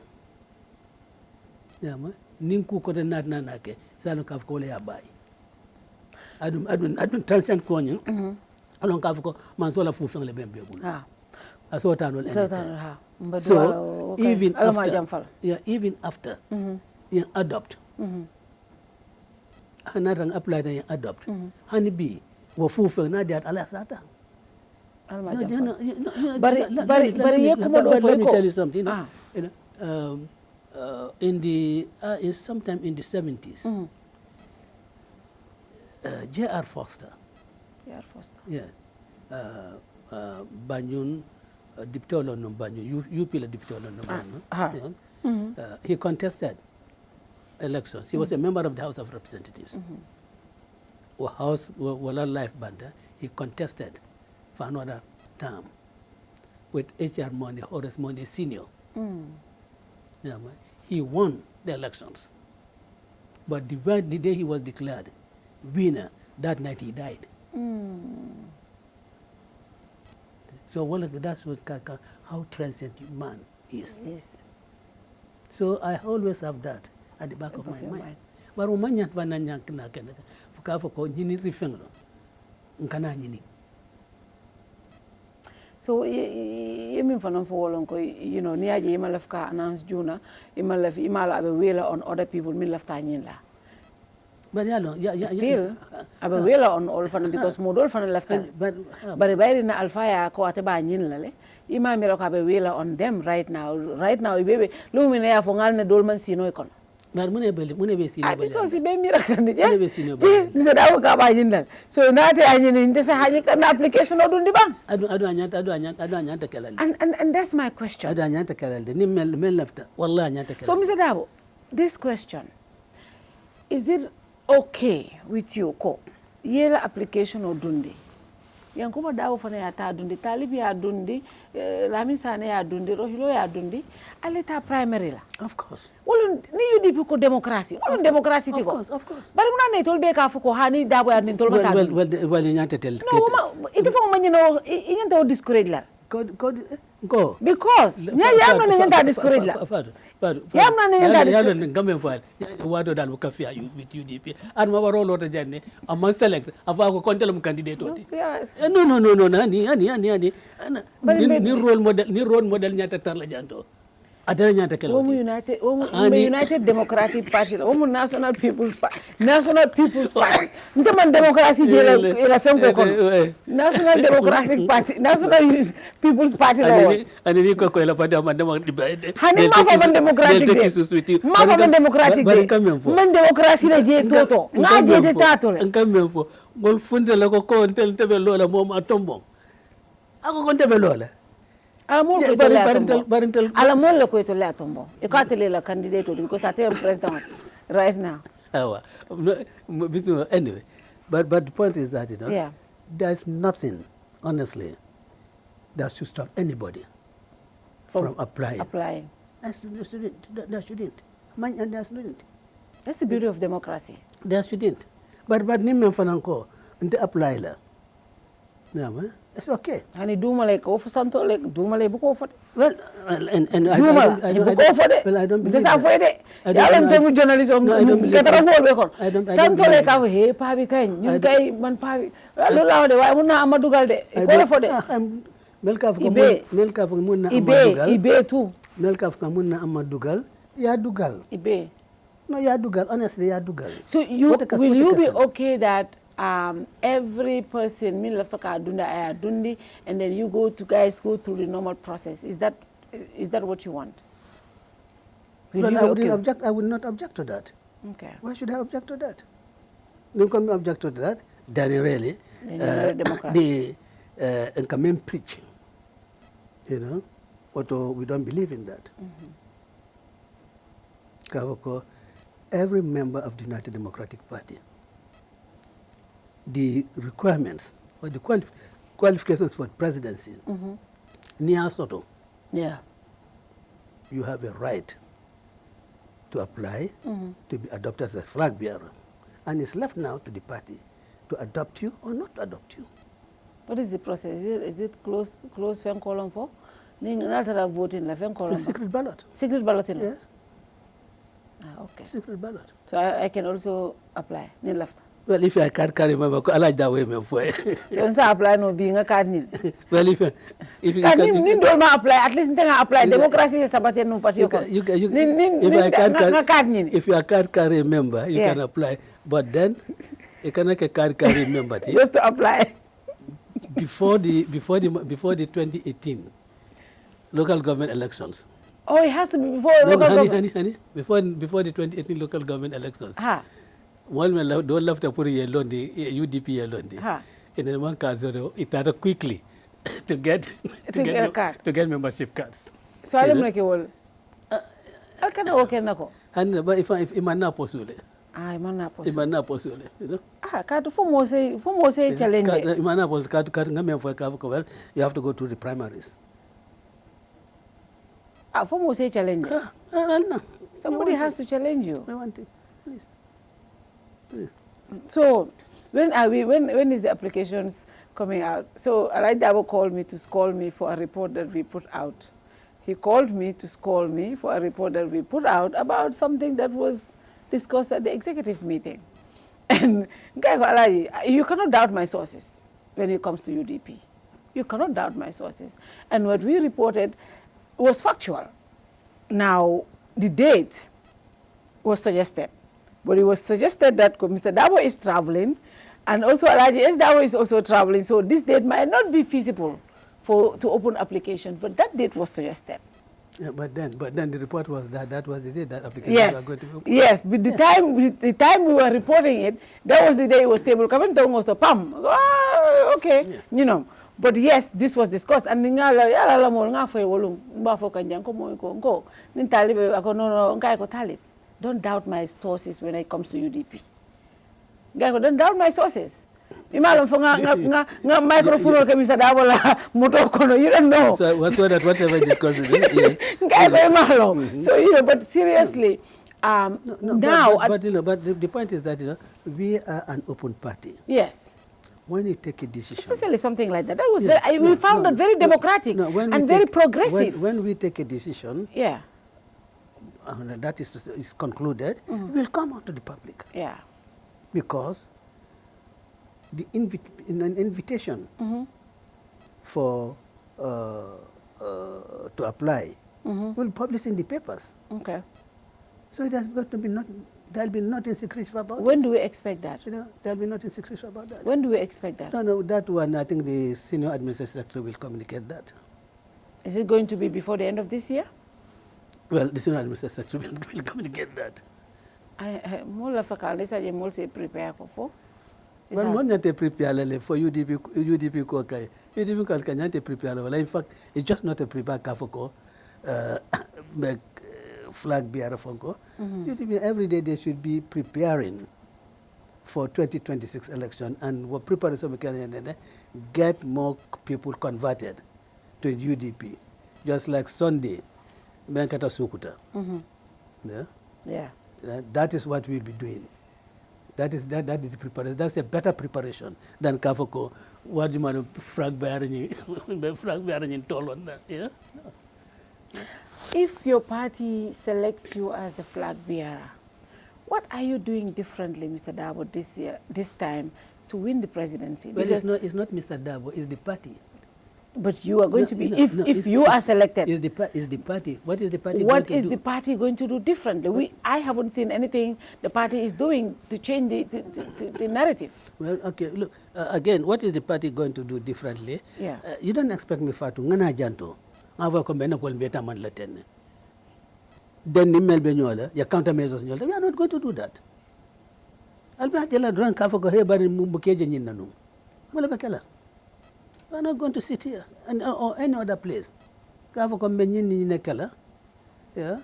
yama nin ku ko de nat nanake salo ka ko le ya bay adum transcend ko nyi alon ka ko man so la fu fen le ben be bul asotanol so even after even after you adopt another apply the adopt hani bi wo fufa na diat ala sata bari yekumo do let me tell you something in the sometime in the 70s J.R. Foster yeah Banjul député no Banjul UP la député no Banjul he contested elections. He was a member of the House of Representatives. House wala life banda. He contested for another term with H.R. Monday, Horace Monday Senior. He won the elections, but the day he was declared winner, that night he died. So that's what how transcendent man is. Yes. So I always have that at the back of my mind. But when you have a young knacken, you need refenglo. So you mean for you know, near you left car announce Juna, left email on other people, me left Tanila. But still, I will wheel on all fun because Modol fan left. But by in Alfaya, Coataba Yinlale, Ima Miraka be wheel on them right now, baby. Lumina for Alna Dolman Sinoicon. But because he made miracle. He said, I will come by Yinland. So now I in this application or do and that's my question. So, Mr. Darboe, this question is it okay with you ko yela application o dundi yankuba dawo fana ya ta dundi talibi ya dundi Lamin Sane ya dundi Rohilo ya dundi aleta primary la of course wolu ni UDP ko democracy wolu democracy ti ko of course bari muna ne tol be ka fuko hani Darboe ya tol mata well nyante tel no ite fo manyino ingento discourage la go because nya yamna ne nganta discourage la yamna ne nganta discourage ngamen fal wado dal ko kafia with UDP an ma waro lota janne amman select ava ko kontelum candidate oti no ani ni role model nyata tar la janto adana nyata kala United Democratic Party National People's Party nteman democracy je la fem ko National Democratic Party National People's Party ani ni ko la party amande ma dibaide hani ma fa democratic man democracy la je toto nga je tato le ngam fo gol funde la ko tel tebe lola mom atombo ako kon tebe lola Alamol ko to le atombo e ka tele la candidate because I tell president right now anyway but the point is that there's nothing honestly that should stop anybody from applying. There shouldn't. That's the beauty of democracy. There shouldn't. But nimen fananko nte apply la. Yeah, man. It's okay. Hani duma like ofu santo like duma like buko for. Well, and duma buko for it. Well, I don't believe this that. Yalan temu journalism ketara ngol be kon. Santo like ka he pabi kay ñu kay man pabi. Lo law de way muna amadugal de. Ko for de. Melkaf ko munna amadugal. Ibe too. Melkaf ko munna amadugal. Ya dugal. Ibe. No, ya dugal. Honestly, ya dugal. So will you be okay that every person min lafta ka dunda aya dundi and then you guys go through the normal process? Is that what you want? Well, I wouldn't object. I would not object to that. Okay. Why should I object to that? No come object to that. Then really, the incumbent preaching, you know, although we don't believe in that. Every member of the United Democratic Party, the requirements or the qualifications for presidency, near Soto, Yeah. you have a right to apply to be adopted as a flag bearer. And it's left now to the party to adopt you or not to adopt you. What is the process? Is it close fan column for? Not voting la fan column. It's secret ballot. Secret ballot. Yes. Ah, okay. Secret ballot. So I can also apply. Ni left. Well, if I can't carry my I like that way, my boy. So once I apply, no being a card nil. Well, if you Card nil don't apply. At least then I apply. Democracy is about no party. If you can't carry a member, you can apply. But then you cannot carry a member. Just to apply. Before the 2018 local government elections. Oh, it has to be before local government. Honey. Before the 2018 local government elections. Ha. One man don't left to put a loan, the UDP alone. In the one card, it had quickly to get membership cards. So I make it all. I can okay nako. And but if I'm not possible. I'm not possible. If I'm not possible, you know. Card for more say challenge. If I'm not possible, card you have to go through the primaries. For more say challenge. No. Somebody has to challenge you. I want it, please. So, when is the applications coming out? So, Alai Darboe called me to scold me for a report that we put out. He called me to scold me for a report that we put out about something that was discussed at the executive meeting. And you cannot doubt my sources when it comes to UDP. You cannot doubt my sources. And what we reported was factual. Now, the date was suggested. But it was suggested that Mr. Darboe is traveling, and also Alhaji S. Darboe is also traveling, so this date might not be feasible to open application, but that date was suggested. Yeah, but then the report was that was the day that application was going to be open. Yes, but the time we were reporting it, that was the day it was tabled. Coming to almost a pam. Okay, yeah. You know. But yes, this was discussed, and don't doubt my sources when it comes to UDP. Don't doubt my sources. You don't know. So that whatever discusses So, you know, but seriously, now... But the point is that, you know, we are an open party. Yes. When you take a decision... Especially something like that. That was we found that very democratic and very progressive. When we take a decision... Yeah. That is concluded, it will come out to the public. Yeah. Because the an invitation for to apply will publish in the papers. Okay. So there's going to be there'll be nothing secretive about it. When do we expect that? You know, there'll be nothing secretive about that. When do we expect that? No, that one, I think the senior administrative secretary will communicate that. Is it going to be before the end of this year? Well, the senior administrative secretary will communicate that. More of a calendar, more say prepare for. Well, more than prepare for UDP Kokai. UDP can prepare. In fact, it's just not a prepare for flag bearer fonko. UDP every day they should be preparing for 2026 election, and we're preparing some get more people converted to UDP, just like Sunday. Benkata Sukuta. Yeah. That is what we'll be doing. That is the preparation. That's a better preparation than Kafoko. What do you want to flag bearing in Tolon? Yeah. If your party selects you as the flag bearer, what are you doing differently, Mr. Darboe, this time to win the presidency? Well, it's not Mr. Darboe, it's the party. But you are going to be, if you are selected. Is the party. What is the party what going to is do? the party going to do differently? I haven't seen anything the party is doing to change the narrative. Well, okay, look, again, what is the party going to do differently? Yeah. You don't expect me Fatou, ngana janto. The then ni mel be ñola ya countermeasures ñola we are not going to do that alba jela dran ka fa ko he bari mu keje ñin nanu wala be kala we are not going to sit here or any other place ka fa ko be ñin ni nekala ya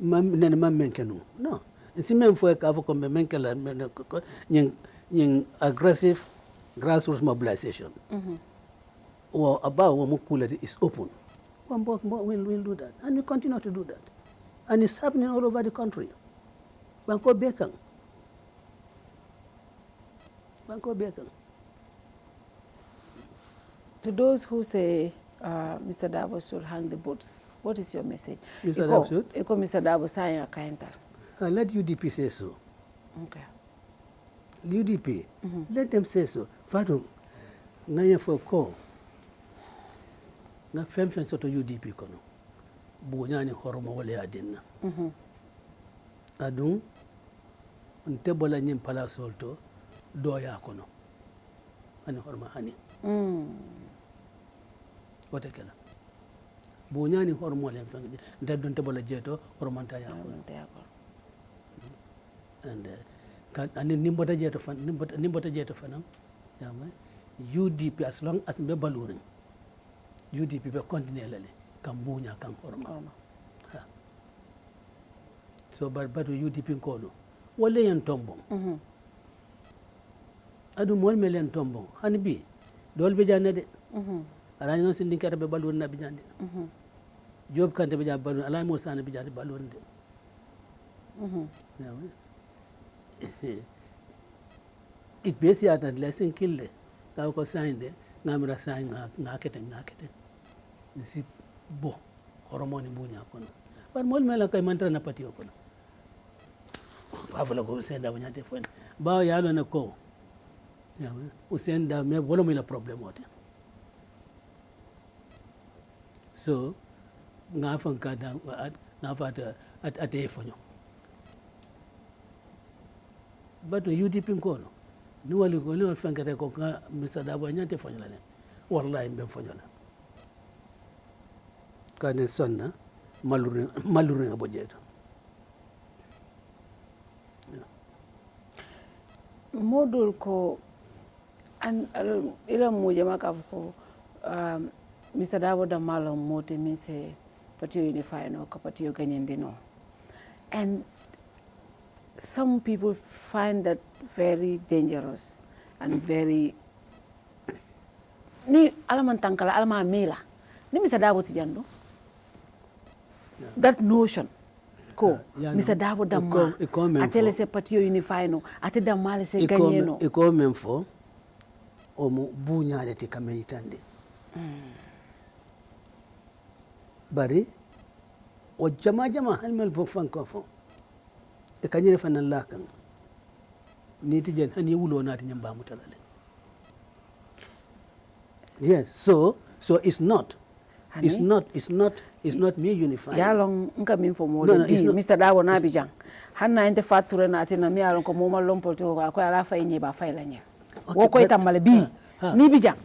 mam nen mam men kenu no si même fois ka fa ko be men kala ñin aggressive grassroots mobilization or about what is open. We'll do that. And we continue to do that. And it's happening all over the country. Banko Bekang. To those who say Mr. Darboe should hang the boots, what is your message? Mr. Darboe should? Eko Mr. Darboe sayang akaintal. Let UDP say so. Okay. UDP, let them say so. Fatou, ngaya for call. Na fem soto UDP kono. Bunyani horomo wale adinna. Adun nte bola nyim pala solto doya kono. Ani horma hani. Wote kala. Bunyani horomo wale mfangi. Nte nte bola jeto horomanta ya kono. And ani nimbota jeto fanam. Yama UDP as long as be baluring. UDP be continue lale kambunya kan horma. So barbatu UDP kono wala yan tombo adu mol melen tombo hani bi dol be janne de ala non sin dinkata be balwon na be jande job kante be jande balwon ala mo sana be jande balwon de it besi atan lesson kille ka ko sainde ngamra sain ngakete si bo hormone bunya kono par mol mela kay mantra na patio kono afala ko senda bunyate fon ba yalo na ko ya usenda me wala mi la problème ote so nga fan ka da na fata ate fonyo bato UDP kono ni wali ko ni fan ka ko ka Mr. Darboe nyante fonyo la ne wallahi mbem fonyo la kane sonna malure abo jeeto modul ko an ila moja makafko Mr. Darboe da malo mote mise patio unify no kapatio ganyende no, and some people find that very dangerous and very ni alaman tankala alama mela ni Mr. Darboe tijando that notion ko Mr. Darboe damma atele se patio unify no ate damma se gagné no iko même fo o mo buñaade te kamayitande bari o jama halmel fo fanko fo e kanyere fanan lakan ni tijen hani wulo naati nyamba mutalale yes so it's not me unifying. Yalong nka min fo mo Mr. Darboe na Abidjan. Hanna inte fature na atina mi alon ko mo malon polto ko ala fay ni ba fay la ñe. Wo koy tamale bi ni Bidjan.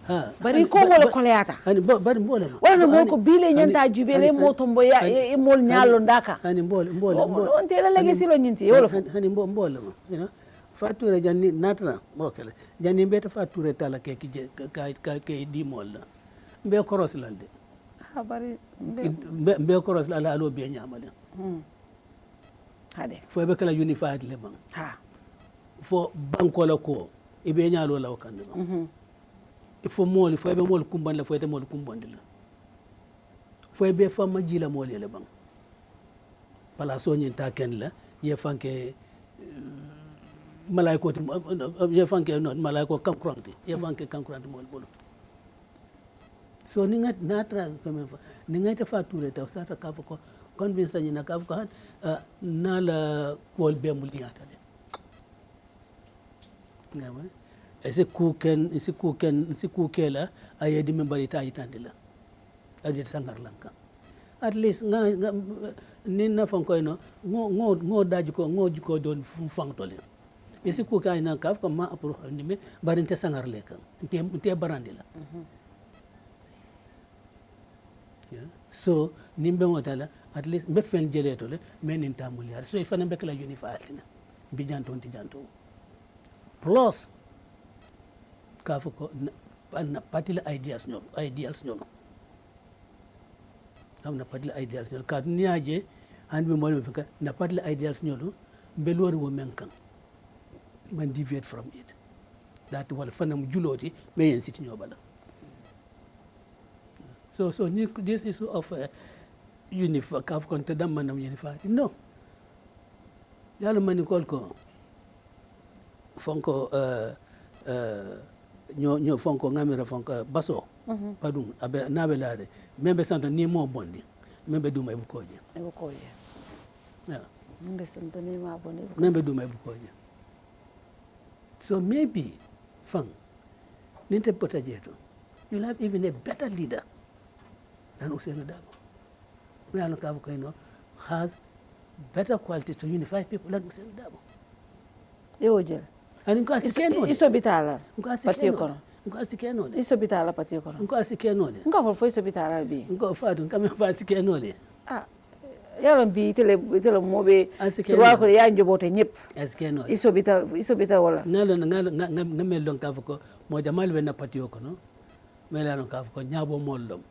Bari ko mo le koleata. Hani bari mbole. Wala mo ko bile ñanta jubele mo tombo ya e mol ñalo ndaka. Hani mbole. On te la legacy lo ñinti wala fo. Hani mbole mo, you know. Fature janni natra bokele. Janni mbeta fature tala ke ke di mol la. Mbe koros lalde. Habari mbe koros la alo be nyamale hade fo be kala unified le bang ha fo banko la ko e be nyalo la wakande il faut mol fo be mol kumban la fo te mol kumbande la fo be fama jila mol le bang pala so nyin ta ken la ye fanke malaiko ye fanke non malaiko kankuranti ye fanke kankuranti mol bolo so ninga natra comme ninga ta fature ta sata ka ko convince ni na ka ko na la kol be muliata de ngama ese kukela ayedi membari ta itandila adi sangar lanka at least nga ninna fanko no ngo daji ko don fangtole ese kuka ina ka ko ma apro ni me barinte sangar leka te barandila so nimbe motala at least mbe fen jele to le men in tamul yar so ifana be kala unify atina bi janto ti janto plus ka ko na patila ideas ñol am na patila ideas ñol ka niaje han bi mo le fika na patila ideas ñol be lori wo men kan man deviate from it that wal fanam juloti me yen siti ñobala so this is of unify kaf kon te dam manam unify no yalla mani kolko fonko ño fonko ngamira fonko baso padum abe nabe laade membe santo ni mo bondi membe duma e bukoje yeah membe santo ni ma bondi membe duma e bukoje so maybe fang ninte potajeto you'll have even a better leader than Ousainu Darboe. We are not has better qualities to unify people than Ousainu Darboe. Eojel. And nko asikeno. Isobitala. Pati kono. Nko asikeno. Isobitala pati kono. Nko asikeno. Nko fo isobitala bi. Nko fadu kama fa asikeno le. Ah. Yalo bi tele mobe surwa ko ya njobote ñep. Asikeno. Isobita wala. Ngamel don ka ko mo jamal be na pati kono. Mela don ka ko nyabo mollom.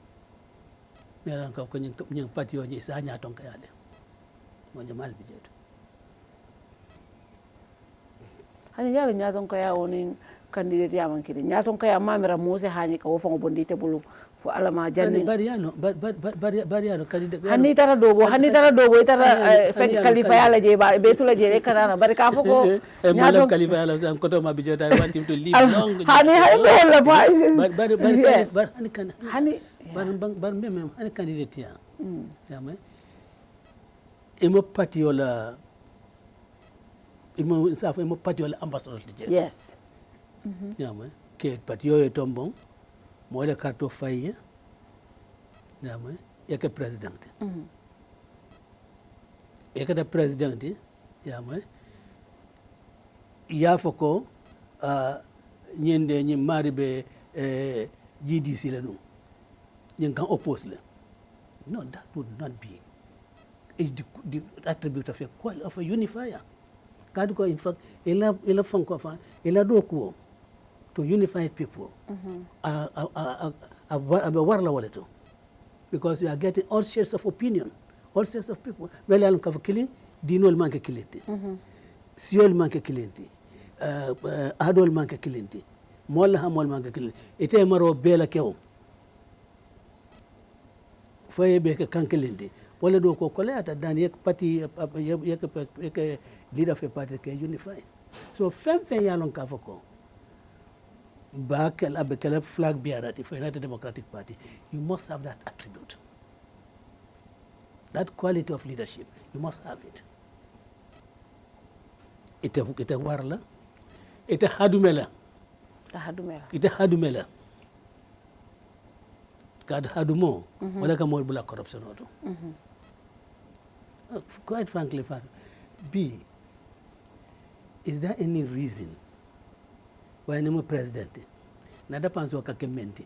Mela ka ko ñing pati o ñi sa ñaton ka yade. Mo jamal bi jeto. Hani yala ñaton ko ya woni candidate ya mankide ñaton ko ya mamira mose hani ka wo fango bondi te bulu fo alama janni bari yalo candidate hani tara dobo tara fek khalifa yala je ba be tula je kanana bari ka foko ñaton khalifa yala am ko to ma bi jota wanti to live long hani be la ba bari hani kan hani bar meme hani candidate ya yama imo parti wala imo safa imo parti wala ambassadeur je yes yama ke parti yo tombon mo le carte faye yama yake president yake da president yama ya foko ñende ñi mari be GDC la nu ñen kan oppose le no that would not be the attribute of a unifier. God go in fact ila fonko fa ila do ko to unify people warla waleto because we are getting all shades of opinion, all shades of people. Well alam ka killing dinol manke kilenti siol manke kilenti adol manke kilenti mol ha mol manke kilenti ite maro bela kew faye be ka kankilenti wala do ko kolata dan yek parti yek leader of a party ke unify so fem yalon ka fako bakel abekele flag bearati for United Democratic Party you must have that attribute, that quality of leadership, you must have it. Ite warla ite hadumela kad hadumo wala ka mo bula corruption oto quite frankly B, is there any reason why no president nada panso ka kementi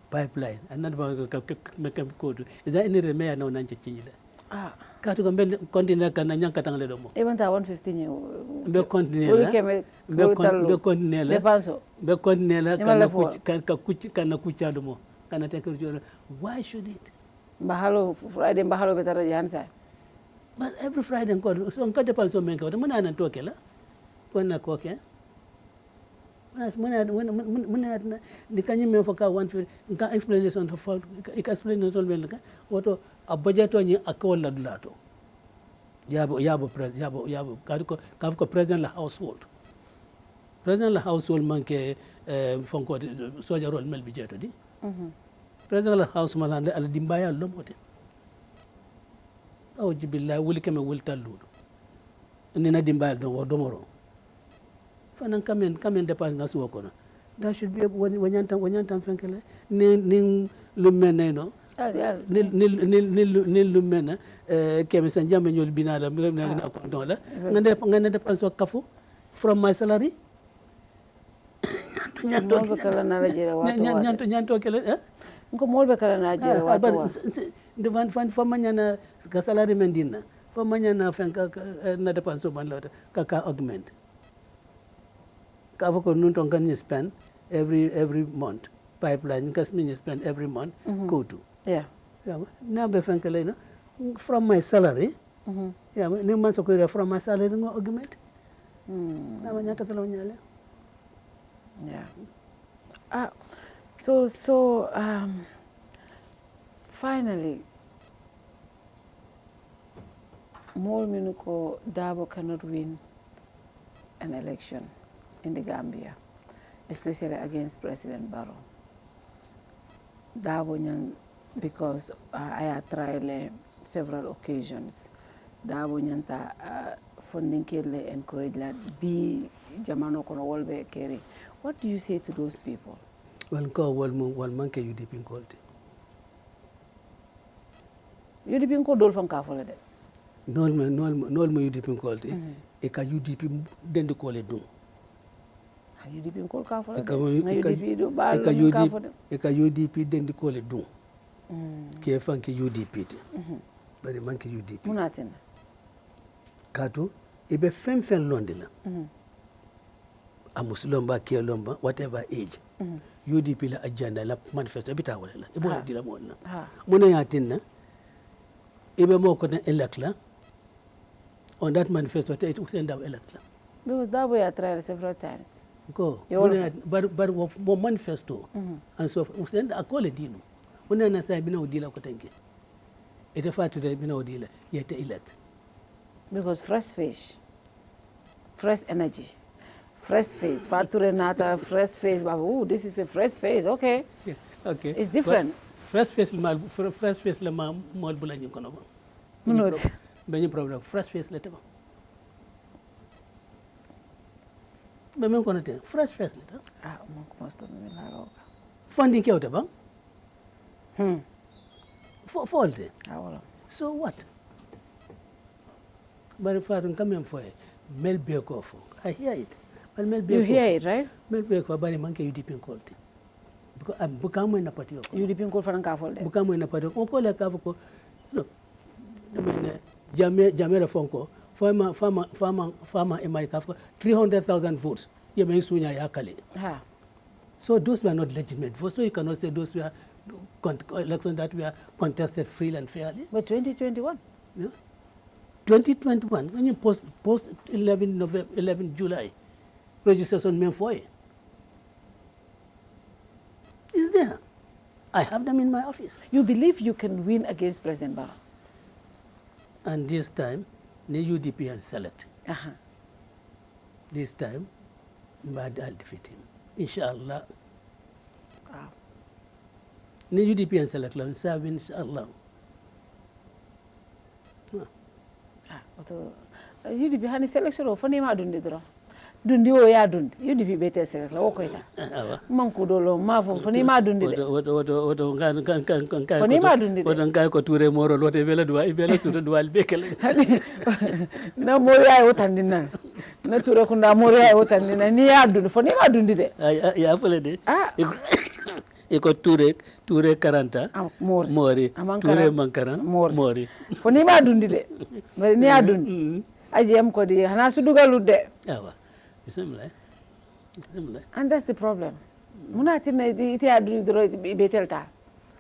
pipeline another ka code is there any remedy na nanche chinyila ka to gambe continue kana nyanka tangle do mo even ta 150 ni be continue la panso be continue la kana kucha do mo kana take why should it bahalo Friday bahalo betara jansa but every Friday ko so ngade panso men ka mo na nan to kela kona ko ke muna dikanyi me foka 150 nka explanation to fall explanation ben ka woto a budget ni akola dulato yabo president la household manke fonko soja role mel budget di president la house malande ala dimbaya lomote aw jibillahi wuli keme wultalludo ni na dimbaya do domoro fanan kamen dépense na suwo kono that should be wanyantam fenkele ni lumene no ni lumene kemi san jambe nyol binala na ko la ngane dépense ko kafu from my salary nyanto kala na la jere wato nyanto kala Ko molbe kala na jere wato. De van famanya ka salary mendina. Famanya na fenka na depanso ban lota ka augment. Ka ko nun ton kan you spend every month. Pipeline kas min you spend every month go to. Yeah. Na be fenka lay no from my salary. Yeah, ni man so ko from my salary ngo augment. Na ma nyata kala nyale. Yeah. So finally, Mol Minuko Darboe cannot win an election in the Gambia, especially against President Barrow. Darboe Nyang, because I have tried several occasions. Darboe Nyanta funding kele encourage la bi jamano kono wolbe keri. What do you say to those people? Well, ko wal manke UDP kolti. UDP ko dol fan ka fole de. Nol mo UDP kolti. E ka UDP dendi kole dum. UDP ko ka fole de. UDP do bal ka fole. E ka UDP dendi kole dum. Ke fan ke UDP te. Bari manke UDP. Munatin. Kato e be fen londila. Amuslomba ke lomba whatever age. UDP la agenda la manifesto bita wala la ibo dila mo la mona yatinna ibe mo ko elect la on that manifesto it will send out elect la because Darboe ya tried several times go but mo manifesto and so send a call dino mona na sai bina odila ko tanke ite fatu de bina odila yete elect because fresh fish, fresh energy, fresh face. Fatou Renata, fresh face. Oh, this is a fresh face. Okay. Yeah, okay. It's different. Fresh face le ma mol bula ñu kono ba. No. Benny problem. Fresh face le taba. Be men kono te fresh face le ta. Ah, most of them la roga. Funding ke ota ba? Fault. Ah, wala. So what? But if I don't come in for it, Mel Bekoff, I hear it. But Mel Bekoff, You hear it, right? Mel Bekoff, but I'm UDP quality. Because I'm Bukamo in a party. UDP call for an careful. Bukamo in a party. Oko la Kavako. Look, I mean, Jamera Fonko, farmer in my Kafka, 300,000 votes. You may soon Yakali. So those were not legitimate votes. So you cannot say those were elections that were contested freely and fairly. But 2021? Yeah. 2021, when you post 11 July, registration men for it. Is there. I have them in my office. You believe you can win against President Barrow? And this time, the UDP and select. This time, but I'll defeat him. Inshallah. Wow. The UDP and select, inshallah. UDP hani selection o fani ma dundi dro dundi o ya dundi UDP bete select la woko ita man ko dolo ma fo fani ma dundi de woto kan fani ma dundi de woto kan ko touré moro lote bela duwa bela sudo duwal bekel na mori ay wotandi nan na touré ko nda mori ay wotandi nan ni ya dundi fani ma dundi de ya fele de iko touré 40 mori touré mankara mori fani ma dundi de bari ni ya dundi ajem ko di hana su dugalu de awa bismillah and that's the problem muna tinna iti adu dro betelta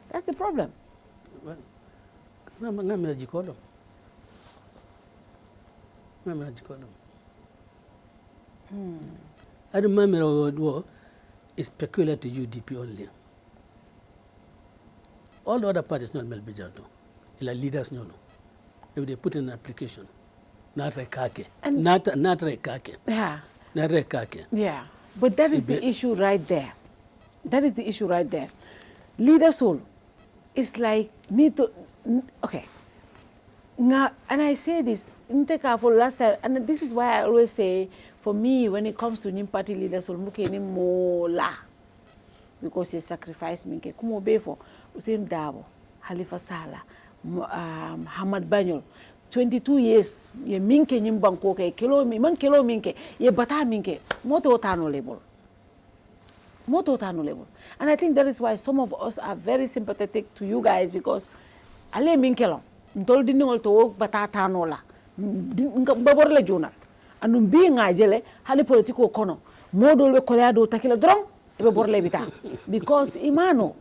that's the problem ngamira jikodo adu mamira wo is peculiar to UDP only. All the other parties not melbijanto ila leaders no if they put in an application not rekake not rekake yeah not rekake yeah but that is the issue right there. That is the issue right there. Leader soul is like need to okay now, and I say this for last time, and this is why I always say for me when it comes to Nim party leader soul muke ni mola because he sacrificed me kumo before Ousainu Darboe, Halifa Sallah, Hamad Banyol 22 years ye minke nyimbanko ke kilo minke ye bata minke moto tano label moto tanu level. And I think that is why some of us are very sympathetic to you guys, because ale minkelo ntol dinol to batata nola babor la journal anu bi ngajele hali politiko kono modol be koleado takila drong be borle bita because imano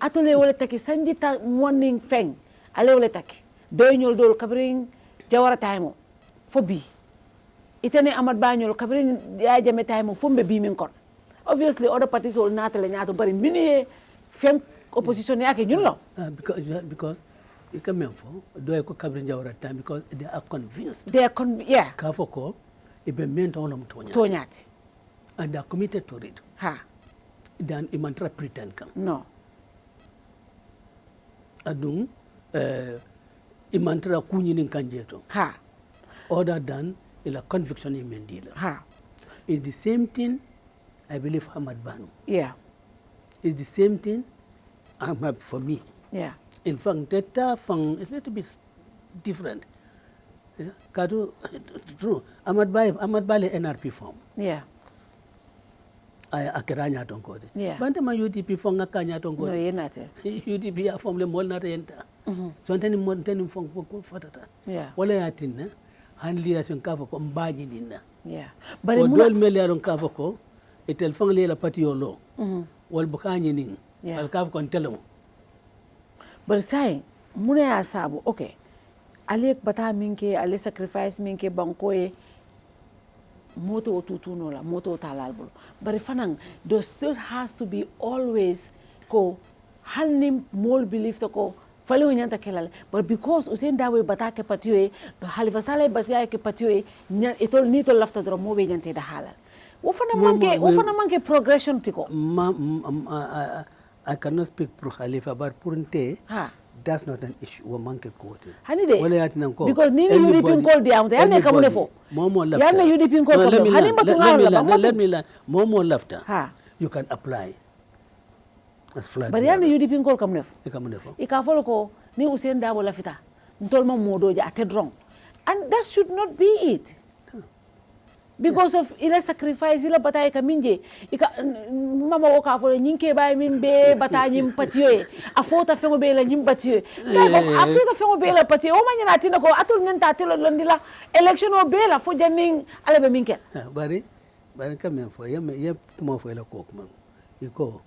atole wala taki sanjita morning feng ale wala taki doyñol dol kabring jawara taymo fo bi itene amad bañol kabring ya jame taymo fo be bi min kon. Obviously other parties will not tell ñaato bari mini fem opposition yake ñun lo because you come in for do ko kabrin jawara time because they are convinced yeah ka foko e be mento on toñati and they are committed to it ha dan imantra pretend kam no adung imantra kunyinin kanjeto ha other than ila conviction in mendila ha it's the same thing I believe Hamad Banu. Yeah. It's the same thing for me. Yeah. In fact, that fang is a little bit different. Yeah. Kadu, true. Ahmad Bale NRP form. Yeah. I akiranya tonkode. Yeah. Bante ma UDP form ngakanya tonkode. No, you're not. UDP ya form le mol na enta. So nteni mon nteni form ko fatata. Yeah. Wala yatinna han leadership ka ko mbaji dinna. Yeah. But dol mele yaron ka ko etel fang le la pati yolo. Wal bukanye ning. Yeah. Wal ka ko ntelo. But say mune ya sabu okay. Ale bata minke ale sacrifice minke bankoe moto tutuno la moto talalbolo. But fanang there still has to be always ko hanim mol belief to ko falo nyanta kelale. But because Ousainu Darboe bata ke patiwe do halifa sale bata ke patiwe itol ni to lafta dro mo be nyante da halal. Wofana manke progression tiko. I cannot speak pro Khalifa, but purinte that's not an issue. Womanke quote. Because Nini UDP called the amount. Yanne kamune fo. Yanne UDP called kamune. Hani matungala. Let me learn. Momo laughter. You can apply. That's flat. But yanne UDP called kamune fo. Kamune fo. Ika follow ko ni Ousainu Darboe lafita. Ntolma modo ja atedrong. And that should not be it. Because of ila sacrifice ila batay kaminje ika mama woka fo nyinke bay min be bata nyim patiyo afota fengo be la nyim patiyo afota fengo be la patiyo o manyana tina ko atul nganta telo londila election o be la fo janning ala be minke bari kam fo yem mo fo la ko man iko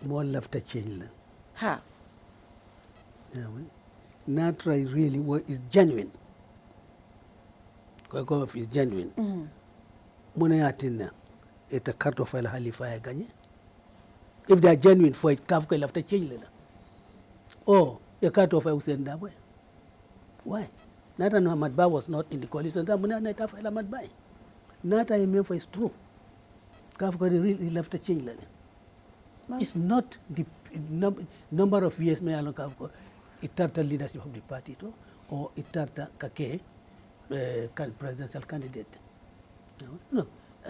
mo lafta change la ha not try really what is genuine. If it's genuine, it's a card of Halifa Ganye. If they are genuine for it, Kafka will have to change it. Oh, a card of Ousainu Darboe. Why? Nata Ahmad Ba was not in the coalition. Ahmad Ba. Nata MF is true. Kafka really left to change it. It's not the number of years may allow Kafka. It's the leadership of the party too, or it's the Kake. Presidential candidate. No,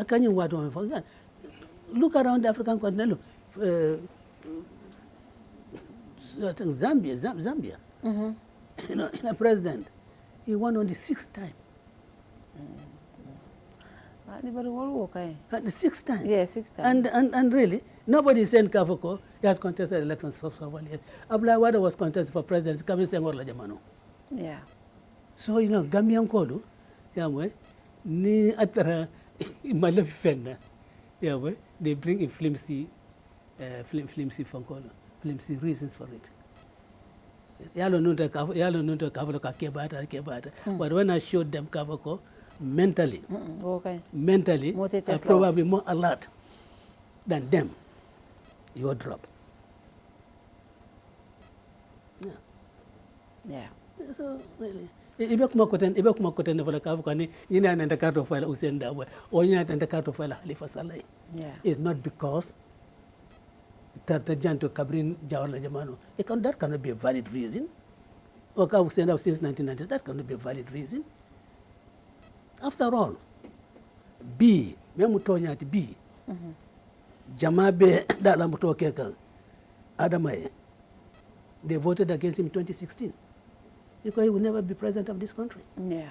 can you what look around the African continent? Zambia. You know, in a president, he won on the 6th time. The 6th time. Yeah, 6th time. And really, nobody sent Kafoko. He has contested elections so several years. Abla Wada was contested for presidency. Yeah. So, you know, Gambian Kodu, ni atara malafi fenda, they bring in flimsy flimsy reasons for it. Yalo nunta kebata. But when I showed them Kavako, mentally, I'm probably more alert than them. Your drop. Yeah. So really, ibe kuma koten never kavu kani yina nenda karto file Ousainu Darboe or yina nenda karto file Halifa Saleh. Yeah. It's not because Janto Kabrin Jawala Jamano. That cannot be a valid reason. Or Kavu send out since 1990. That cannot be a valid reason. After all, B, Memutonya B, Jamabe Dalamuto Kekan, Adamaye, they voted against him in 2016. Because he will never be president of this country. Yeah.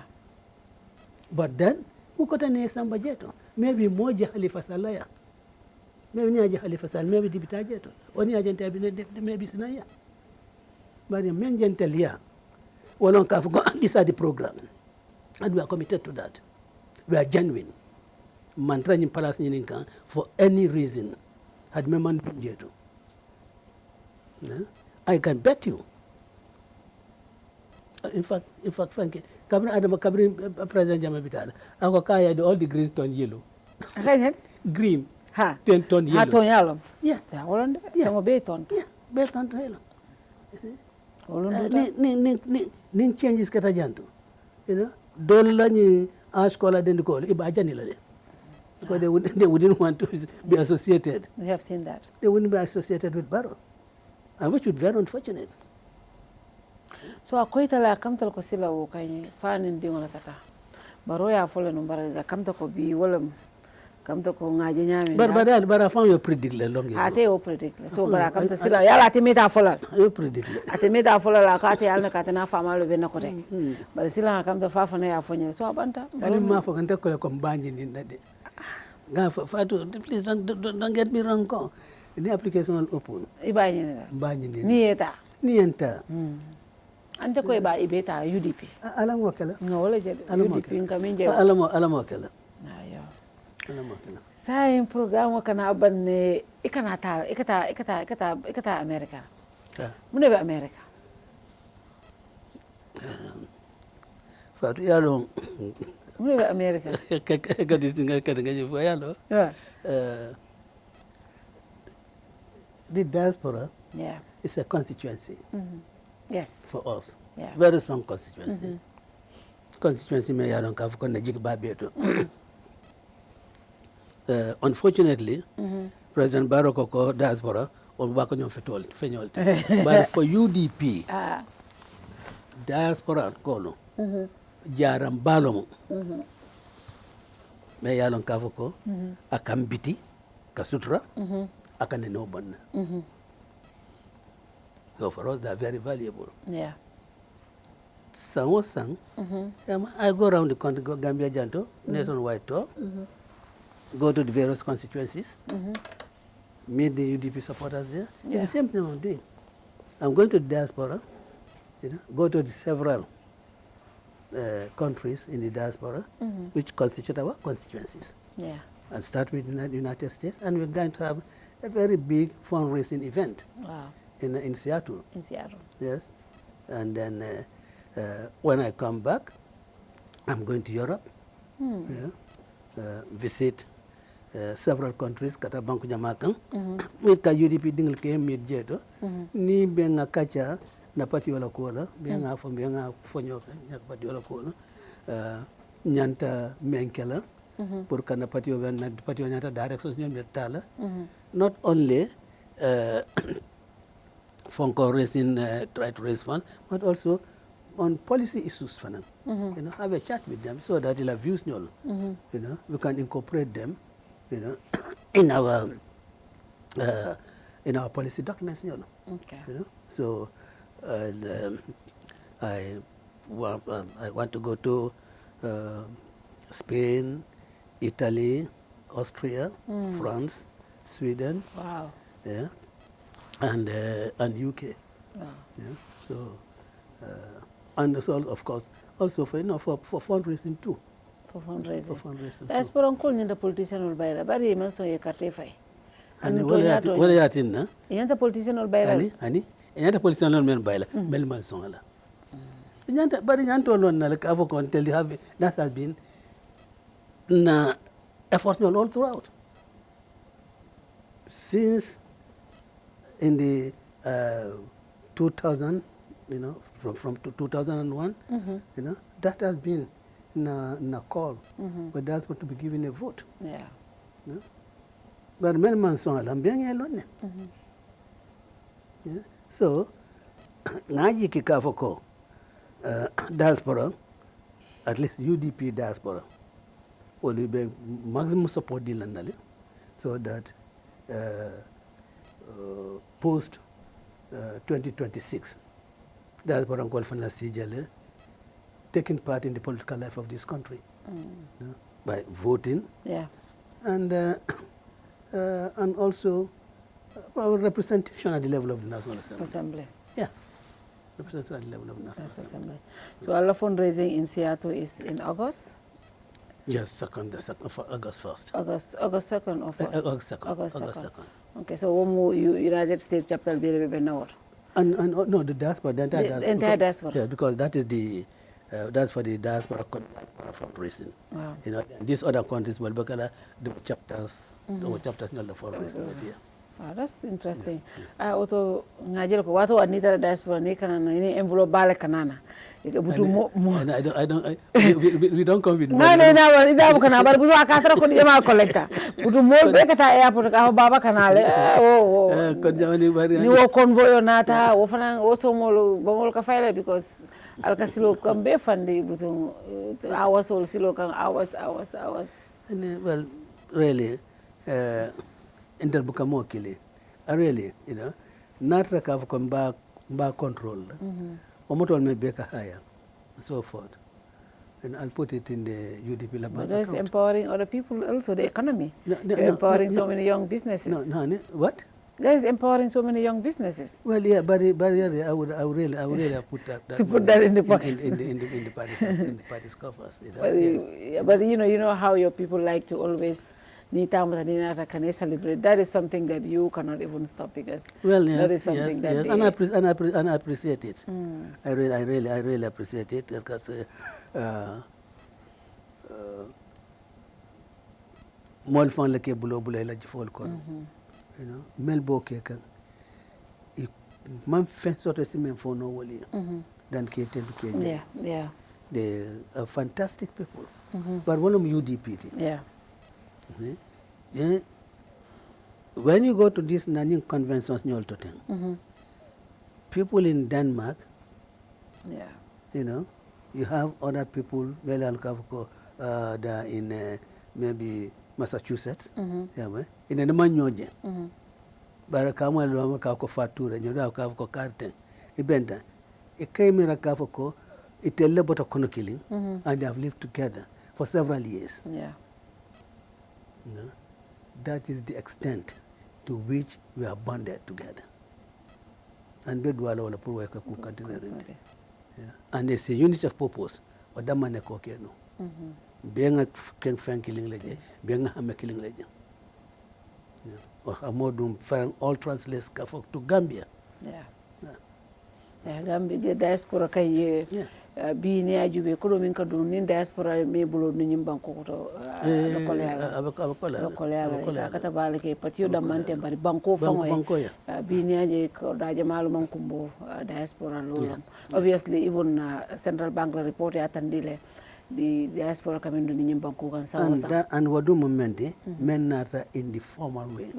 But then, who got an Sambajeto? Maybe Moja Halifa Salaya. maybe nyaje Halifa Sall maybe dibitaje to oni agente abine maybe sinaya bari men gentelia wolon ka go these are the program and we are committed to that. We are genuine. Mantra ni palas ni ninka for any reason had meman jeto. I can bet you. In fact, Frankie, Kabrin Adam Kabrin President Jamabitala, Ako Kaya do all the green turn yellow. Green. Ha. 10 ton yellow. Ha ton yellow. Yeah. Holland. Yeah. Some be ton. Yeah. Based on yellow. You see? Holland. Ni changes kata jantu. You know, dola ni askola den ko iba jani la de. Because they wouldn't want to be associated. We have seen that. They wouldn't be associated with Barrow. And which would be very unfortunate. So akoita la kamtal ko sila wo kay fanin dingola kata. Barrow ya fola no baraga kamta ko bi wolum kamta ko ngaje nyame. Bara fan yo predict le long. Ate yo predict. So bara kamta sila yala ate meta fola. Yo predict. Ate meta fola la ka ate yalna kata na fama lo be na kote. Bara sila kamta fa fa na ya fonye. So abanta. Ani ma fo kanta ko kombanyi ni nade. Ga Fatou, please don't get me wrong. The application will open. Iba ni ni eta. Ni enta. Ante ko iba ibeta UDP. Alam wakala. No wala je UDP ngaminje. Alam wakala. Ayo. Alam wakala. Sai program kana banne ikata America. Mune be America. Fatou yalo. Mune be America. Ka distinga ka ngaje fo yalo. Yeah. The diaspora is a constituency. Yes. For us. Yeah. Very strong constituency. Constituency me yalon ka fo na jig babeto. Unfortunately, President Barrow ko diaspora on ba ko ñom feñol. But for UDP, diaspora ko no. Jaram balomo. Me yalon ka fo ko akam biti ka sutra. Akane no bon. So for us, they are very valuable. Yeah. Sang. I go around the country, go Gambia Janto, nationwide tour, go to the various constituencies, meet the UDP supporters there. Yeah. It's the same thing I'm doing. I'm going to the diaspora, go to the several countries in the diaspora, which constitute our constituencies. Yeah. And start with the United States, and we're going to have a very big fundraising event. Wow. In Seattle. In Seattle. Yes. And then when I come back, I'm going to Europe, visit several countries, kata Banku Jamakan, with ka UDP dingle ke mid jeto, ni benga kacha na pati wala kola, benga fonyo na pati wala kola, nyanta menkela, pour kana pati wala nyanta directions nyam tala, not only Fonko raising, try to raise funds, but also on policy issues for them. Have a chat with them so that they'll have views. We can incorporate them, in our policy documents. Okay. So I want to go to Spain, Italy, Austria, France, Sweden. Wow. Yeah. And UK. Wow. Yeah. So and so of course also for for fundraising too. For fundraising. For fundraising. Diaspora on calling the politician or by bari man so ye carte fay. And what are you na? Yanta politician or by ani yanta politician or men by la mel man so la. Yanta bari yanto lon na ka avo kon tell you have that has been na effort all throughout. Since in the 2000, from 2001, that has been na call, but that's what to be given a vote. Yeah. But many months on, I'm being alone. So, ngaji kikafoko diaspora, at least UDP diaspora, will be maximum support deal so that post 2026, diaspora call taking part in the political life of this country by voting, yeah, and and also our representation at the level of the National Assembly. Yeah, representation at the level of the National Assembly. So our fundraising in Seattle is in August? Yes, for August 1st. August 2nd or 1st? August 2nd. August 2nd. Okay, so United States chapter will be now. And no, the diaspora, the entire diaspora. The entire diaspora. Yeah, because that is the that's for the diaspora fundraising. Wow. You know, these other countries will look at the chapters, the chapters not the fundraising. Yeah. Wow, that's interesting. Auto ngajel ko wato anita diaspora ni kana ni envelope bale kanana. And I don't we don't come with money. No, ida kana bar buzo akatra ko ma collector. Butu mo be kata airport ka baba kanale. Ko jamani bari. Ni wo convoy nata wo fana wo so molo ka faile because alkasilo kambe fandi butu hours all silo kan hours. And well, really inter bukamo kile. Really, you know, not recover come back control. Omotol me beka higher, and so forth. And I'll put it in the UDP lab. But that's empowering other people also, the economy. Empowering so many young businesses. No, what? That is empowering so many young businesses. Well, yeah, but I would really have put that to put that in the pocket. in the party's coffers. You know? But you know how your people like to always celebrate. That is something that you cannot even stop because that is something that and I appreciate it. I really appreciate it because mol fan la ke bulo la jifol kon. You know, mel boke kan man fen soto si men fo no woli dan ke tendu ke. Yeah. They are fantastic people. But one of them UDP. Yeah. Yeah. When you go to these Nanning conventions, people in Denmark, you know, you have other people, in maybe Massachusetts, in the Manyoje, Barakama Lama Kako Fatura, Yoda Kako Karte, Ibenda, it came in a Kafoko, it's a little bit of killing, and they have lived together for several years. Yeah. You know, that is the extent to which we are bonded together. And bedwala wala purwa ka ku continue. And there's a unit of purpose. Wadamane ko keno. Benga ken fan killing leje, benga hame killing leje. Or amodum fan all translates to Gambia. Yeah, Gambia diaspora kay bi ni ajube ko do min ka do ni diaspora me bulo ni nyimban ko to abakola kata bale ke patio da mante bari banko fango bi ni aje ko daje malu man kumbo diaspora lo obviously even central bank report atandile the diaspora coming to Nimbanku and what do moment men not in the formal way.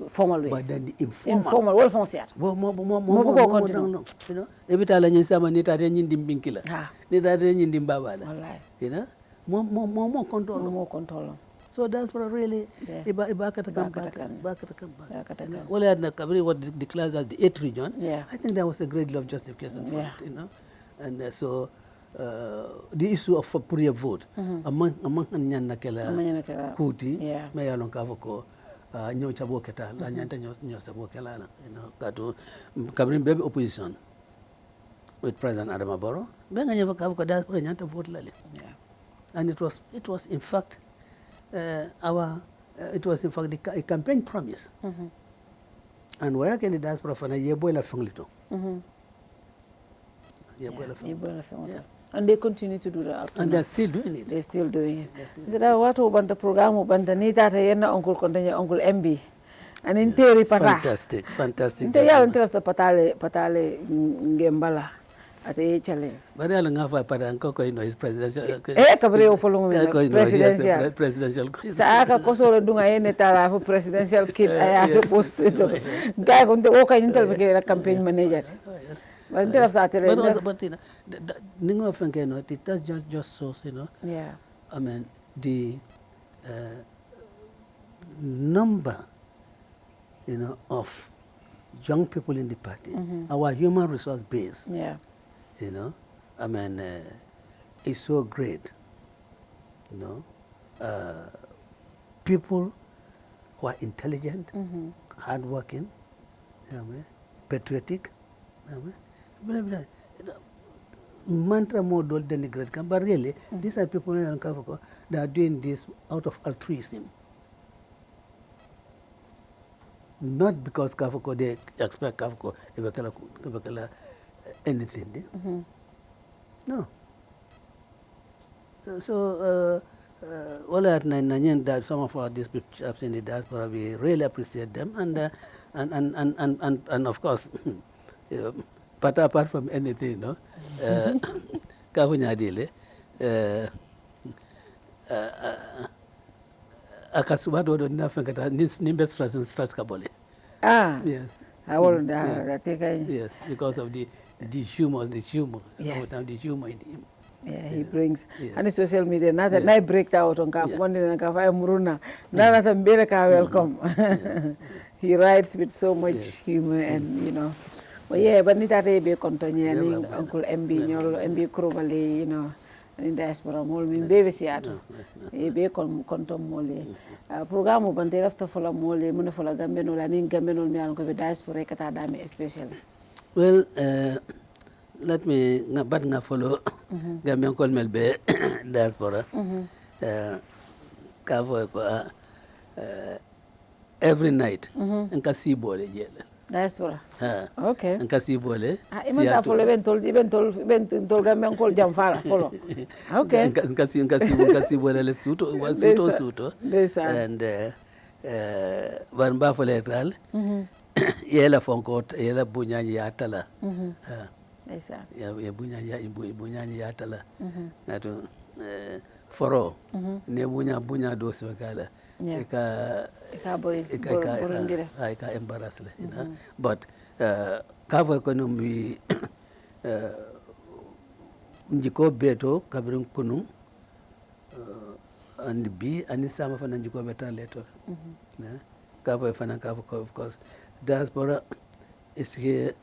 But then the informal well foncier. You know, every time you sama ni tare nyindim binkila. Ni tare nyindim babala. You know, more control. So that's what really back. Well, I had what declares as the 8th region. I think that was a great deal of justification for it, you know. And so the issue of Puria vote among Nyan Nakela Kuti, Mayalon Kavoko, Nyo Chaboketa, Lanyanta Nyo Sabokela, you know, Katu Kabrin Baby opposition with President Adamaboro, Benganya Kavoko does Nyanta vote Lally. And it was in fact a campaign promise. And where can the diaspora for a Yebola Funglito? And they continue to do that. And they're still doing it. They're still doing it. So that what about the program Bantanita Tayana Uncle Continue Uncle MB. And in theory fantastic. Inter the Patale Ngembala at the HLA. But I don't know if I is presidential. Cabreo following presidential. Saka Koso Dunga for presidential kid. I have to post it. Guy on the Oka Intel campaign manager. But you know, it just shows, you know. Yeah. I mean, the number, you know, of young people in the party, our human resource base, you know, I mean, is so great, you know. People who are intelligent, hardworking, patriotic. Mantra more denigrate, but really, these are people in Kafako that are doing this out of altruism. Not because Kafako they expect Kafako to anything. No. So all at nine that some of our disputes in the diaspora, we really appreciate them, and of course, you know, but apart from anything, you know, Kavunyadile, akasubado do nafengata nimbe stress kabole. Yes. I will take yes, because of the humor. Yes. The humor in him. Yeah, he brings and social media. Now break out on Muruna. Now welcome. He writes with so much humor and you know. But yeah, but nita be continue Uncle MB Krovali, you know, in diaspora mol min bebe siato. Be kontom mole. Programme bante after follow mole mun follow gambeno la nin gambeno mi anko be diaspora kata dami especially. Well, let me follow Gambian call melbe diaspora. Every night nka sibole jele. Diaspora. Okay. Nka sibole. Imanta follow eventol Gambian call jam fala follow. Okay. Nka sibole le suto. And ban follow etral. Yela fonkot yela bunyani yatala. Ya bunyani yatala. Natu foro ne bunya do swakala. Eka embarrass le, you know. But kavo economy njiko beto kabrin kunum and B and sama fana njiko beta later. Kavo fana kavo of course diaspora is here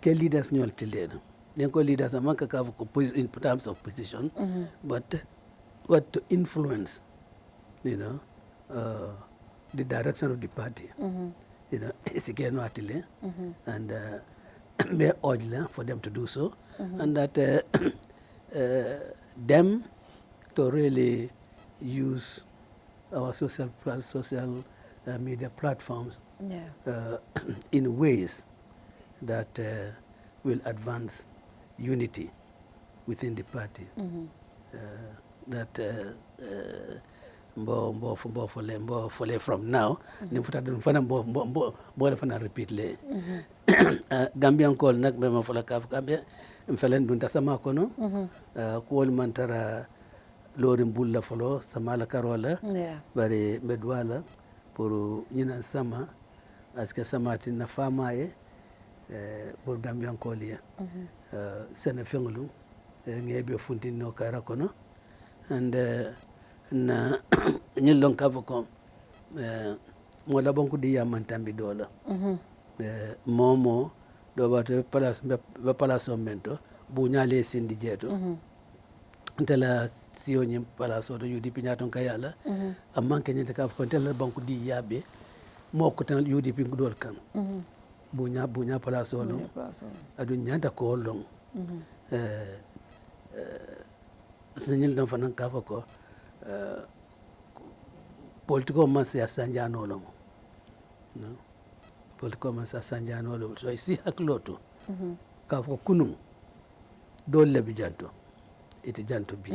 leaders nyol tileno. Nenko leaders amaka kavo in terms of position, but what to influence, you know, the direction of the party. You know, is again and be urgent for them to do so, and that them to really use our social media platforms in ways that will advance unity within the party. That mbo fole from now nimfuta dun fana mbo fana repeat le Gambian call nak be ma fola kaf Gambia mfelen dun tasama kono ko mantara lorim bulla folo samala karola bari medwala pour ñina sama aska samati na famaye pour Gambian call ya sene fengulu ngebe funtino kara kono and na nyilon kavoko mo la bonku di yamantambi dola momo do bate palaso mento bu nyale sindi jeto ntela siyo nyim palaso do UDP nyaton kayala amanke nyete kavoko ntela bonku di yabe mo ko tan UDP ngudol kan bunya palaso lo adu nyanta ko long Senyil don fanan kafa ko politiko man se asanjano lo no politiko man se asanjano lo so isi hakloto kafa ko kunum dolle bi janto ite janto bi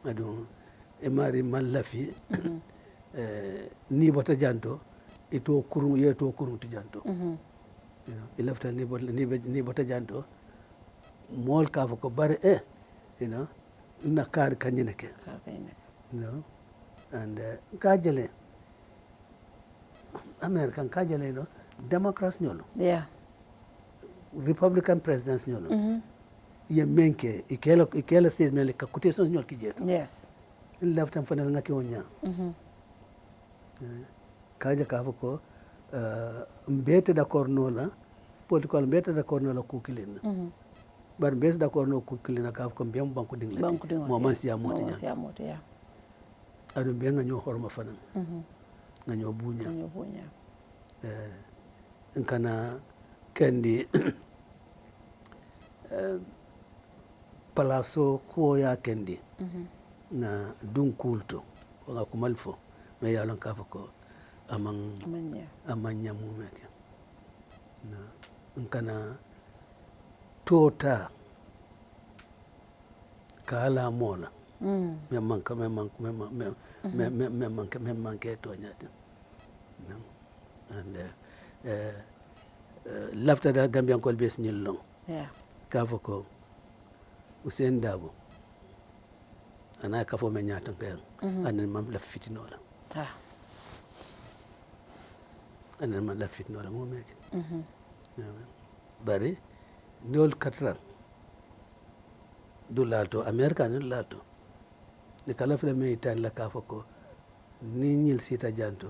adu e mari man lafi ni bota janto ito kurum yeto kurum ti janto you know ilafta ni bota janto mol kafa ko bare you know nakar kanyineke you know and kajale American kajale no Democrats nyolo Republican presidents nyolo ye menke ikela says mele ka quotations nyol kijeto lafta mfana ngaki onya kaja kafa ko mbete d'accord no la political mbete d'accord no la kukilina bar mbes d'accord no kukilina kafa ko mbiyam banku dingle mo man siya moti aɗum ɓe gaño horma fanan gaño buña kana kendi place o kuwoya kendi na dun kulto wanga kumal fo mais yalon ka fo ko amanya mumeke na kana tota kala mola me manka to nyati and lafta da Gambian kol bes ñil long ka fo ko Ousainu Darboe ana ka fo me ñatan kay anen mam la fitinola anen mam la fitinola mo meke bari ndol 4 ans du laalto America ni laalto ni kala fele me tan la ka fo ko ni ñil sita janto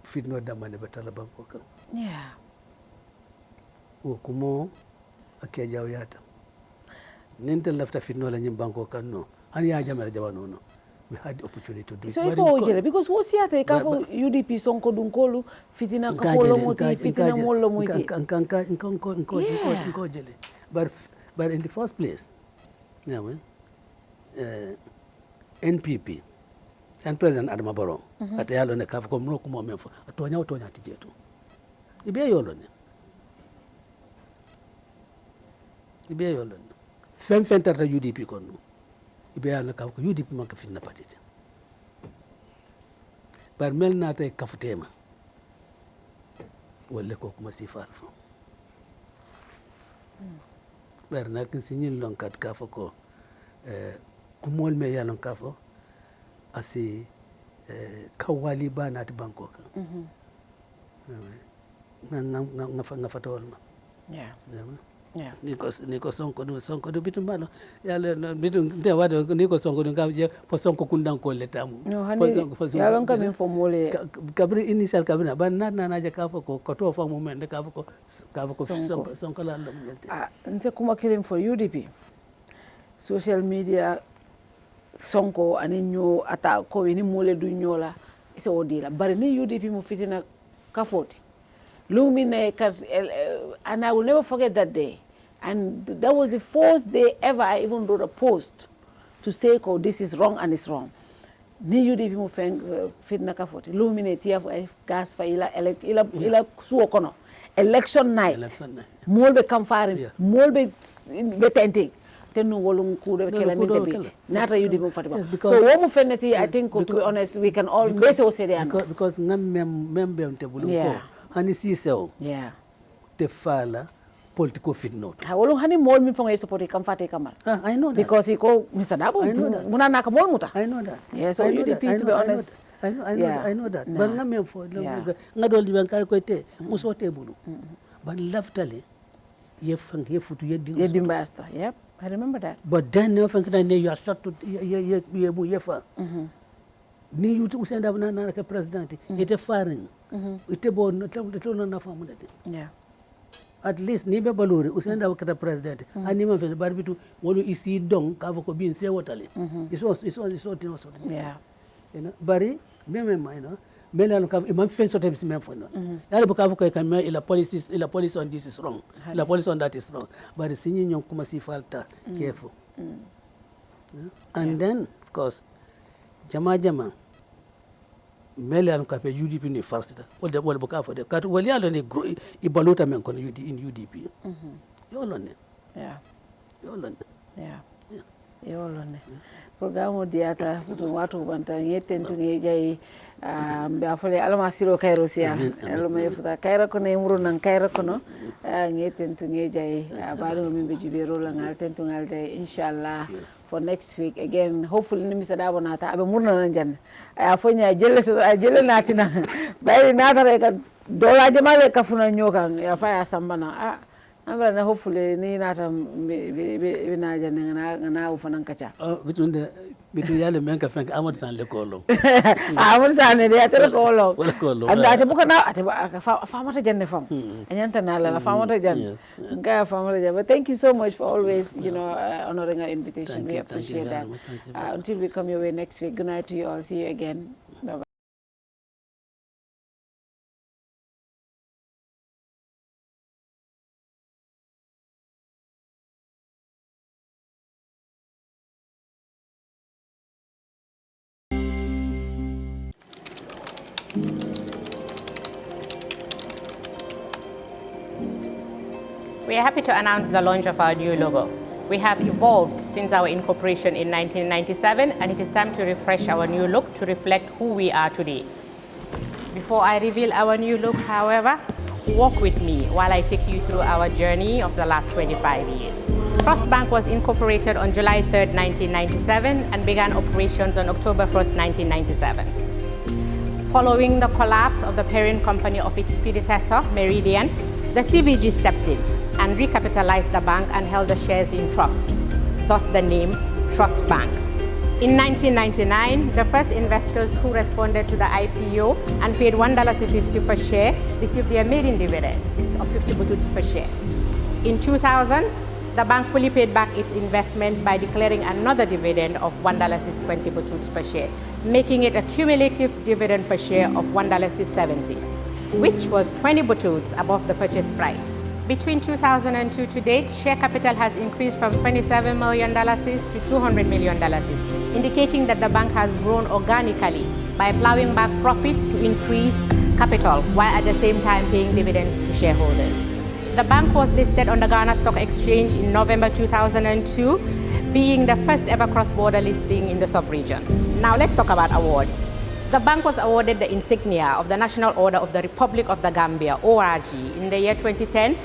fitno damane batala banko kan wo kumo ake jaw yata nente lafta fitno la ñim banko kan no an ya jamara jawano no we had the opportunity to do so ko jere because wo siata ka fo UDP sonko dun kolu fitina ka fo lo moti fitina mo lo moti ko jele but in the first place NPP and President Adama Barrow ate yalo ne ka fo ko no ko mo men fo tonya ti jeto ibe yolo ne fem tarta UDP kon ibe yalo ka ko UDP man ka fitna patite bar mel na tay kafutema wala ko kuma sifar fo bar na kin signil lon kat ka fo ko kumol me yalon ka fo asi kawali ba na ti banko kan nga fatawol ma niko sonko do bitum balo yalla bitum de wado niko sonko do je fo sonko kundan ko letamu yalon kam fo mole kabri initial kabina ban na je ka fo ko to fo moment de ka fo ko sonko la lom yelte nse kuma kirim for UDP social media sonko ani ñoo ata ko ni mole du ñola isa odila bari ni UDP mo fitina kafoti lumine kat and I will never forget that day and that was the first day ever I even wrote a post to say ko this is wrong and it's wrong ni UDP mo fitina kafoti lumine tia gas fa ila suo kono election night molbe kam farim molbe be tenting tenu wolum kude kala mi debate nata UDP mo fatima so wo mo fenati I think to be honest we can all base o sede an because ngam membe on tebulu ko hani si sew te fala political fitnote wolum hani mol mi fonga support kam fate kamal I know that because he ko Mr. Darboe muna naka mol muta I know that so UDP to be honest I know that but ngam mem fo ngadol diban kay ko te muso tebulu ban laftale ye futu ye dimbasta yep I remember that. But then you are shot to yefa. Ni you Ousainu Darboe na ka president. Ite faring. Ite bo na famu dete. Yeah. At least ni be balure Ousainu Darboe ka president. Ani man fe barbitu wolu isi dong ka ko bin se wotale. It was yeah. You know, bari you know, mele ka imam fen so tem même fo non. Yalla bu ka ko ka me la police on this is wrong. La police on that is wrong. Bari sinyi ñom kuma si falta careful. And then of course jama mele ka pe UDP ni farsita wala bu ka fo de ka wali yalla ni i balota men kon UDP. Yolone. Yeah. Yolone. Yeah. Yolone. Programme diata watu banta yeten tu ngejay mbe afole alama siro kairo sia alama yefuta kairo ko ne muru nan kairo ko no ngeten tu ngejay baado mimbe jibero la ngal tentu ngal day inshallah for next week again hopefully ni Mr. Darboe nata abe murna nan jan afonya jelle natina bayri nata re ka dola jamale kafuna nyokan ya fa ya sambana Amra hopefully ni nata na jana na ufanan kacha. Between yale menka fenk amad san le kolo. Amad san ne ya tele kolo. Wala kolo. Anda ate buka na ate famata janne fam. Anyanta na la famata jan. Ga famata jan. But thank you so much for always, honoring our invitation. We appreciate that. Until we come your way next week. Good night to you all. See you again. Bye-bye. We are happy to announce the launch of our new logo. We have evolved since our incorporation in 1997, and it is time to refresh our new look to reflect who we are today. Before I reveal our new look, however, walk with me while I take you through our journey of the last 25 years. Trust Bank was incorporated on July 3rd, 1997 and began operations on October 1st, 1997. Following the collapse of the parent company of its predecessor, Meridian, the CBG stepped in and recapitalized the bank and held the shares in trust, thus the name Trust Bank. In 1999, the first investors who responded to the IPO and paid $1.50 per share received their maiden dividend of 50 bututs per share. In 2000, the bank fully paid back its investment by declaring another dividend of $1.20 bututs per share, making it a cumulative dividend per share of $1.70, which was 20 bututs above the purchase price. Between 2002 to date, share capital has increased from $27 million to $200 million, indicating that the bank has grown organically by plowing back profits to increase capital while at the same time paying dividends to shareholders. The bank was listed on the Ghana Stock Exchange in November 2002, being the first ever cross-border listing in the sub-region. Now let's talk about awards. The bank was awarded the insignia of the National Order of the Republic of the Gambia, ORG, in the year 2010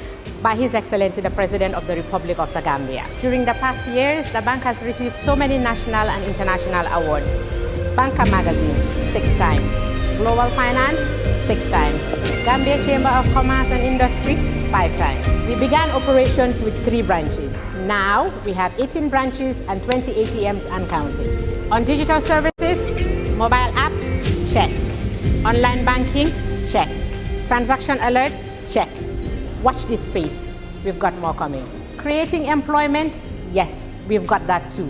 by His Excellency the President of the Republic of the Gambia. During the past years, the bank has received so many national and international awards. Banker Magazine, 6 times. Global Finance, 6 times. Gambia Chamber of Commerce and Industry, 5 times. We began operations with 3 branches. Now, we have 18 branches and 20 ATMs and counting. On digital services, mobile app, check. Online banking, check. Transaction alerts, check. Watch this space. We've got more coming. Creating employment, yes, we've got that too.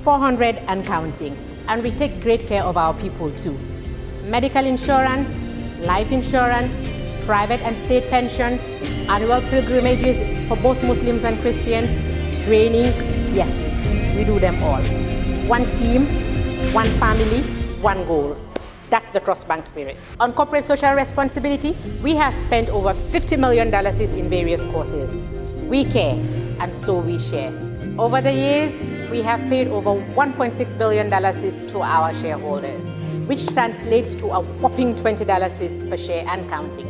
400 and counting. And we take great care of our people too. Medical insurance, life insurance, private and state pensions, annual pilgrimages for both Muslims and Christians, training, yes, we do them all. One team, one family, one goal. That's the Trust Bank spirit. On corporate social responsibility, we have spent over $50 million in various causes. We care, and so we share. Over the years, we have paid over $1.6 billion to our shareholders, which translates to a whopping $20 per share and counting.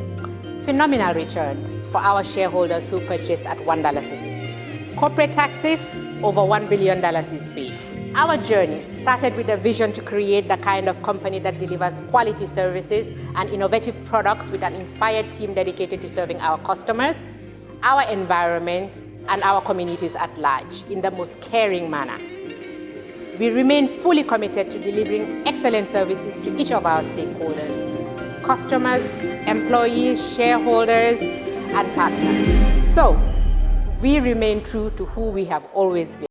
Phenomenal returns for our shareholders who purchased at $1.50. Corporate taxes, over $1 billion is paid. Our journey started with a vision to create the kind of company that delivers quality services and innovative products with an inspired team dedicated to serving our customers, our environment, and our communities at large in the most caring manner. We remain fully committed to delivering excellent services to each of our stakeholders, customers, employees, shareholders, and partners. So, we remain true to who we have always been.